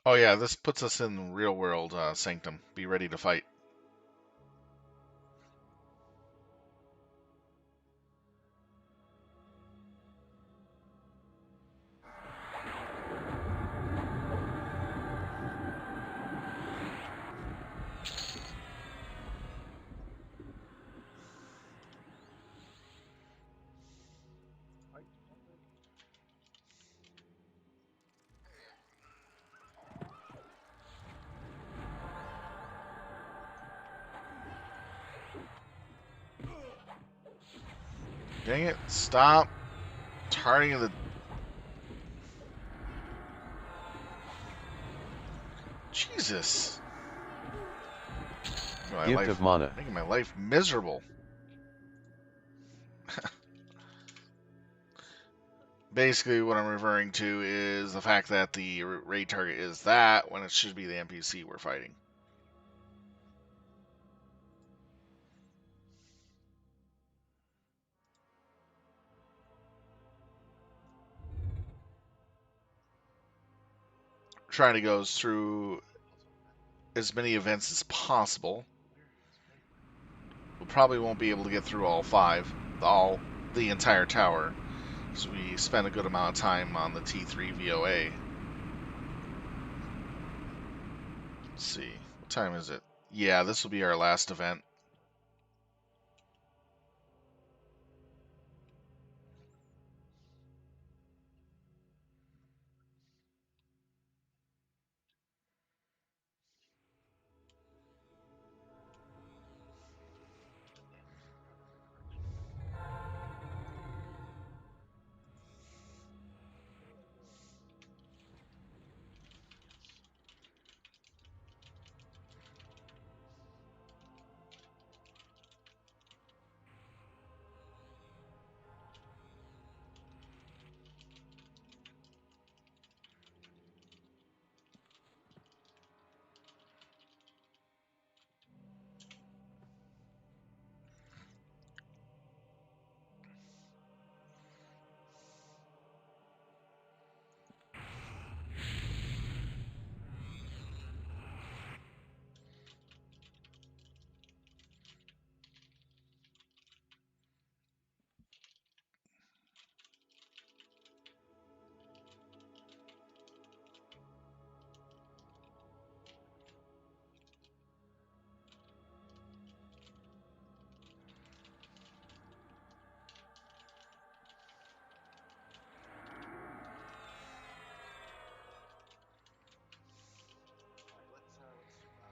Oh yeah, this puts us in real world Sanctum. Be ready to fight. Fight already. Dang it! Stop targeting the. Jesus! Gift of mana. Making my life miserable. Basically, what I'm referring to is the fact that the raid target is that when it should be the NPC we're fighting. Trying to go through as many events as possible. We probably won't be able to get through all 5, the entire tower, so we spent a good amount of time on the T3 VoA. Let's see, what time is it? Yeah, this will be our last event.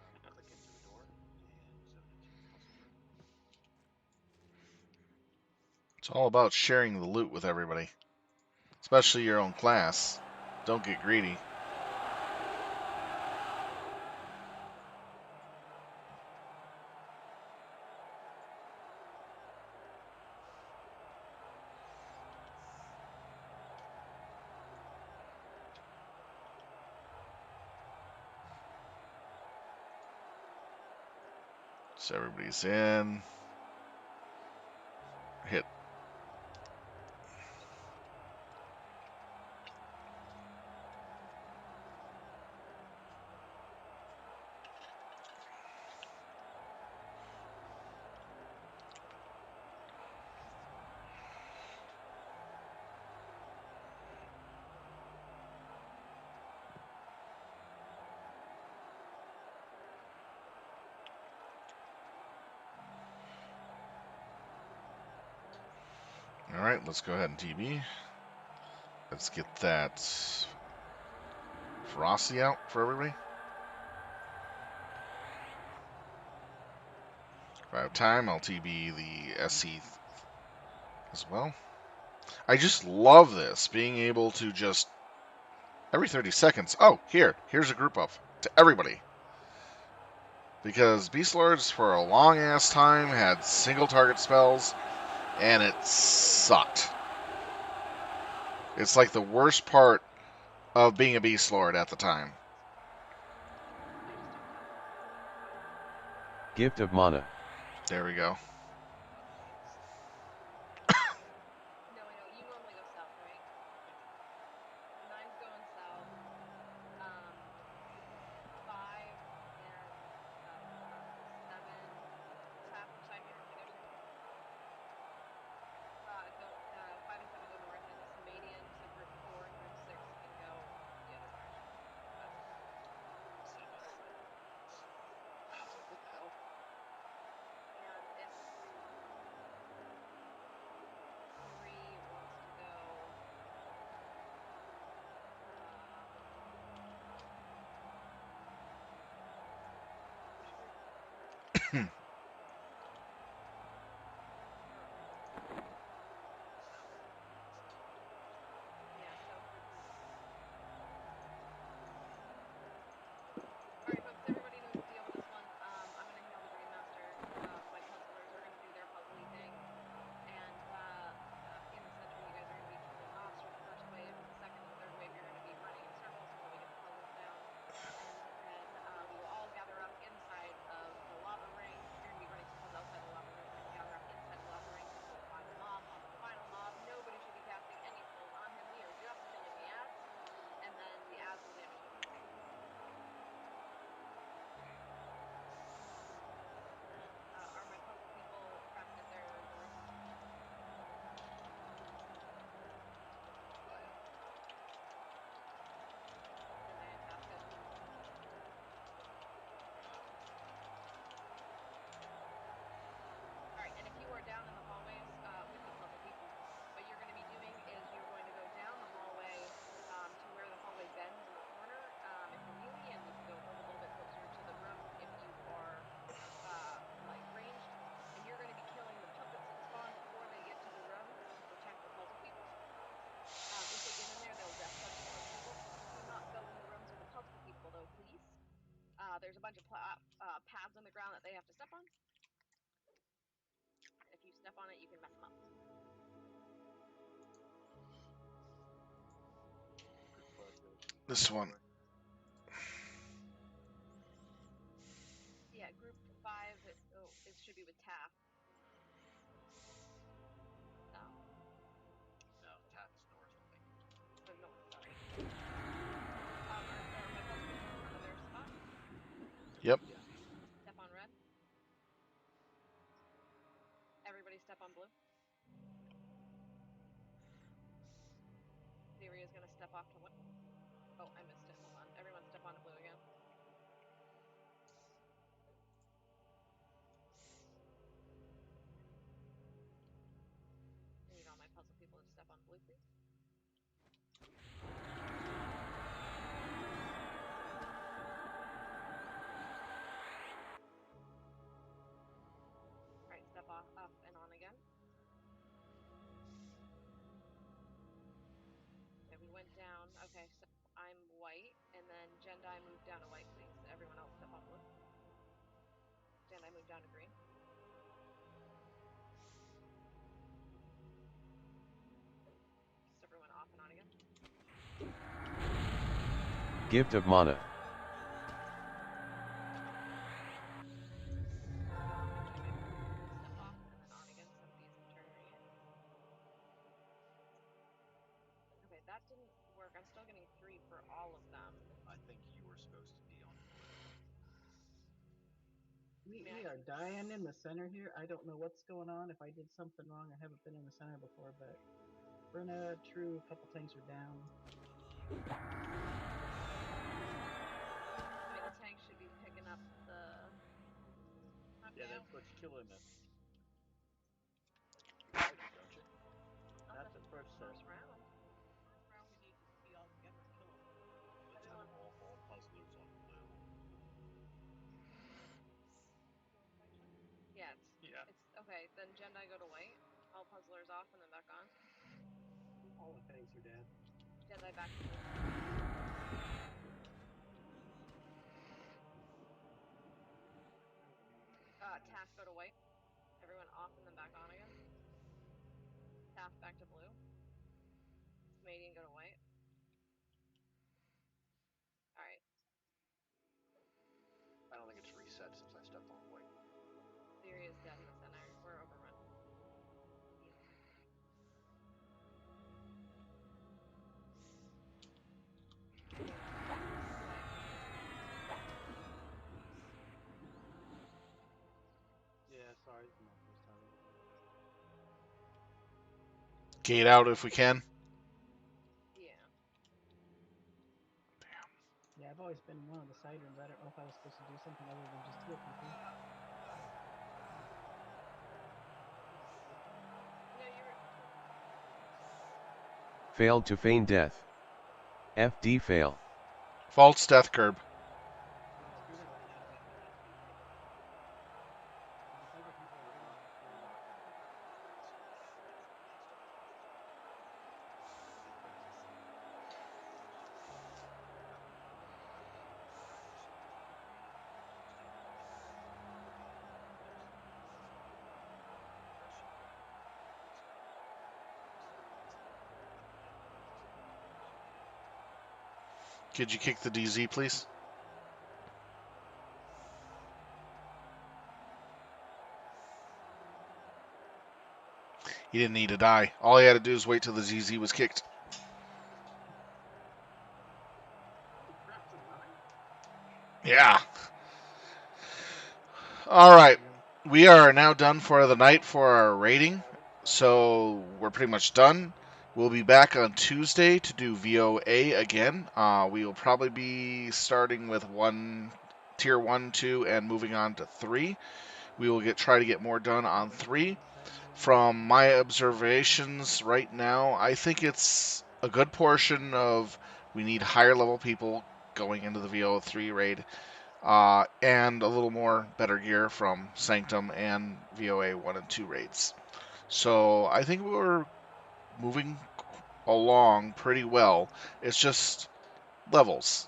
Let's click into the door and zone into the puzzle room. It's all about sharing the loot with everybody, especially your own class. Don't get greedy. So everybody's in. Hit. All right, let's go ahead and TB. Let's get that ferocity out for everybody. If I have time, I'll TB the SC as well. I just love this, being able to just every 30 seconds. Oh, here's a group of to everybody. Because Beastlords for a long ass time had single target spells, and it sucked. It's like the worst part of being a Beastlord at the time. Gift of mana. There we go. No, I know. You normally go south, right? I do. Mine's going south. Um, there's a bunch of pads on the ground that they have to step on. And if you step on it, you can mess them up. Group 5 goes This one. way. Yeah, group 5. It should be with Taft. No. No, Taff is north, I think. Oh, north. Sorry. Are my puzzle people in front of their spot? Yep. Yeah. Step on red. Everybody step on blue. Theory is going to step off to what? Oh, I missed it. Hold on. Everyone step onto blue again. I need all my puzzle people to step on blue, please. All right, step off, up and on again. Okay, we went down. Okay, so I'm white, and then Jendai move down to white, please. Everyone else step on blue. Jendai move down to green. Just everyone off and on again. Gift of mana. Step off and then on again. Somebody's turning it. Okay, that didn't work. I'm still getting 3 for all of them. I think you were supposed to be on blue. We are dying in the center here. I don't know what's going on. If I did something wrong, I haven't been in the center before, but Brenna, True, a couple tanks are down. I mean, the tank should be picking up the Yeah, knockdown. that's what's killing us. You fight them, don't you? Not the first set. First round. First round, we need to be all together and kill them. Let's have all puzzlers on blue. Yeah, Yeah. it's okay. Then Jendai go to white. All puzzlers off and then back on. All the tanks are dead. Jendai back to blue. Taft go to white. Everyone off and then back on again. Taft back to blue. Canadian go to white. All right. I don't think it's reset since I stepped on white. Theory is dead in the center. We're overrun. Yeah, sorry, this is my first time over here. Gate out if we can. Yeah. Yeah, I've always been in one of the side rooms. I don't know if I was supposed to do something other than just heal people. No, you were. Failed to feign death. FD fail. False death curb. Well, Spirit right now doesn't need to be taken out. Because if other people are doing it, We're not going to overrun anyways. The damage is based on the numbers of people. Because if we overrun anyways, that would put that would put 917 remaining to the remaining numbers. The rest should be based on exterminating the dead ones as opposed to needed. Could you kick the DZ, please? He didn't need to die. All he had to do is wait till the ZZ was kicked. he grabs a knife. Yeah. All right. We are now done for the night for our rating. So we're pretty much done. We'll be back on Tuesday to do VoA again. We will probably be starting with tier 1, 2, and moving on to 3. We will try to get more done on 3. From my observations right now, I think it's a good portion of we need higher level people going into the VO3 raid, and a little more better gear from Sanctum and VOA 1 and 2 raids. So I think we're moving along pretty well. It's just levels.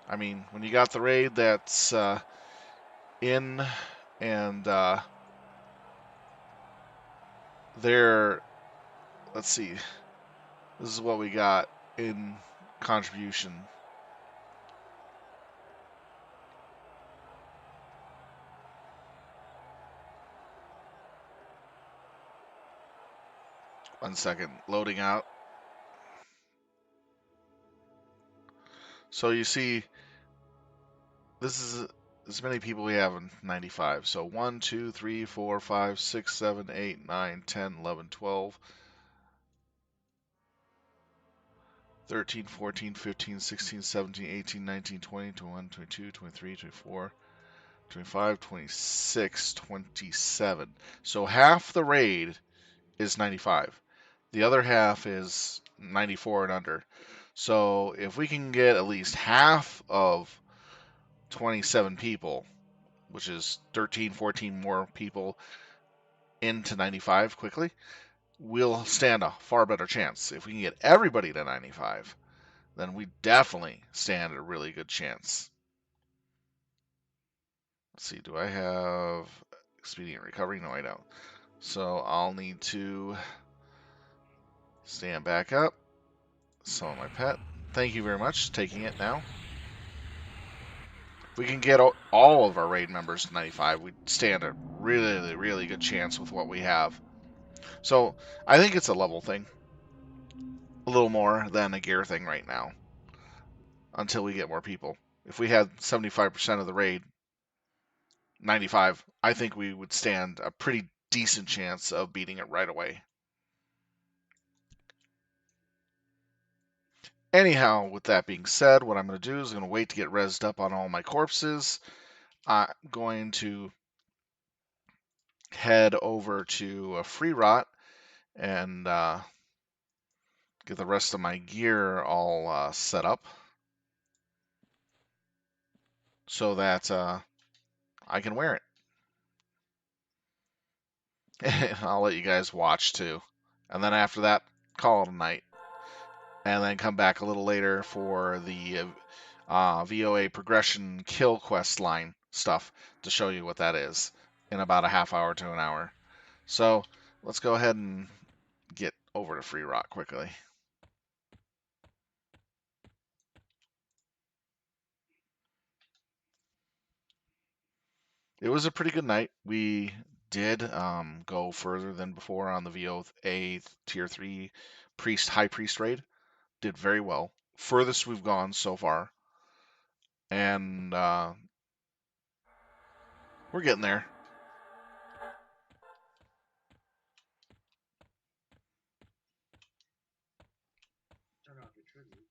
I mean, when you got the raid that's in and there, let's see, this is what we got in contribution. One second, loading out. So you see, this is as many people we have in 95. So 1, 2, 3, 4, 5, 6, 7, 8, 9, 10, 11, 12, 13, 14, 15, 16, 17, 18, 19, 20, 21, 22, 23, 24, 25, 26, 27. So half the raid is 95. The other half is 94 and under. So if we can get at least half of 27 people, which is 13, 14 more people into 95 quickly, we'll stand a far better chance. If we can get everybody to 95, then we definitely stand a really good chance. Let's see, do I have expedient recovery? No, I don't. So I'll need to stand back up, summon my pet. Thank you very much. Taking it now. If we can get all of our raid members to 95, we stand a really, really good chance with what we have. So I think it's a level thing. A little more than a gear thing right now until we get more people. If we had 75% of the raid, 95, I think we would stand a pretty decent chance of beating it right away. Anyhow, with that being said, what I'm going to do is I'm going to wait to get rezzed up on all my corpses. I'm going to head over to a free rot and get the rest of my gear all set up so that I can wear it. I'll let you guys watch too. And then after that, call it a night. And then come back a little later for the VoA progression kill quest line stuff to show you what that is in about a half hour to an hour. So let's go ahead and get over to Free Rock quickly. It was a pretty good night. We did go further than before on the VoA Tier 3 High Priest raid. Did very well. Furthest we've gone so far. And we're getting there. Turn off your tributes.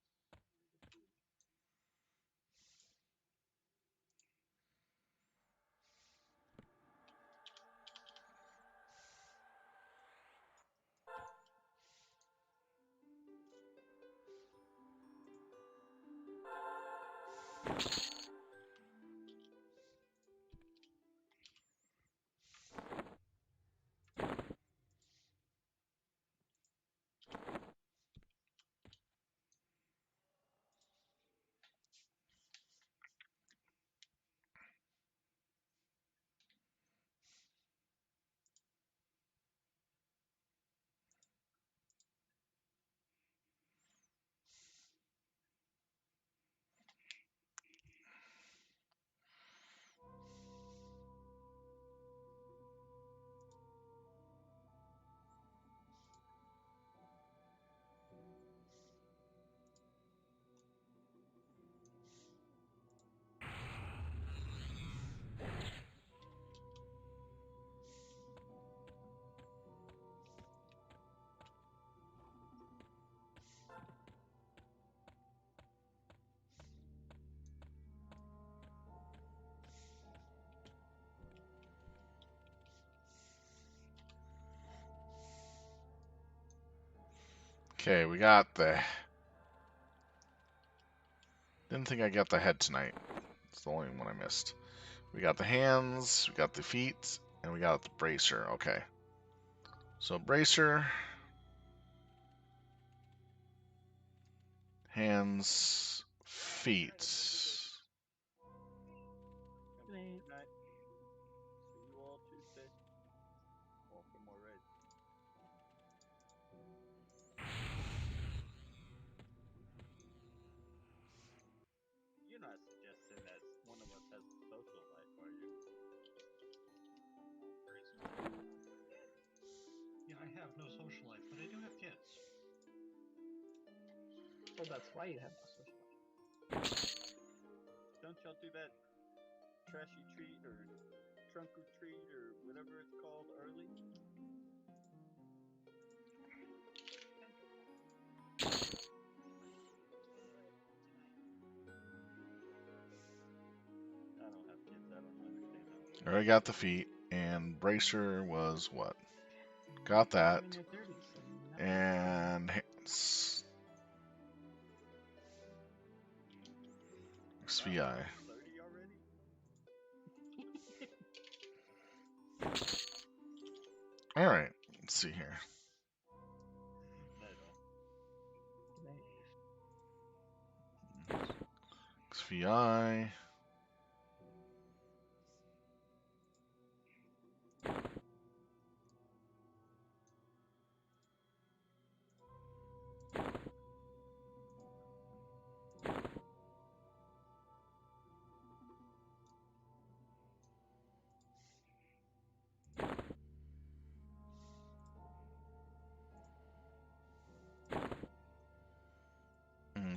Okay, we got the... Didn't think I got the head tonight. It's the only one I missed. We got the hands, we got the feet, and we got the bracer. Okay. So bracer, hands, feet. night. Good night. See you all Tuesday. All for more raids. You're not suggesting that one of us has a social life, are you? Yeah, I have no social life, but I do have kids. Well, that's why you have no social life. Don't y'all do that trashy treat or trunk or treat or whatever it's called early? I don't have kids. I don't understand how. Already got the feet, and Bracer was what? Got that. You're in your 30s, and that And hands. Wow, XVI. y'all 30 already? Alright, let's see here. Night all. Good night. XVI.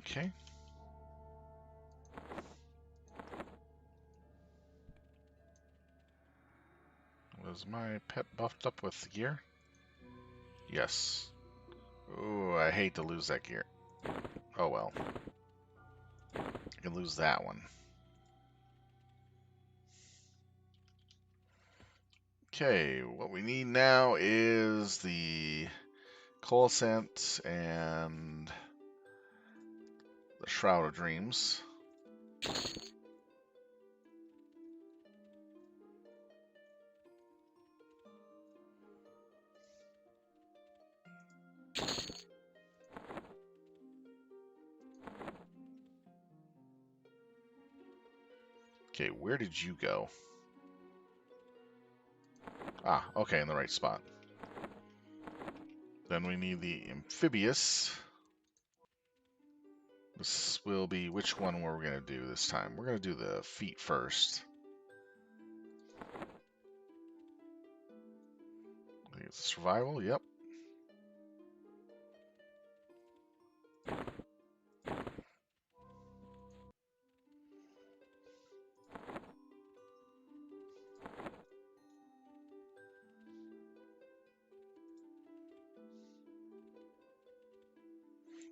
Okay. Was my pet buffed up with gear? Yes. Ooh, I hate to lose that gear. Oh well. I can lose that one. Okay, what we need now is the Coloscent and the Shroud of Dreams. Okay, where did you go? Ah, okay, in the right spot. Then we need the Amphibious. This will be which one we're going to do this time. We're going to do the feet first. I think it's survival, yep.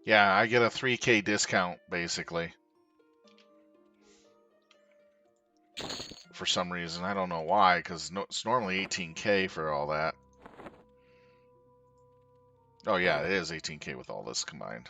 Yeah, I get a 3K discount, basically. For some reason. I don't know why, because it's normally 18K for all that. Oh yeah, it is 18K with all this combined.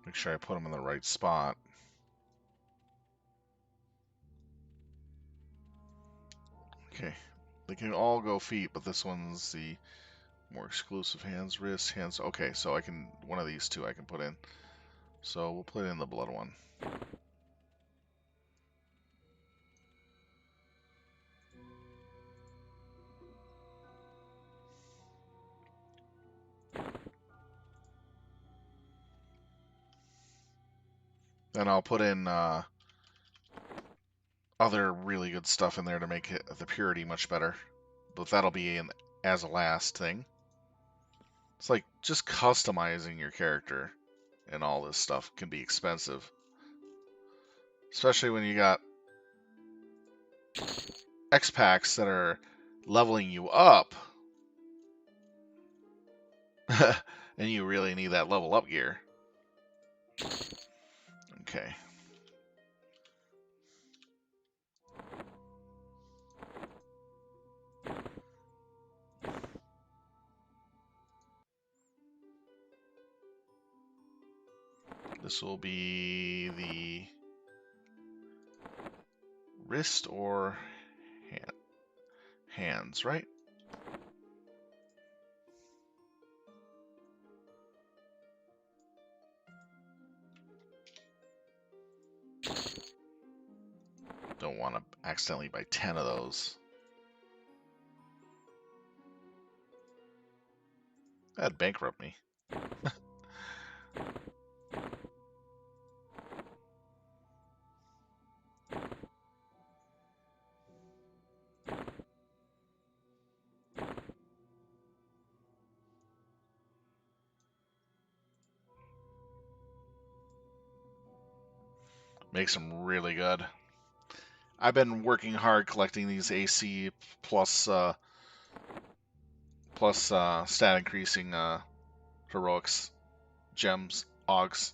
Make sure I put them in the right spot. Okay, they can all go feet, but this one's the more exclusive hands, wrists, hands. Okay, so I can, one of these two I can put in. So we'll put in the blood one. Then I'll put in other really good stuff in there to make the purity much better. But that'll be in as a last thing. It's like just customizing your character and all this stuff can be expensive. Especially when you got X packs that are leveling you up. And you really need that level up gear. Okay. This will be the wrist or hands, right? Don't want to accidentally buy 10 of those. That'd bankrupt me. Makes them really good. I've been working hard collecting these AC plus stat increasing heroics gems, augs.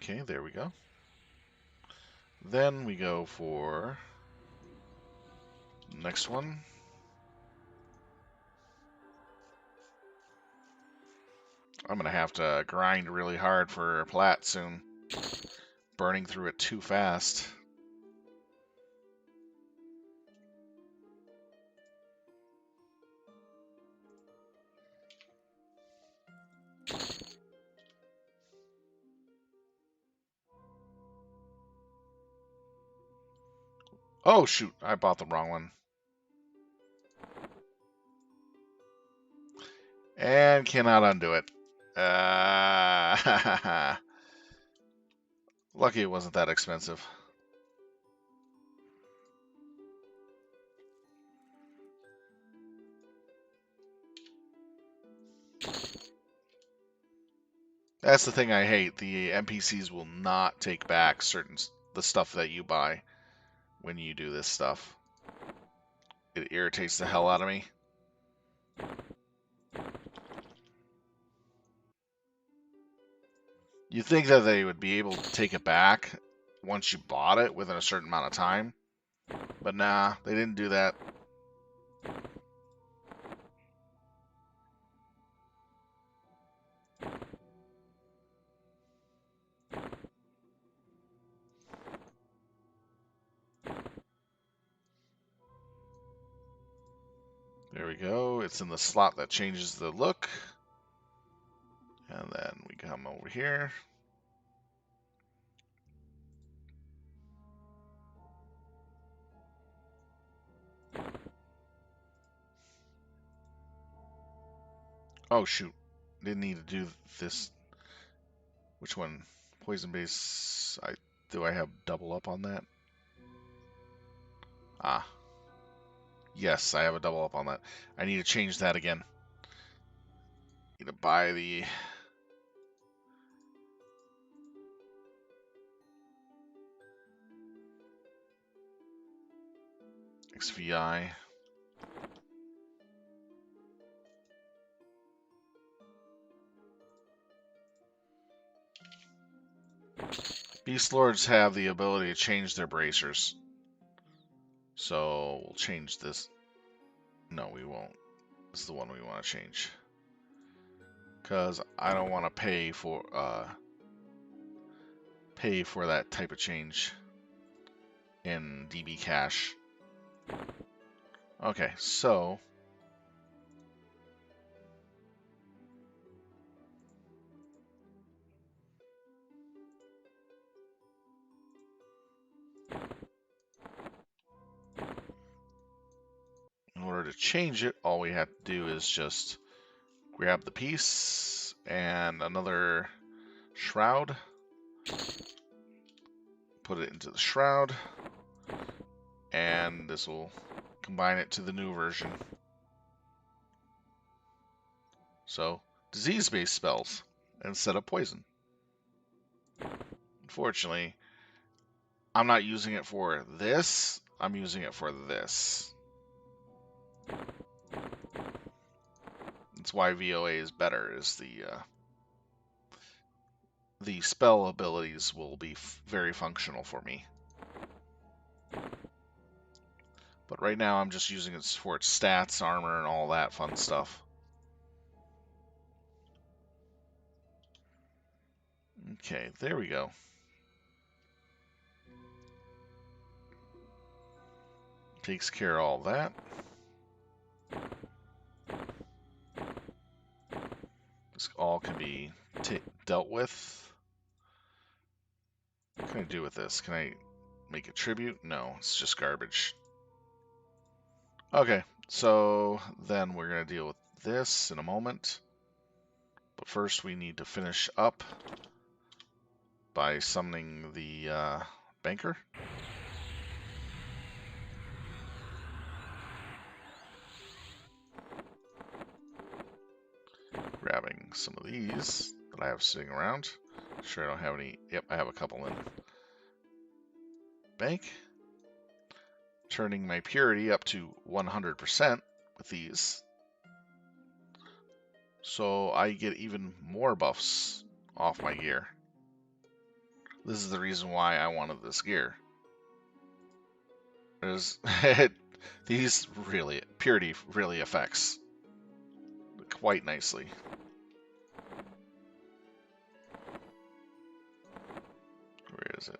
Okay, there we go. Then we go for next one. I'm gonna have to grind really hard for plat soon. Burning through it too fast. Oh shoot, I bought the wrong one. And cannot undo it. Lucky it wasn't that expensive. That's the thing I hate. The NPCs will not take back the stuff that you buy when you do this stuff. It irritates the hell out of me. You'd think that they would be able to take it back once you bought it within a certain amount of time. But nah, they didn't do that. There we go. It's in the slot that changes the look. And then we come over here. Oh shoot. Didn't need to do this. Which one? Poison base. Do I have double up on that? Ah. Yes, I have a double up on that. I need to change that again. Need to buy the XVI. Beastlords have the ability to change their bracers. So we'll change this. No, we won't. This is the one we want to change. Because I don't want to pay for that type of change in DB Cash. Okay, so in order to change it, all we have to do is just grab the piece and another shroud, put it into the shroud, and this will combine it to the new version. So, disease-based spells instead of poison. Unfortunately, I'm not using it for this, I'm using it for this. That's why VoA is better, is the spell abilities will be very functional for me. But right now I'm just using it for its stats, armor, and all that fun stuff. Okay, there we go. Takes care of all that. This all can be dealt with. What can I do with this? Can I make a tribute? No, it's just garbage. Okay, so then we're going to deal with this in a moment. But first we need to finish up by summoning the banker. Grabbing some of these that I have sitting around. Sure I don't have any. Yep, I have a couple in bank. Turning my purity up to 100% with these. So I get even more buffs off my gear. This is the reason why I wanted this gear. There's these purity really affects quite nicely. Where is it?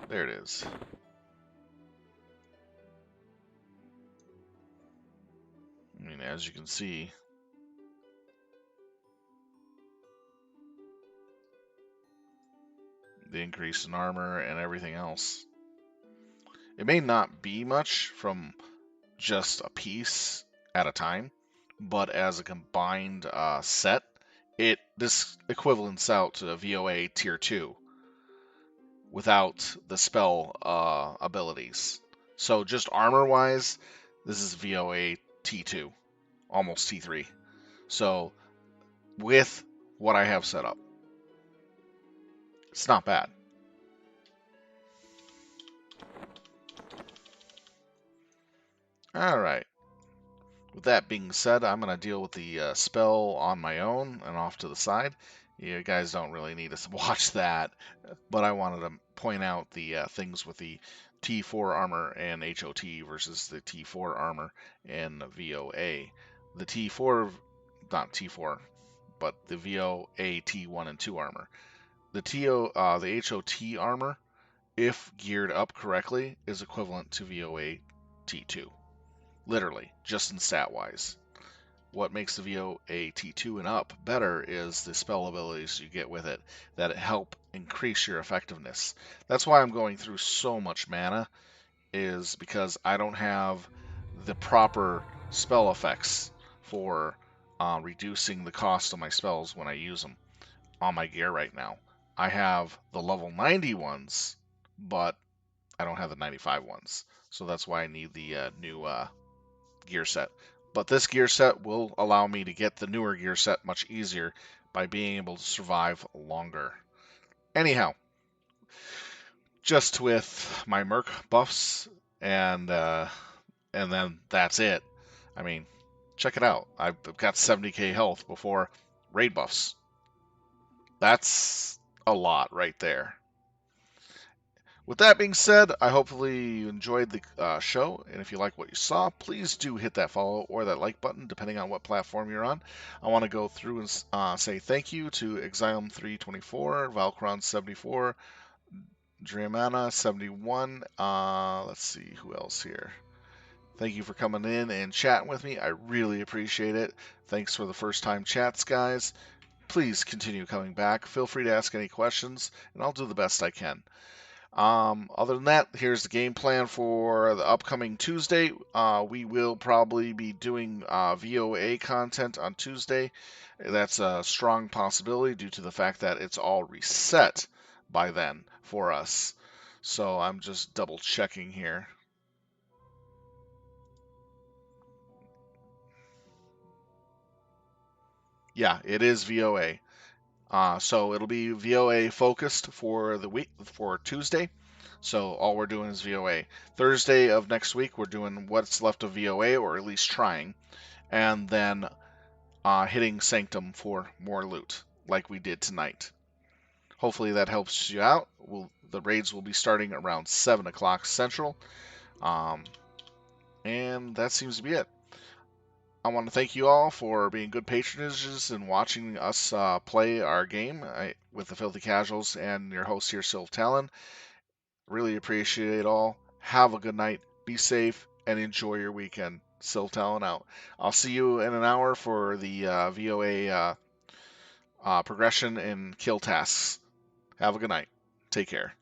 There it is. I mean, as you can see, the increase in armor and everything else. It may not be much from just a piece at a time, but as a combined set, this equivalents out to VOA Tier 2 without the spell abilities. So just armor-wise, this is VOA T2, almost T3. So with what I have set up, it's not bad. All right. With that being said, I'm going to deal with the spell on my own and off to the side. You guys don't really need to watch that, but I wanted to point out the things with the T4 armor and HoT versus the T4 armor and VOA. The T4, not T4, but the VOA T1 and 2 armor. The HoT armor, if geared up correctly, is equivalent to VOA T2. Literally, just in stat-wise. What makes the VOA T2 and up better is the spell abilities you get with it that help increase your effectiveness. That's why I'm going through so much mana, is because I don't have the proper spell effects for reducing the cost of my spells when I use them on my gear right now. I have the level 90 ones, but I don't have the 95 ones. So that's why I need the new gear set. But this gear set will allow me to get the newer gear set much easier by being able to survive longer. Anyhow, just with my Merc buffs and then that's it. I mean, check it out. I've got 70k health before raid buffs. That's a lot right there. With that being said, I hopefully you enjoyed the show, and if you like what you saw, please do hit that follow or that like button, depending on what platform you're on. I want to go through and say thank you to Exilem324, Valkron74, Dramana71. Let's see who else here. Thank you for coming in and chatting with me. I really appreciate it. Thanks for the first time chats, guys. Please continue coming back. Feel free to ask any questions, and I'll do the best I can. Other than that, here's the game plan for the upcoming Tuesday. We will probably be doing VOA content on Tuesday. That's a strong possibility due to the fact that it's all reset by then for us. So I'm just double checking here. Yeah, it is VOA. So it'll be VOA focused for the week for Tuesday. So all we're doing is VOA. Thursday of next week, we're doing what's left of VOA, or at least trying, and then hitting Sanctum for more loot, like we did tonight. Hopefully that helps you out. The raids will be starting around 7 o'clock Central, and that seems to be it. I want to thank you all for being good patronages and watching us play our game with the Filthy Casuals and your host here, Sylv Talon. Really appreciate it all. Have a good night. Be safe and enjoy your weekend. Sylv Talon out. I'll see you in an hour for the VoA progression and kill tasks. Have a good night. Take care.